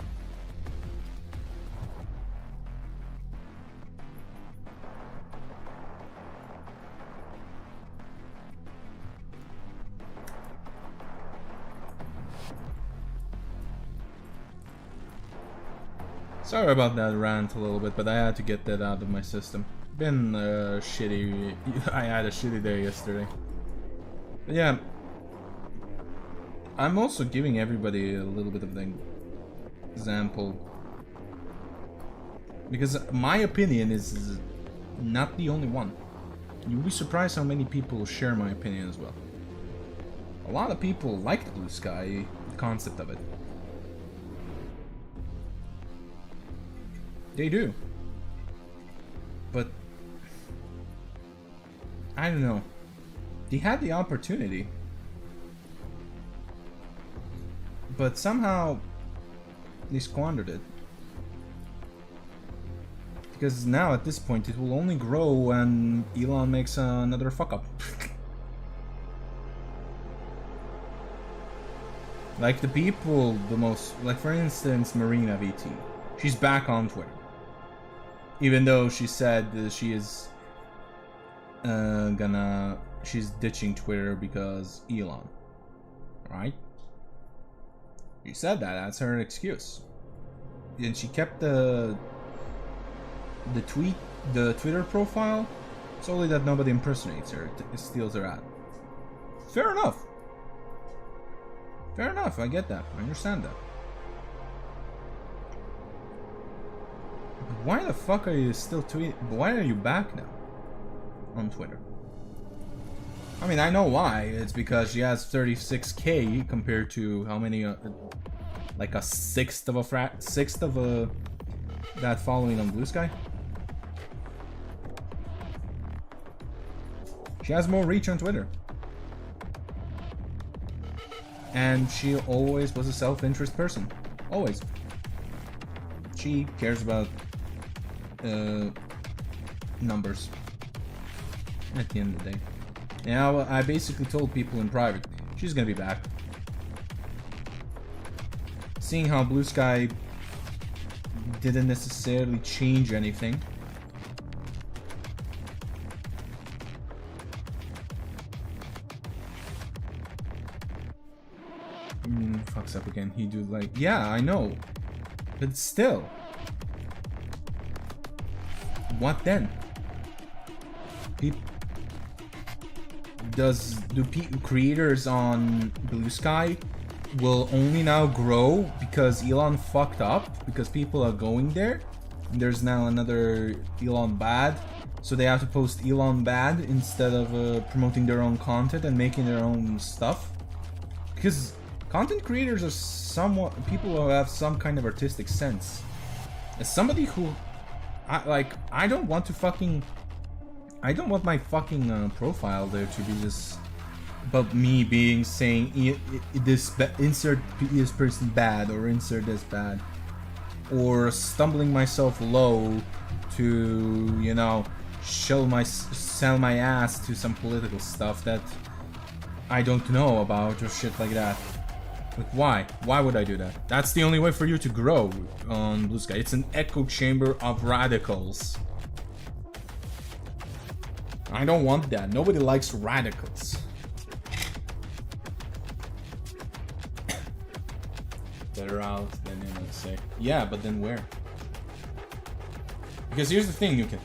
Sorry about that rant a little bit, but I had to get that out of my system. Been shitty. I had a shitty day yesterday. But yeah, I'm also giving everybody a little bit of an example, because my opinion is not the only one. You'll be surprised how many people share my opinion as well. A lot of people like the Blue Sky, the concept of it. They do. But I don't know. They had the opportunity But somehow they squandered it. Because now at this point it will only grow when Elon makes another fuck up. Like the people the most, like for instance Marina VT. She's back on Twitter. Even though she said that she is she's ditching Twitter because Elon. Right? She said that, that's her excuse. And she kept the Twitter profile solely that nobody impersonates her, steals her ad. Fair enough. Fair enough, I get that. I understand that. But why the fuck are you still tweeting? Why are you back now on Twitter? I mean, I know why. It's because she has 36k compared to how many? Like a sixth of that following on Blue Sky. She has more reach on Twitter. And she always was a self-interest person. Always. She cares about numbers at the end of the day. Now, I basically told people in private, she's gonna be back. Seeing how Blue Sky didn't necessarily change anything. Fucks up again. He do like, yeah, I know, but still, what then? Do creators on Blue Sky will only now grow because Elon fucked up, because people are going there? There's now another Elon bad, so they have to post Elon bad instead of promoting their own content and making their own stuff? Because content creators are somewhat people who have some kind of artistic sense. As somebody who, I don't want my fucking profile there to be just about me being saying insert this person bad or insert this bad, or stumbling myself low to, you know, sell my ass to some political stuff that I don't know about or shit like that. Like, why? Why would I do that? That's the only way for you to grow on Blue Sky. It's an echo chamber of radicals. I don't want that. Nobody likes radicals. Better out than in, let's say. Yeah, but then where? Because here's the thing, you can...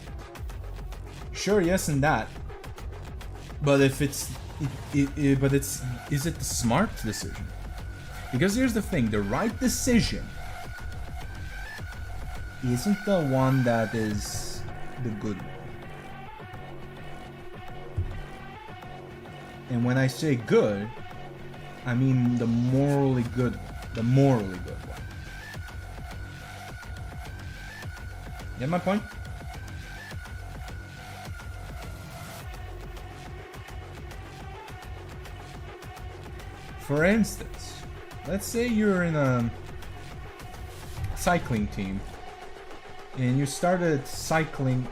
Sure, yes and that. But if it's... is it the smart decision? Because here's the thing, the right decision isn't the one that is the good one. And when I say good, I mean the morally good one. The morally good one. You get my point? For instance, let's say you're in a cycling team and you started cycling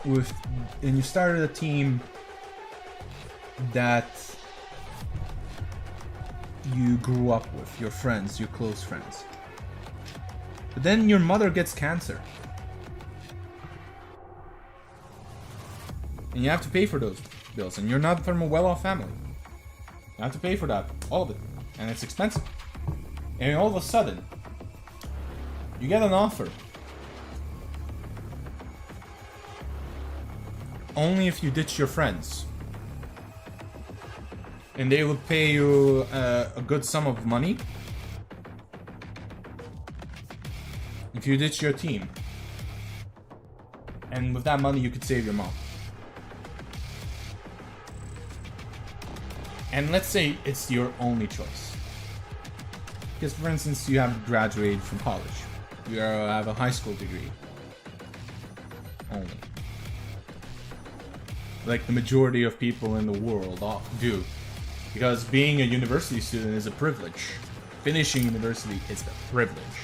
with, and you started a team that you grew up with, your friends, your close friends. But then your mother gets cancer. And you have to pay for those bills, and you're not from a well-off family. You have to pay for that, all of it, and it's expensive. And all of a sudden, you get an offer. Only if you ditch your friends. And they will pay you a good sum of money if you ditch your team. And with that money, you could save your mom. And let's say it's your only choice. Because, for instance, you have graduated from college. You have a high school degree. Only. Like the majority of people in the world do. Because being a university student is a privilege. finishing university is the privilege.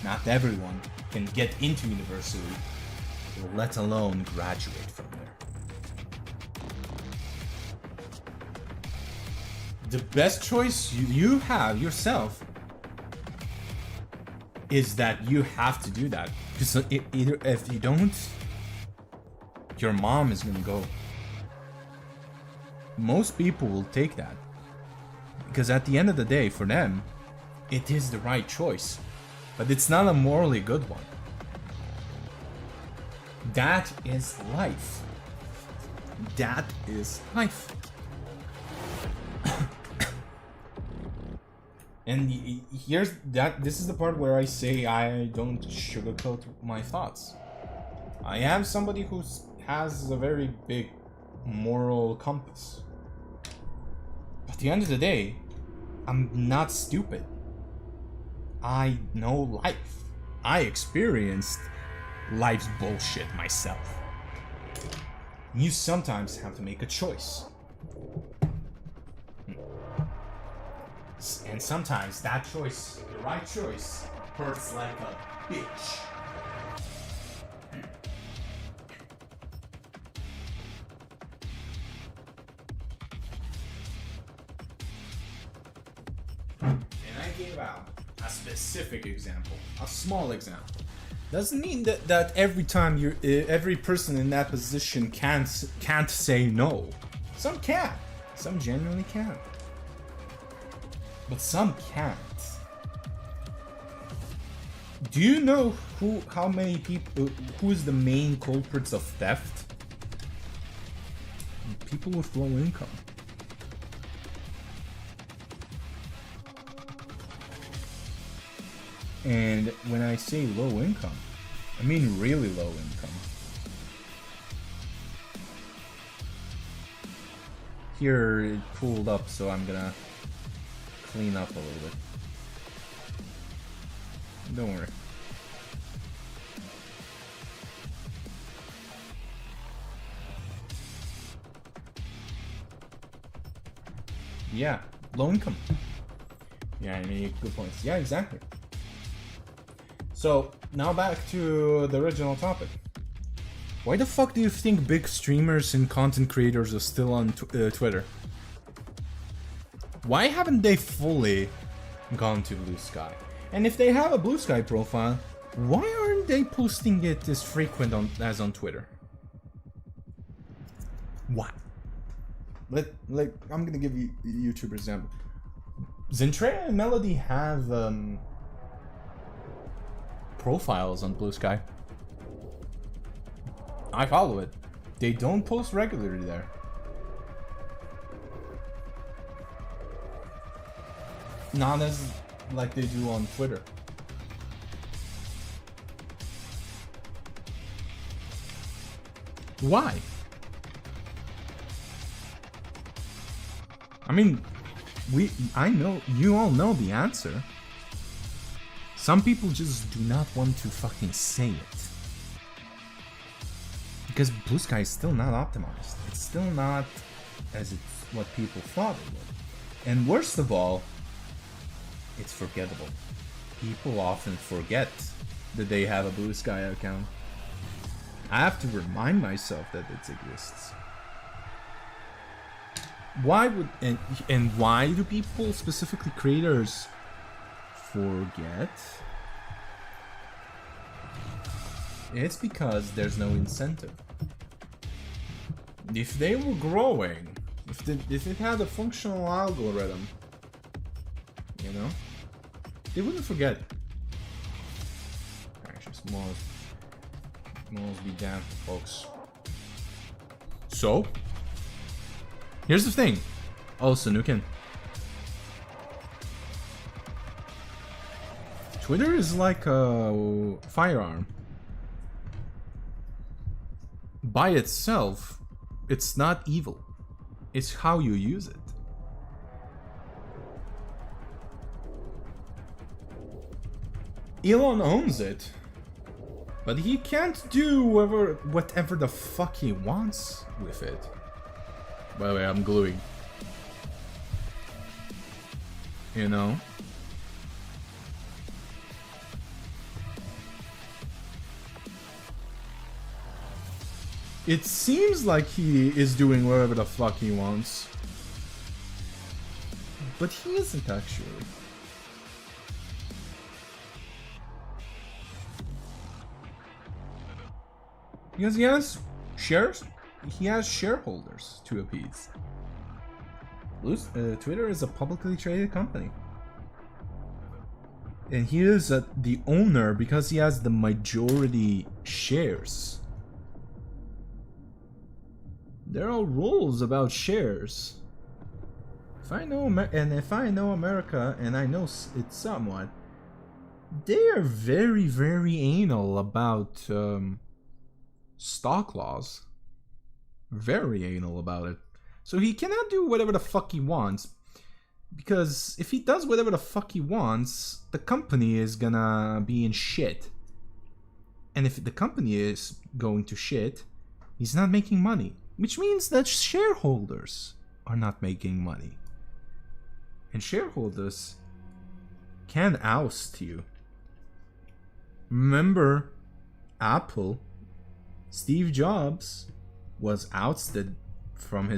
Not everyone can get into university, let alone graduate from there. The best choice you have yourself is that you have to do that. Because either if you don't, your mom is gonna go. Most people will take that. Because at the end of the day, for them, it is the right choice. But it's not a morally good one. That is life. That is life. And here's that. This is the part where I say I don't sugarcoat my thoughts. I am somebody who has a very big moral compass. At the end of the day, I'm not stupid. I know life. I experienced life's bullshit myself. You sometimes have to make a choice. And sometimes that choice, the right choice, hurts like a bitch. And I gave out a specific example, a small example. Doesn't mean that every time every person in that position can't say no. Some can. Some genuinely can. But some can't. Do you know how many people, who's the main culprits of theft? People with low income. And when I say low income, I mean really low income. Here it pulled up, so I'm gonna clean up a little bit. Don't worry. Yeah, low income. Yeah, I mean, good points. Yeah, exactly. So, now back to the original topic. Why the fuck do you think big streamers and content creators are still on Twitter? Why haven't they fully gone to Blue Sky? And if they have a Blue Sky profile, why aren't they posting it as frequent as on Twitter? Why? I'm gonna give you a YouTuber example. Zentrea and Melody have profiles on Blue Sky. I follow it. They don't post regularly there. Not as like they do on Twitter. Why? I mean, I know, you all know the answer. Some people just do not want to fucking say it. Because Blue Sky is still not optimized. It's still not as it's what people thought it would. And worst of all, it's forgettable. People often forget that they have a Blue Sky account. I have to remind myself that it exists. Why would and why do people, specifically creators, forget? It's because there's no incentive. If they were growing, if it had a functional algorithm, you know, they wouldn't forget. Actually, smalls be damned, folks. So, here's the thing. Also, Nukin. Twitter is like a firearm. By itself, it's not evil. It's how you use it. Elon owns it, but he can't do whatever the fuck he wants with it. By the way, I'm gluing. You know? It seems like he is doing whatever the fuck he wants. But he isn't actually. Because he has shares, he has shareholders to appease. Twitter is a publicly traded company. And he is the owner because he has the majority shares. There are rules about shares. If I know America, and I know it somewhat, they are very, very anal about stock laws. Very anal about it. So he cannot do whatever the fuck he wants. Because if he does whatever the fuck he wants, the company is gonna be in shit. And if the company is going to shit, he's not making money. Which means that shareholders are not making money. And shareholders can oust you. Remember, Apple, Steve Jobs was ousted from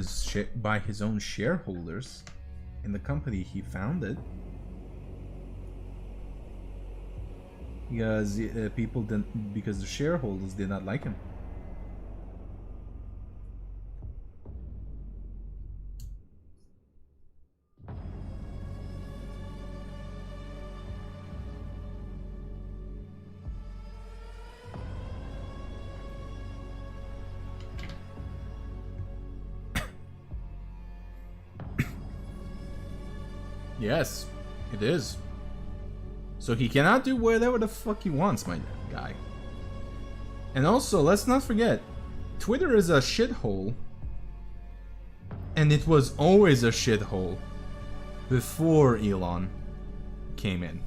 by his own shareholders in the company he founded, because because the shareholders did not like him. Yes, it is. So he cannot do whatever the fuck he wants, my guy. And also, let's not forget, Twitter is a shithole. And it was always a shithole before Elon came in.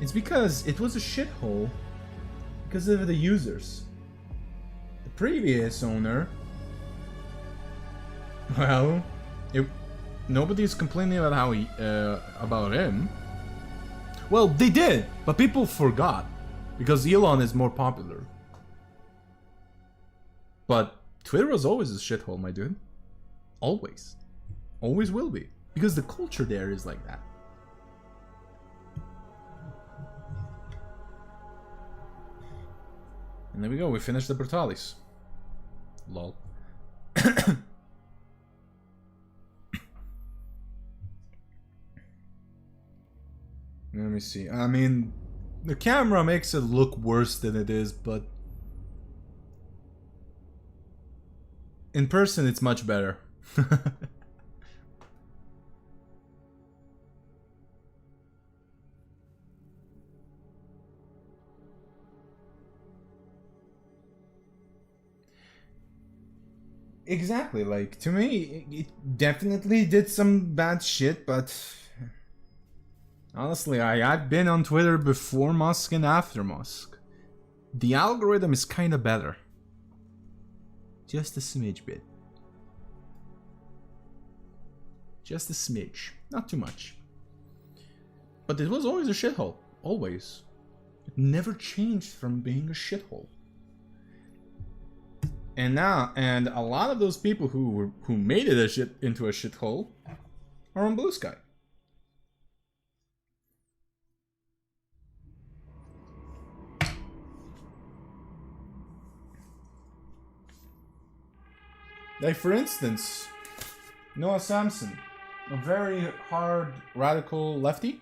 It's because it was a shithole because of the users. The previous owner, well, nobody's complaining about how about him. Well, they did, but people forgot because Elon is more popular. But Twitter was always a shithole, my dude. Always. Always will be. Because the culture there is like that. And there we go, we finished the Brutalis. Lol. Let me see. I mean, the camera makes it look worse than it is, but in person it's much better. Exactly, like, to me, it definitely did some bad shit, but honestly, I've been on Twitter before Musk and after Musk. The algorithm is kinda better. Just a smidge bit. Just a smidge. Not too much. But it was always a shithole. Always. It never changed from being a shithole. And a lot of those people who made it into a shithole are on Blue Sky. Like, for instance, Noah Samson, a very hard, radical lefty,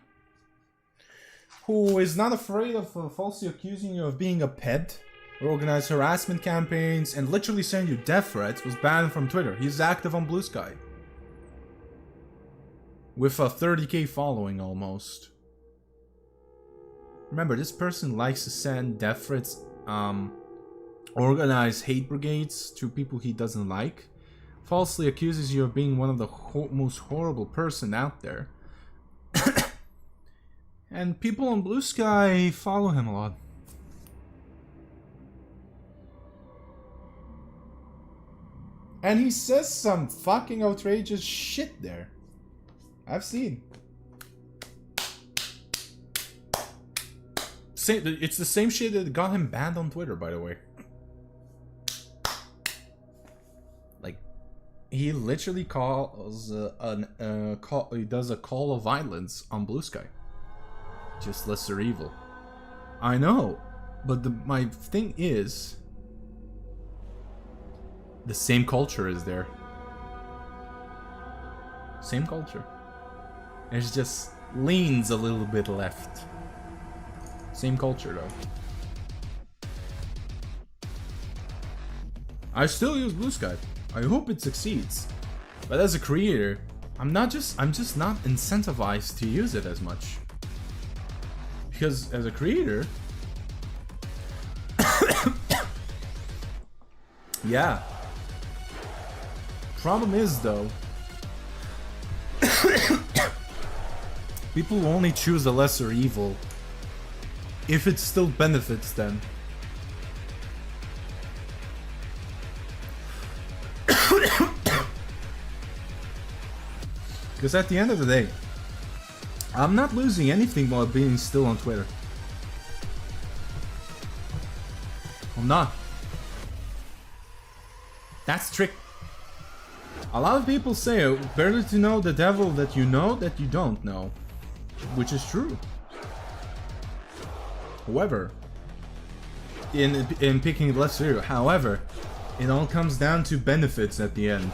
who is not afraid of falsely accusing you of being a pet, or organize harassment campaigns, and literally send you death threats, was banned from Twitter. He's active on Blue Sky. With a 30k following, almost. Remember, this person likes to send death threats, organize hate brigades to people he doesn't like, falsely accuses you of being one of the most horrible person out there. And people on Blue Sky follow him a lot. And he says some fucking outrageous shit there. I've seen. It's the same shit that got him banned on Twitter, by the way. he literally calls he does a call of violence on Blue Sky. Just lesser evil. I know, but my thing is, the same culture is there. Same culture. It just leans a little bit left. Same culture though. I still use Blue Sky. I hope it succeeds. But as a creator, I'm just not incentivized to use it as much. Because as a creator, yeah. Problem is though, people only choose a lesser evil if it still benefits them. Because at the end of the day, I'm not losing anything while being still on Twitter. I'm not. That's trick. A lot of people say better to know the devil that you don't know, which is true. However, in picking lesser, however, it all comes down to benefits at the end.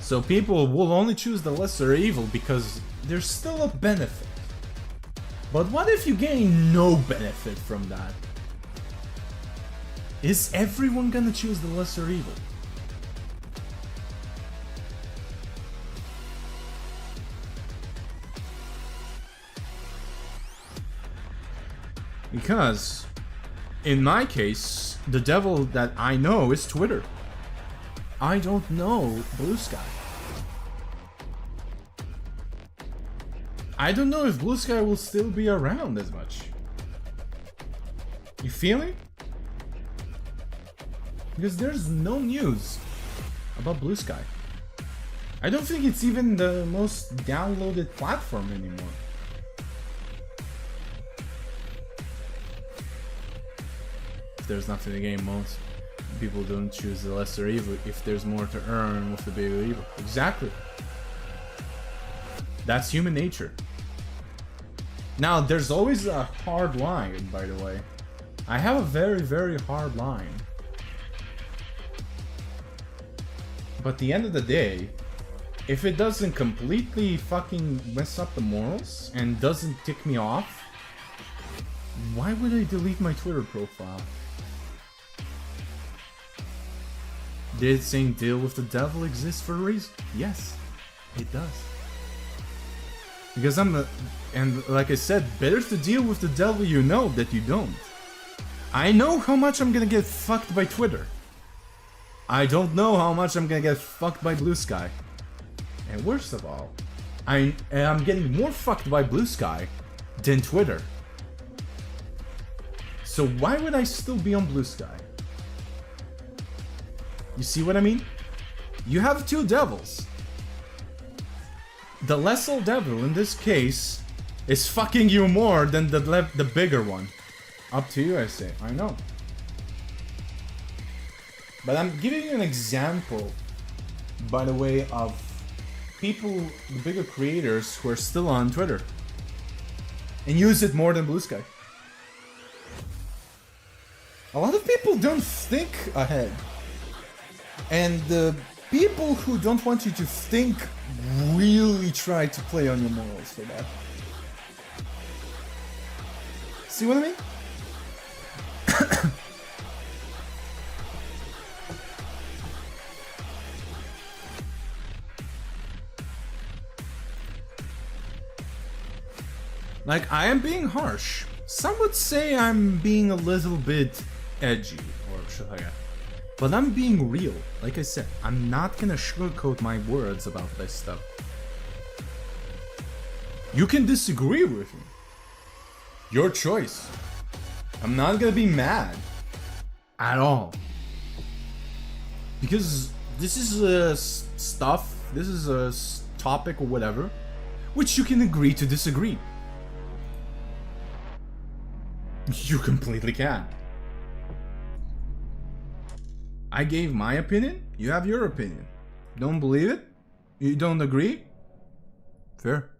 So people will only choose the lesser evil because there's still a benefit. But what if you gain no benefit from that? Is everyone gonna choose the lesser evil? Because, in my case, the devil that I know is Twitter. I don't know Blue Sky. I don't know if Blue Sky will still be around as much. You feel me? Because there's no news about Blue Sky. I don't think it's even the most downloaded platform anymore. If there's nothing to gain, most people don't choose the lesser evil if there's more to earn with the bigger evil. Exactly. That's human nature. Now, there's always a hard line, by the way. I have a very, very hard line. But at the end of the day, if it doesn't completely fucking mess up the morals and doesn't tick me off, why would I delete my Twitter profile? Did saying deal with the devil exist for a reason? Yes, it does. Because and like I said, better to deal with the devil you know that you don't. I know how much I'm gonna get fucked by Twitter. I don't know how much I'm gonna get fucked by Blue Sky. And worst of all, I'm getting more fucked by Blue Sky than Twitter. So why would I still be on Blue Sky? You see what I mean? You have two devils. The lesser devil in this case is fucking you more than the bigger one. Up to you, I say. I know. But I'm giving you an example, by the way, of people, the bigger creators who are still on Twitter and use it more than Blue Sky. A lot of people don't think ahead. And the people who don't want you to think really try to play on your morals for that. See what I mean? Like, I am being harsh. Some would say I'm being a little bit edgy, or should I? But I'm being real. Like I said, I'm not gonna sugarcoat my words about this stuff. You can disagree with me. Your choice. I'm not gonna be mad. At all. Because this is this is a topic or whatever, which you can agree to disagree. You completely can. I gave my opinion, you have your opinion. Don't believe it? You don't agree? Fair.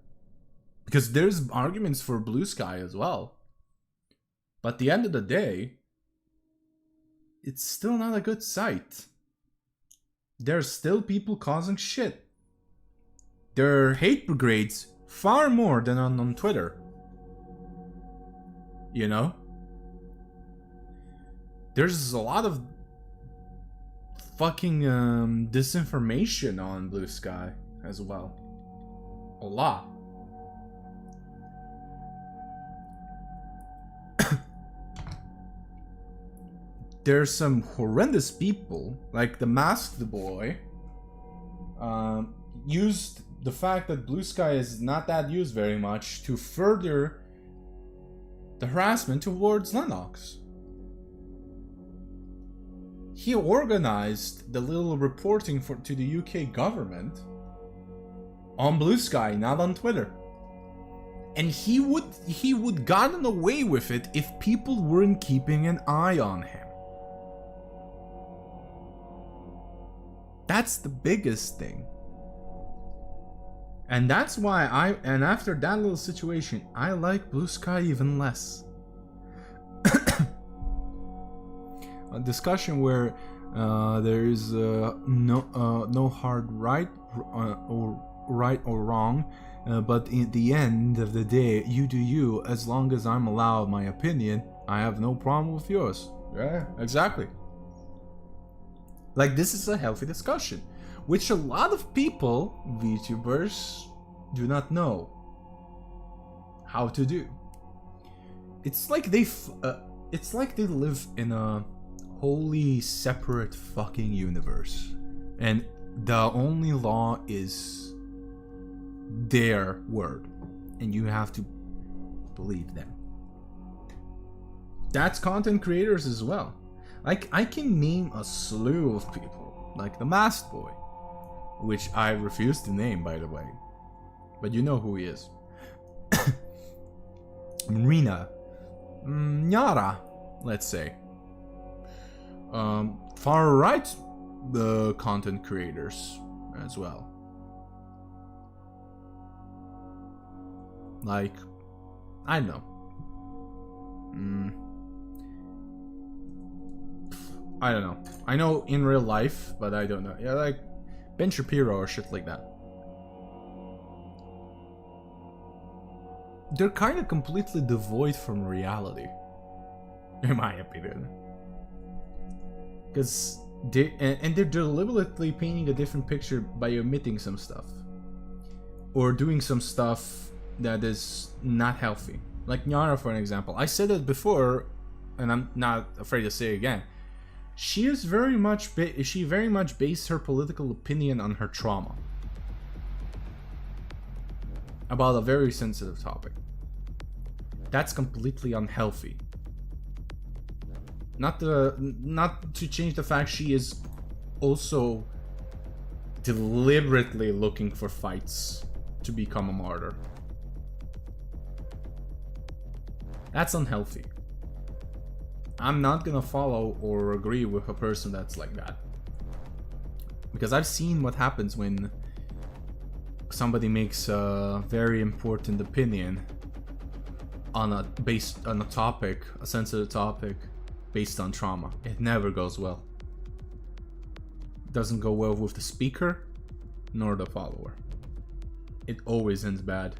Because there's arguments for Blue Sky as well. But at the end of the day, it's still not a good site. There's still people causing shit. There are hate brigades far more than on Twitter. You know? There's a lot of fucking disinformation on Blue Sky as well. A lot. There's some horrendous people, like the Masked Boy, used the fact that Blue Sky is not that used very much to further the harassment towards Lennox. He organized the little reporting to the UK government on Blue Sky, not on Twitter. And he would gotten away with it if people weren't keeping an eye on him. That's the biggest thing. And that's why and after that little situation, I like Blue Sky even less. A discussion where there is no hard right or wrong, but at the end of the day, you do you. As long as I'm allowed my opinion, I have no problem with yours. Yeah, exactly. Like, this is a healthy discussion, which a lot of people, VTubers, do not know how to do. It's like they live in a wholly separate fucking universe, and the only law is their word, and you have to believe them. That's content creators as well. Like, I can name a slew of people, like the Masked Boy, which I refuse to name, by the way, but you know who he is. Marina, Nyara, let's say. Far right, the content creators as well. Like, I don't know. I don't know. I know in real life, but I don't know. Yeah, like Ben Shapiro or shit like that. They're kind of completely devoid from reality, in my opinion. Because they're deliberately painting a different picture by omitting some stuff, or doing some stuff that is not healthy. Like Nyara, for an example. I said it before, and I'm not afraid to say it again. She very much based her political opinion on her trauma about a very sensitive topic. That's completely unhealthy. Not to change the fact she is also deliberately looking for fights to become a martyr. That's unhealthy. I'm not gonna follow or agree with a person that's like that. Because I've seen what happens when somebody makes a very important opinion on a topic, a sensitive topic, based on trauma. It never goes well. It doesn't go well with the speaker nor the follower. It always ends bad.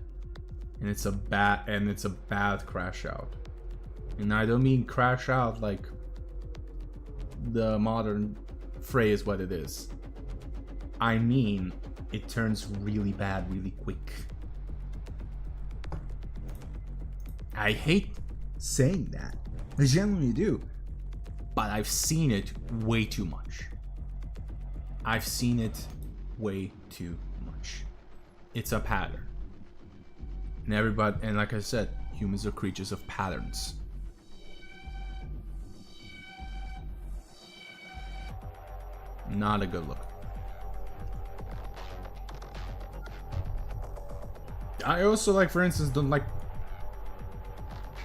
And it's a bad crash out. And I don't mean crash out like the modern phrase what it is. I mean it turns really bad really quick. I hate saying that. I genuinely do. But I've seen it way too much. I've seen it way too much. It's a pattern. And like I said, humans are creatures of patterns. Not a good look. I also, like, for instance, don't like...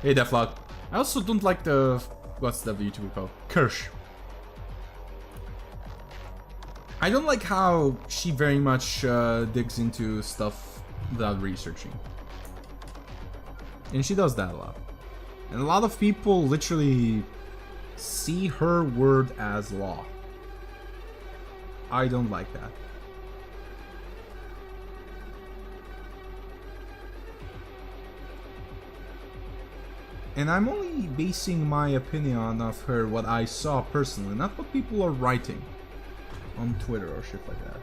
Hey, Deflog. I also don't like the... What's the YouTuber called? Kirsch. I don't like how she very much digs into stuff without researching. And she does that a lot. And a lot of people literally see her word as law. I don't like that. And I'm only basing my opinion of her what I saw personally, not what people are writing on Twitter or shit like that.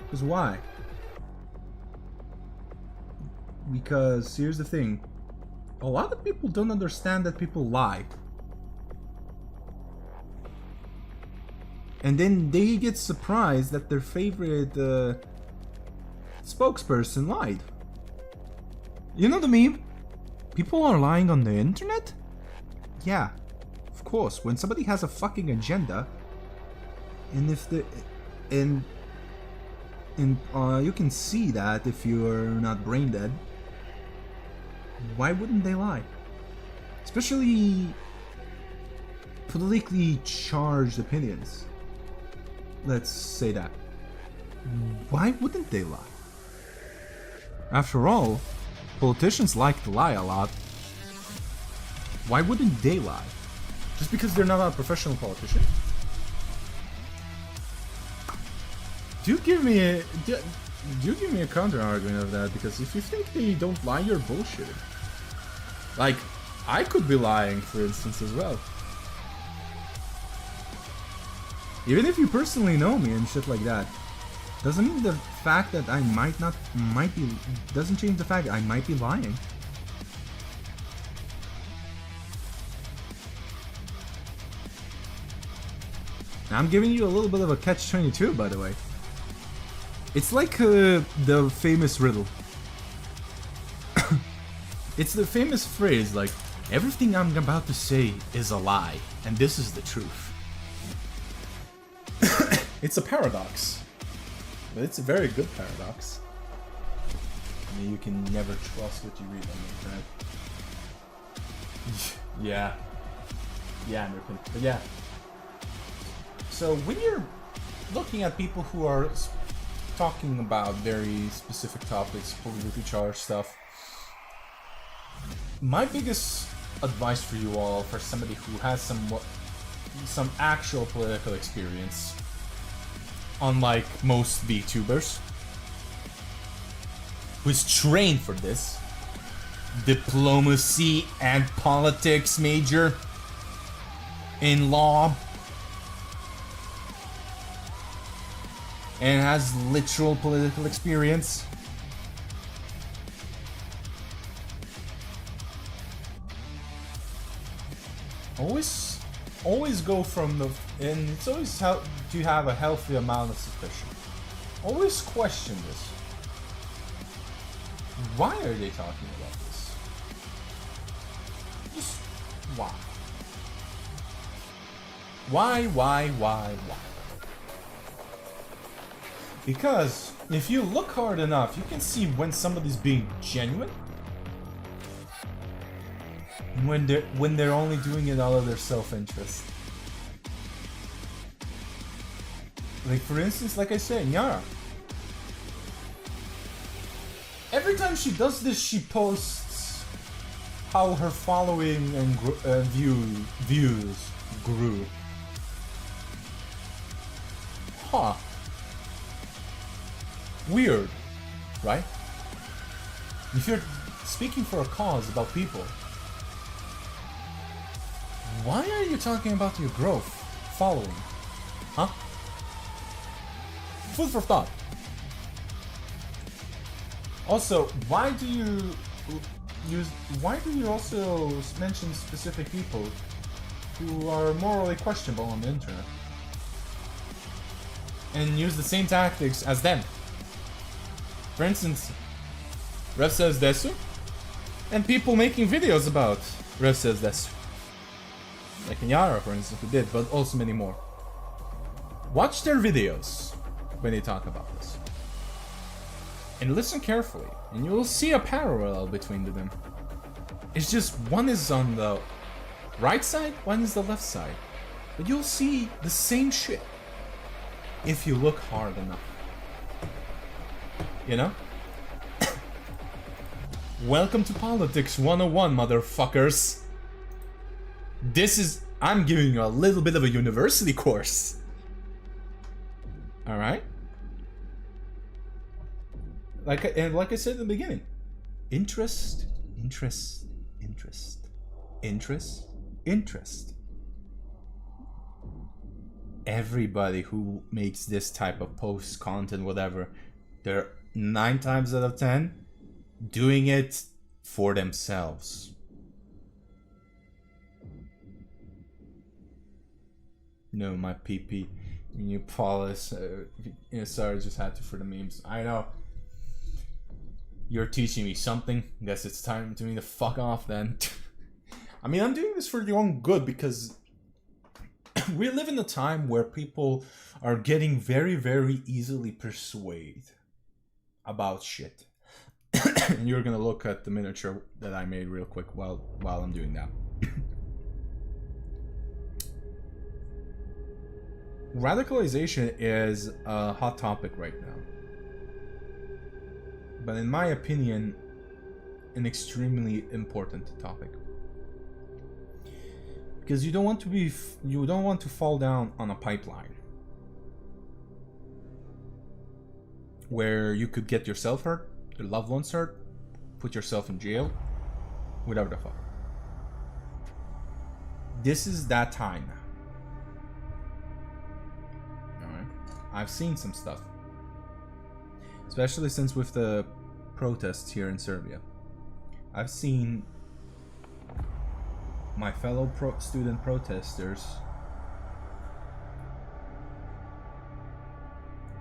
Because why? Because here's the thing. A lot of people don't understand that people lie. And then they get surprised that their favorite spokesperson lied. You know the meme? People are lying on the internet? Yeah, of course. When somebody has a fucking agenda, and if the and you can see that if you're not brain dead, why wouldn't they lie? Especially politically charged opinions. Let's say that. Why wouldn't they lie? After all, politicians like to lie a lot. Why wouldn't they lie? Just because they're not a professional politician? Do you give me a counter argument of that? Because if you think they don't lie, you're bullshitting. Like, I could be lying, for instance, as well. Even if you personally know me and shit like that, doesn't mean the fact that I doesn't change the fact that I might be lying. Now, I'm giving you a little bit of a catch-22, by the way. It's like the famous riddle. It's the famous phrase like, everything I'm about to say is a lie, and this is the truth. It's a paradox. But it's a very good paradox. I mean, you can never trust what you read on the internet. Yeah. Yeah, American. But yeah. So when you're looking at people who are talking about very specific topics, politically charged stuff, my biggest advice for you all, for somebody who has some actual political experience, unlike most VTubers, who's trained for this, diplomacy and politics major in law, and has literal political experience. Always go from the, and it's always help to have a healthy amount of suspicion. Always question this. Why are they talking about this? Just why? Why? Because if you look hard enough, you can see when somebody's being genuine, when they're only doing it out of their self-interest. Like, for instance, like I said, Nyara. Every time she does this, she posts how her following and views grew. Huh. Weird, right? If you're speaking for a cause about people, why are you talking about your growth, following? Huh? Food for thought. Also, why do you also mention specific people who are morally questionable on the internet? And use the same tactics as them? For instance, Rev Says Desu, and people making videos about Rev Says Desu. Like Nyara, for instance, who did, but also many more. Watch their videos when they talk about this. And listen carefully, and you will see a parallel between them. It's just one is on the right side, one is the left side. But you'll see the same shit. if you look hard enough. You know? Welcome to Politics 101, motherfuckers. I'm giving you a little bit of a university course. Alright? Like I said in the beginning. Interest. Everybody who makes this type of post content, whatever, they're 9 times out of 10 doing it for themselves. No, my PP. You polish. Sorry, just had to for the memes. I know. You're teaching me something. Guess it's time to me to fuck off then. I mean, I'm doing this for your own good because we live in a time where people are getting very, very easily persuaded about shit. And you're gonna look at the miniature that I made real quick while I'm doing that. Radicalization is a hot topic right now. But in my opinion, an extremely important topic. Because you don't want to fall down on a pipeline where you could get yourself hurt, your loved ones hurt, put yourself in jail, whatever the fuck. This is that time now. Alright? I've seen some stuff. Especially since with the protests here in Serbia. I've seen my fellow student protesters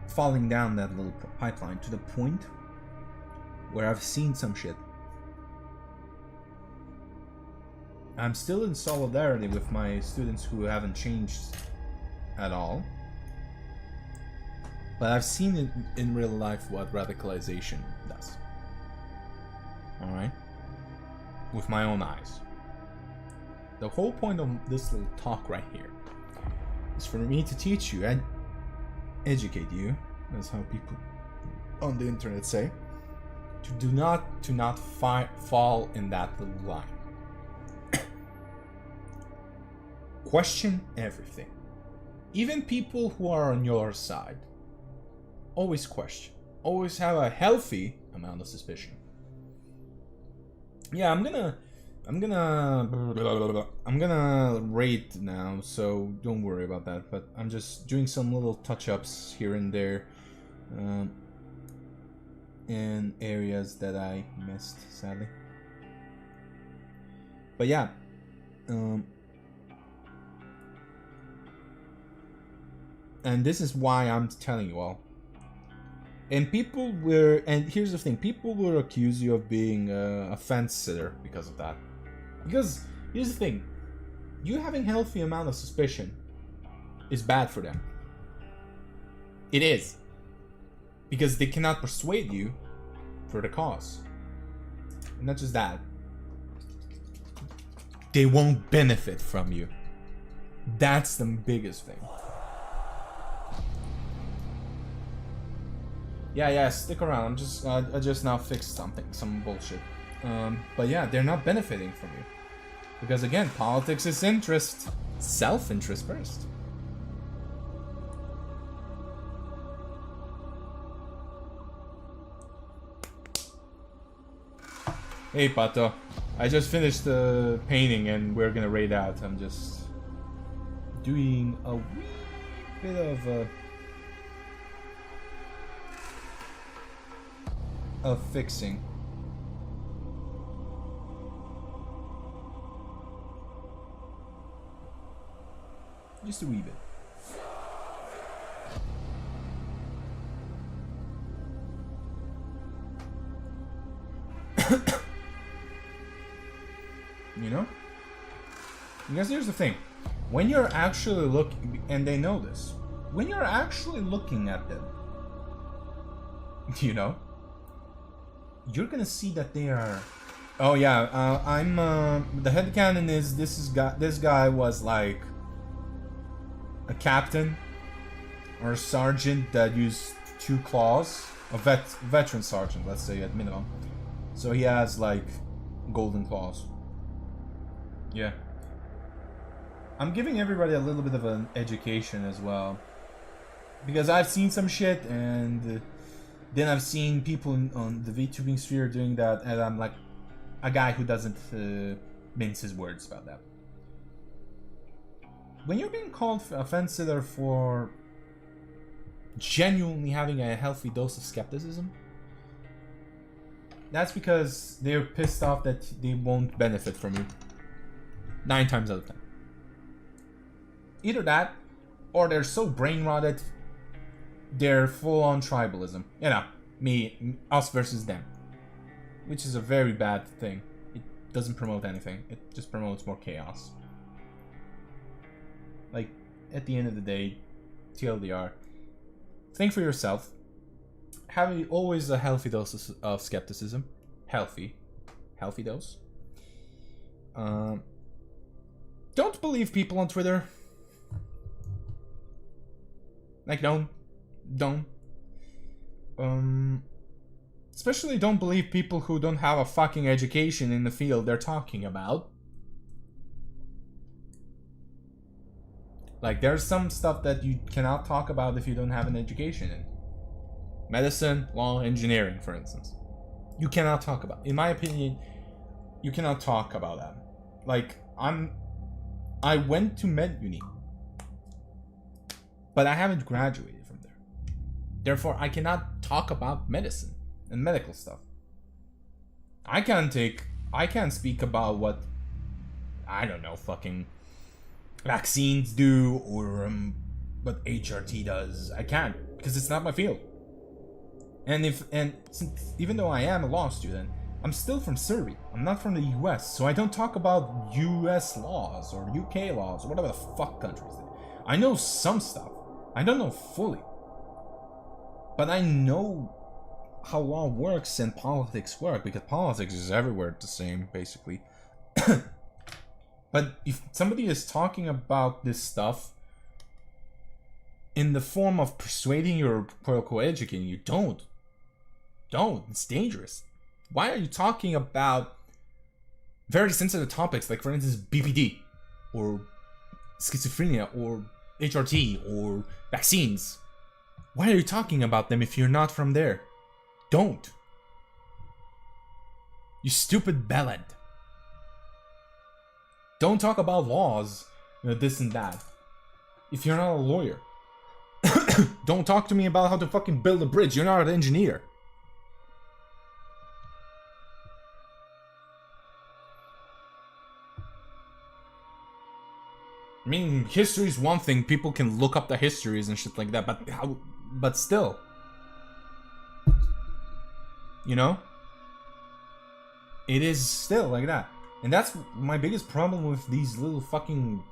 falling down that little pipeline to the point where I've seen some shit. I'm still in solidarity with my students who haven't changed at all. But I've seen it in real life what radicalization does. Alright? With my own eyes. The whole point of this little talk right here is for me to teach you and educate you, that's how people on the internet say, to not fall in that little line. Question everything. Even people who are on your side. Always question. Always have a healthy amount of suspicion. Yeah, I'm gonna rate now, so don't worry about that. But I'm just doing some little touch-ups here and there, in areas that I missed, sadly. But yeah, and this is why I'm telling you all. And here's the thing, people will accuse you of being a fence sitter because of that. Because, here's the thing, you having healthy amount of suspicion is bad for them. It is. Because they cannot persuade you for the cause. And not just that. They won't benefit from you. That's the biggest thing. Yeah, stick around. I just now fixed some bullshit. But yeah, they're not benefiting from you. Because again, politics is interest. Self-interest first. Hey, Pato. I just finished the painting and we're gonna raid out. I'm just doing a wee bit of fixing. Just a wee bit. You know? Because here's the thing. When you're actually looking, and they know this, when you're actually looking at them, you know, you're gonna see that they are... Oh yeah, I'm, the headcanon is, this guy was like a captain or a sergeant that used 2 claws, a veteran sergeant, let's say at minimum. So he has like golden claws. Yeah. I'm giving everybody a little bit of an education as well, because I've seen some shit, and then I've seen people on the VTubing sphere doing that, and I'm like a guy who doesn't mince his words about that. When you're being called a fence sitter for genuinely having a healthy dose of skepticism, that's because they're pissed off that they won't benefit from you 9 times out of 10. Either that, or they're so brain rotted, they're full on tribalism. You know, us versus them, which is a very bad thing. It doesn't promote anything. It just promotes more chaos. Like, at the end of the day, TLDR, think for yourself. Have always a healthy dose of skepticism. Healthy dose. Don't believe people on Twitter. Like, don't. Especially don't believe people who don't have a fucking education in the field they're talking about. Like, there's some stuff that you cannot talk about if you don't have an education in. Medicine, law, engineering, for instance. You cannot talk about. In my opinion, you cannot talk about that. Like, I went to med uni, but I haven't graduated from there. Therefore, I cannot talk about medicine and medical stuff. I can't speak about what, I don't know, fucking vaccines do, or what HRT does. I can't, because it's not my field. And even though I am a law student, I'm still from Serbia. I'm not from the US, so I don't talk about US laws or UK laws or whatever the fuck countries they. I know some stuff. I don't know fully. But I know how law works and politics work, because politics is everywhere the same, basically. But if somebody is talking about this stuff in the form of persuading you or quote-unquote educating you, don't. It's dangerous. Why are you talking about very sensitive topics, like for instance BPD, or schizophrenia, or HRT, or vaccines? Why are you talking about them if you're not from there? Don't. You stupid bellend. Don't talk about laws, this and that, if you're not a lawyer. Don't talk to me about how to fucking build a bridge. You're not an engineer. I mean, history is one thing. People can look up the histories and shit like that, but still. You know? It is still like that. And that's my biggest problem with these little fucking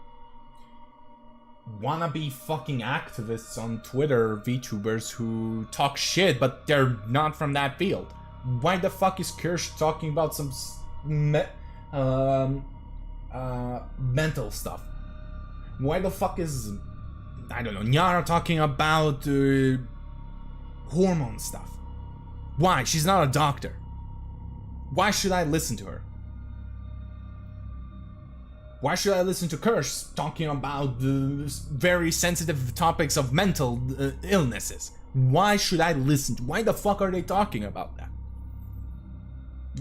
wannabe fucking activists on Twitter, VTubers who talk shit, but they're not from that field. Why the fuck is Kirsch talking about some mental stuff? Why the fuck is, I don't know, Nyara talking about hormone stuff? Why? She's not a doctor. Why should I listen to her? Why should I listen to Kirsch talking about very sensitive topics of mental illnesses? Why should I listen? Why the fuck are they talking about that?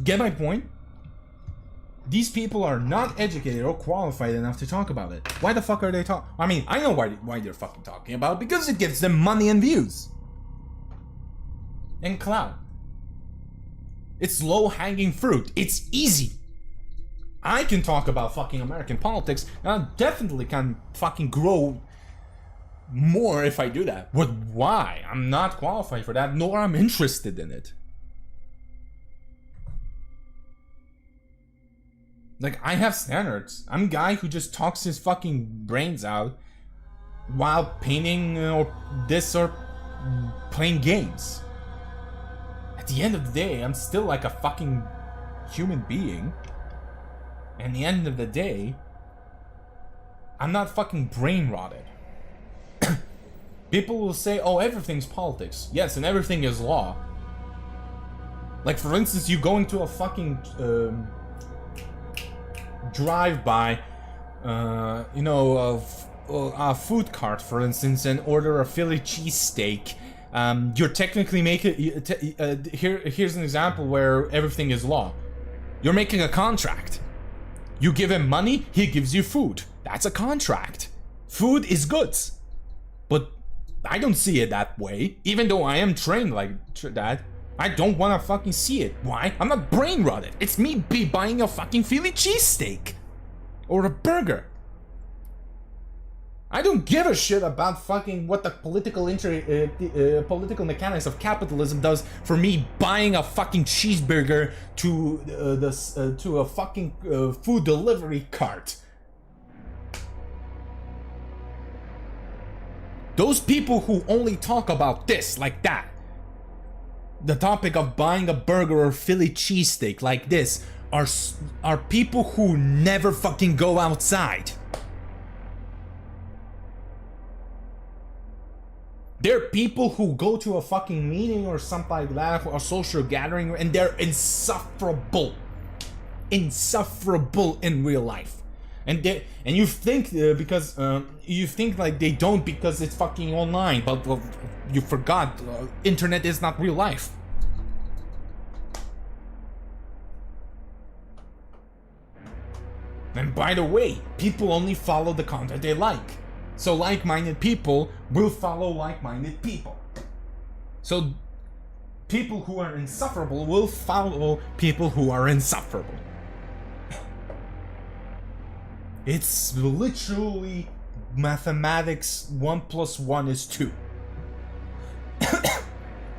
Get my point? These people are not educated or qualified enough to talk about it. Why the fuck are they talking? I mean, I know why they're fucking talking about it, because it gives them money and views. And clout. It's low-hanging fruit. It's easy. I can talk about fucking American politics, and I definitely can fucking grow more if I do that. But why? I'm not qualified for that, nor I'm interested in it. Like, I have standards. I'm a guy who just talks his fucking brains out while painting or playing games. At the end of the day, I'm still like a fucking human being. And at the end of the day, I'm not fucking brain rotted. People will say, oh, everything's politics. Yes, and everything is law. Like, for instance, you go into a fucking drive-by, you know, a food cart, for instance, and order a Philly cheesesteak. You're technically making... here's an example where everything is law. You're making a contract. You give him money, he gives you food. That's a contract. Food is goods. But I don't see it that way. Even though I am trained like that, I don't want to fucking see it. Why? I'm not brain rotted. It's me buying a fucking Philly cheesesteak. Or a burger. I don't give a shit about fucking what the political political mechanics of capitalism does for me buying a fucking cheeseburger to a fucking food delivery cart. Those people who only talk about this like that, the topic of buying a burger or Philly cheesesteak like this, are people who never fucking go outside. They're people who go to a fucking meeting or something like that, or a social gathering, and they're insufferable. Insufferable in real life. And you think because you think like they don't because it's fucking online, but you forgot internet is not real life. And by the way, people only follow the content they like. So like-minded people will follow like-minded people. So people who are insufferable will follow people who are insufferable. It's literally mathematics. 1 + 1 is 2.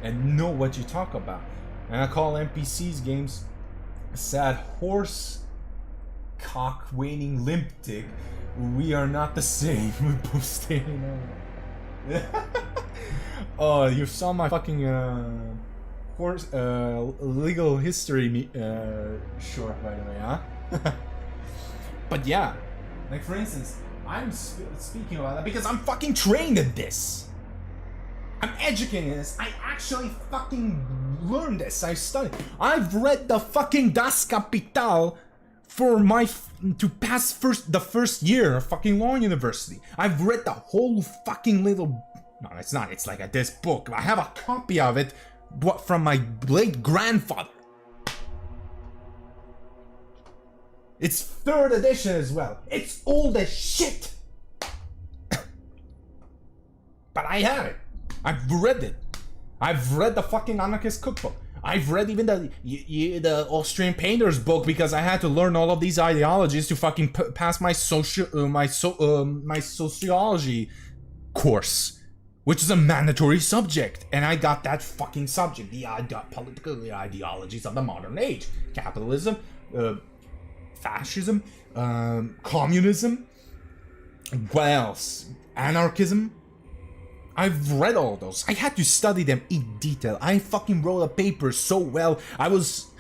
And know what you talk about. And I call NPCs games sad horse cock waning limp dick. We are not the same. We both staying on. Oh, you saw my fucking horse legal history short, by the way, huh? But yeah, like for instance, I'm speaking about that because I'm fucking trained in this. I'm educated in this. I actually fucking learned this. I studied. I've read the fucking Das Kapital for to pass the first year of fucking law university. I've read the whole fucking little... No, it's not. It's like this book. I have a copy of it from my late grandfather. It's 3rd edition as well. It's old as shit. But I have it. I've read it. I've read the fucking anarchist cookbook. I've read even the Austrian painter's book because I had to learn all of these ideologies to fucking pass my my sociology course, which is a mandatory subject, and I got that fucking subject, the political ideologies of the modern age: capitalism, fascism, communism. What else? Anarchism. I've read all those. I had to study them in detail. I fucking wrote a paper so well. I was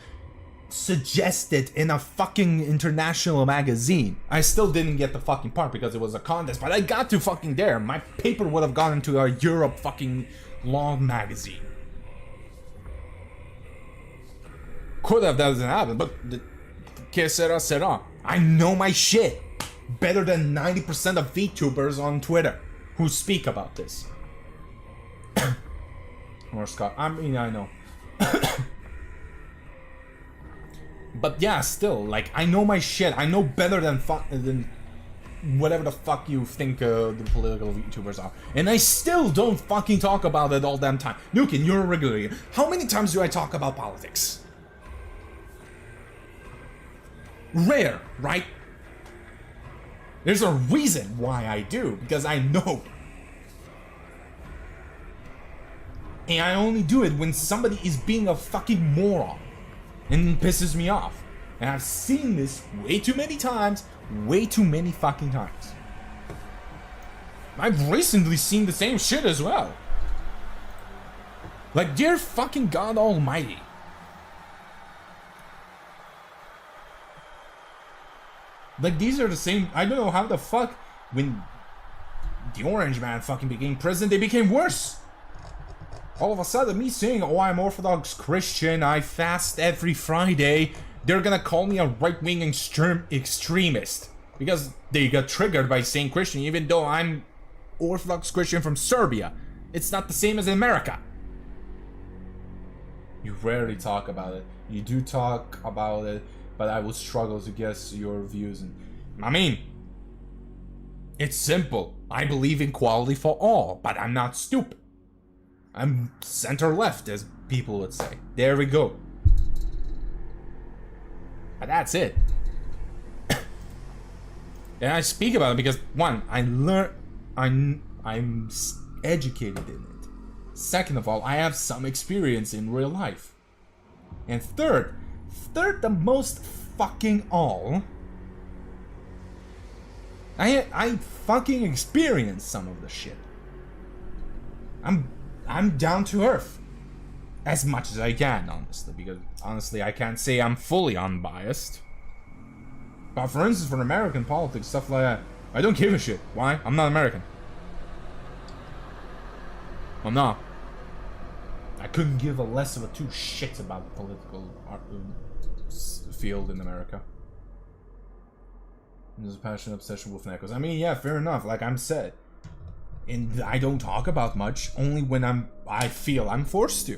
suggested in a fucking international magazine. I still didn't get the fucking part because it was a contest, but I got to fucking there. My paper would have gone into a Europe fucking law magazine. Could have, that doesn't happen, but que sera, sera. I know my shit better than 90% of VTubers on Twitter who speak about this. Or Scott. I mean, I know. But yeah, still, like, I know my shit. I know better than whatever the fuck you think the political VTubers are. And I still don't fucking talk about it all damn time. Nukin, you're a regular here. How many times do I talk about politics? Rare, right? There's a reason why I do, because I know. And I only do it when somebody is being a fucking moron. And it pisses me off. And I've seen this way too many times. Way too many fucking times. I've recently seen the same shit as well. Like, dear fucking God Almighty. Like, these are the same... I don't know how the fuck... When the Orange Man fucking became president, they became worse. All of a sudden, me saying, oh, I'm Orthodox Christian, I fast every Friday, they're gonna call me a right-wing extremist. Because they got triggered by saying Christian, even though I'm Orthodox Christian from Serbia. It's not the same as in America. You rarely talk about it. You do talk about it, but I would struggle to guess your views. And I mean, it's simple. I believe in equality for all, but I'm not stupid. I'm center-left, as people would say. There we go. But that's it. And I speak about it because, one, I'm educated in it. Second of all, I have some experience in real life. And third the most fucking all, I fucking experienced some of the shit. I'm down to earth. As much as I can, honestly, because honestly I can't say I'm fully unbiased. But for instance, for American politics, stuff like that, I don't give a shit. Why? I'm not American. I'm not. I couldn't give a less of a two shits about the political field in America. There's a passionate obsession with necros. I mean, yeah, fair enough. Like I'm said, and I don't talk about much. Only when I feel I'm forced to.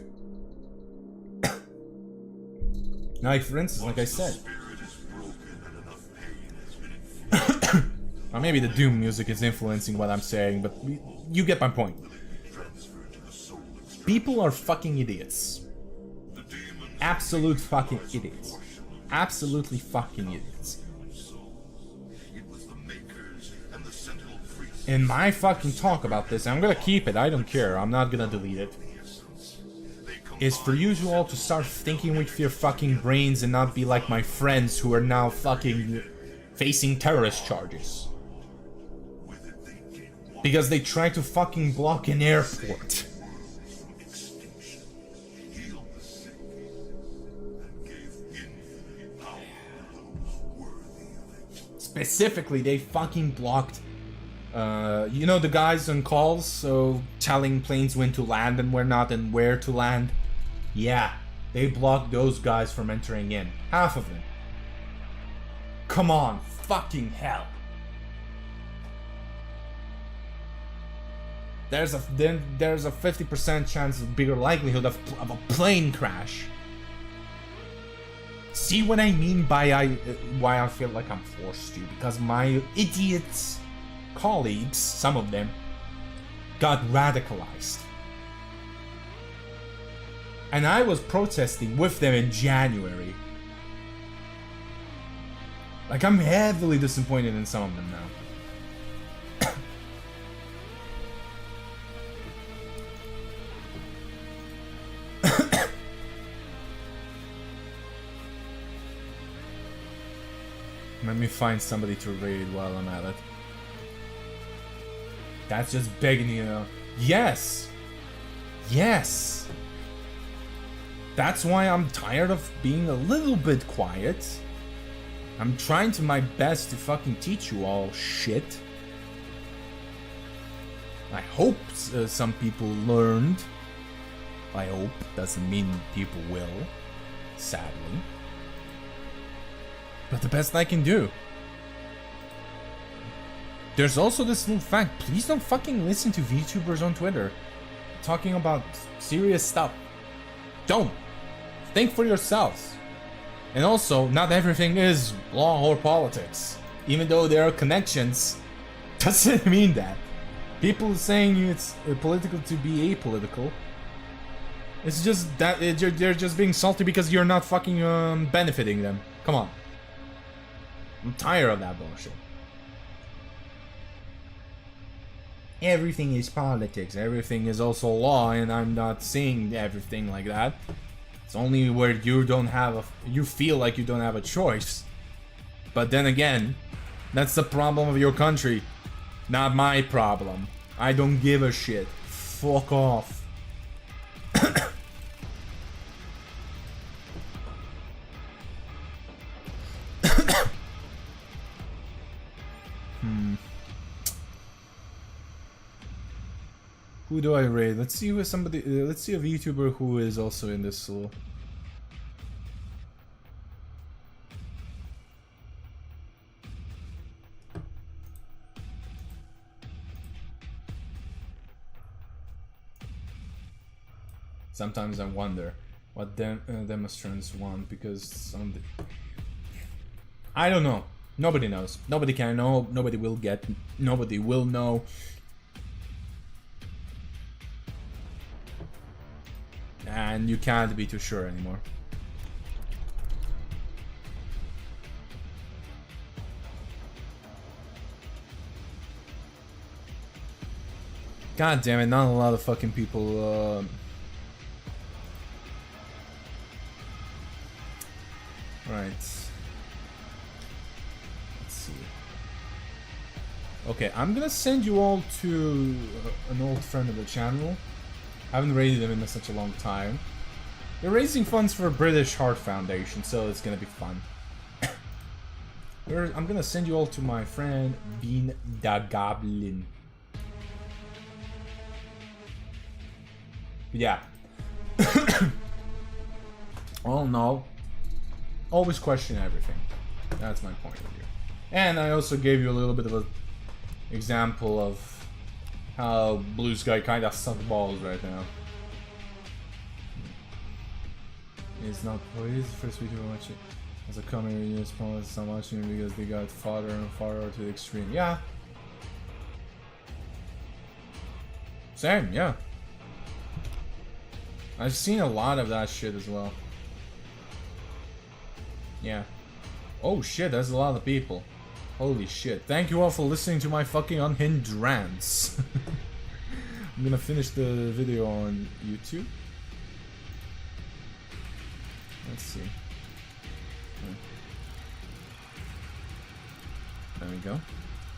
Like for instance, like I said. Or maybe the Doom music is influencing what I'm saying, but you get my point. People are fucking idiots. Absolute fucking idiots. Absolutely fucking idiots. In my fucking talk about this, I'm gonna keep it, I don't care, I'm not gonna delete it, is for you all to start thinking with your fucking brains and not be like my friends who are now fucking facing terrorist charges. Because they tried to fucking block an airport. Specifically, they fucking blocked, you know, the guys on calls, so telling planes when to land and where not and where to land? Yeah, they blocked those guys from entering in. Half of them. Come on, fucking hell. There's a 50% chance of bigger likelihood of a plane crash. See what I mean by why I feel like I'm forced to? Because my idiot colleagues, some of them, got radicalized. And I was protesting with them in January. Like, I'm heavily disappointed in some of them now. Let me find somebody to raid while I'm at it. That's just begging you know. Yes! Yes! That's why I'm tired of being a little bit quiet. I'm trying to my best to fucking teach you all shit. I hope some people learned. I hope. Doesn't mean people will. Sadly. But the best I can do. There's also this little fact. Please don't fucking listen to VTubers on Twitter talking about serious stuff. Don't. Think for yourselves. And also, not everything is law or politics. Even though there are connections, doesn't mean that. People saying it's political to be apolitical. It's just that they're just being salty because you're not fucking benefiting them. Come on. I'm tired of that bullshit. Everything is politics, everything is also law, and I'm not saying everything like that. It's only where you don't have you feel like you don't have a choice. But then again, that's the problem of your country, not my problem. I don't give a shit. Fuck off. Who do I raid? Let's see who is somebody. Let's see a VTuber who is also in this soul. Sometimes I wonder what demonstrants want, because some. I don't know. Nobody knows. Nobody can know. Nobody will get. Nobody will know. And you can't be too sure anymore. God damn it, not a lot of fucking people right. Let's see. Okay, I'm gonna send you all to an old friend of the channel. I haven't raided them in such a long time. They're raising funds for a British Heart Foundation, so it's gonna be fun. I'm gonna send you all to my friend Bean da Goblin. Yeah. Oh no. Always question everything. That's my point of view. And I also gave you a little bit of an example of how Blue Sky kinda suck balls right now. It's not pleased. First week of watching. As a comedy, you just promise I'm watching it because they got farther and farther to the extreme. Yeah. Same, yeah. I've seen a lot of that shit as well. Yeah. Oh shit, that's a lot of people. Holy shit. Thank you all for listening to my fucking unhinged rants. I'm gonna finish the video on YouTube. Let's see. There we go.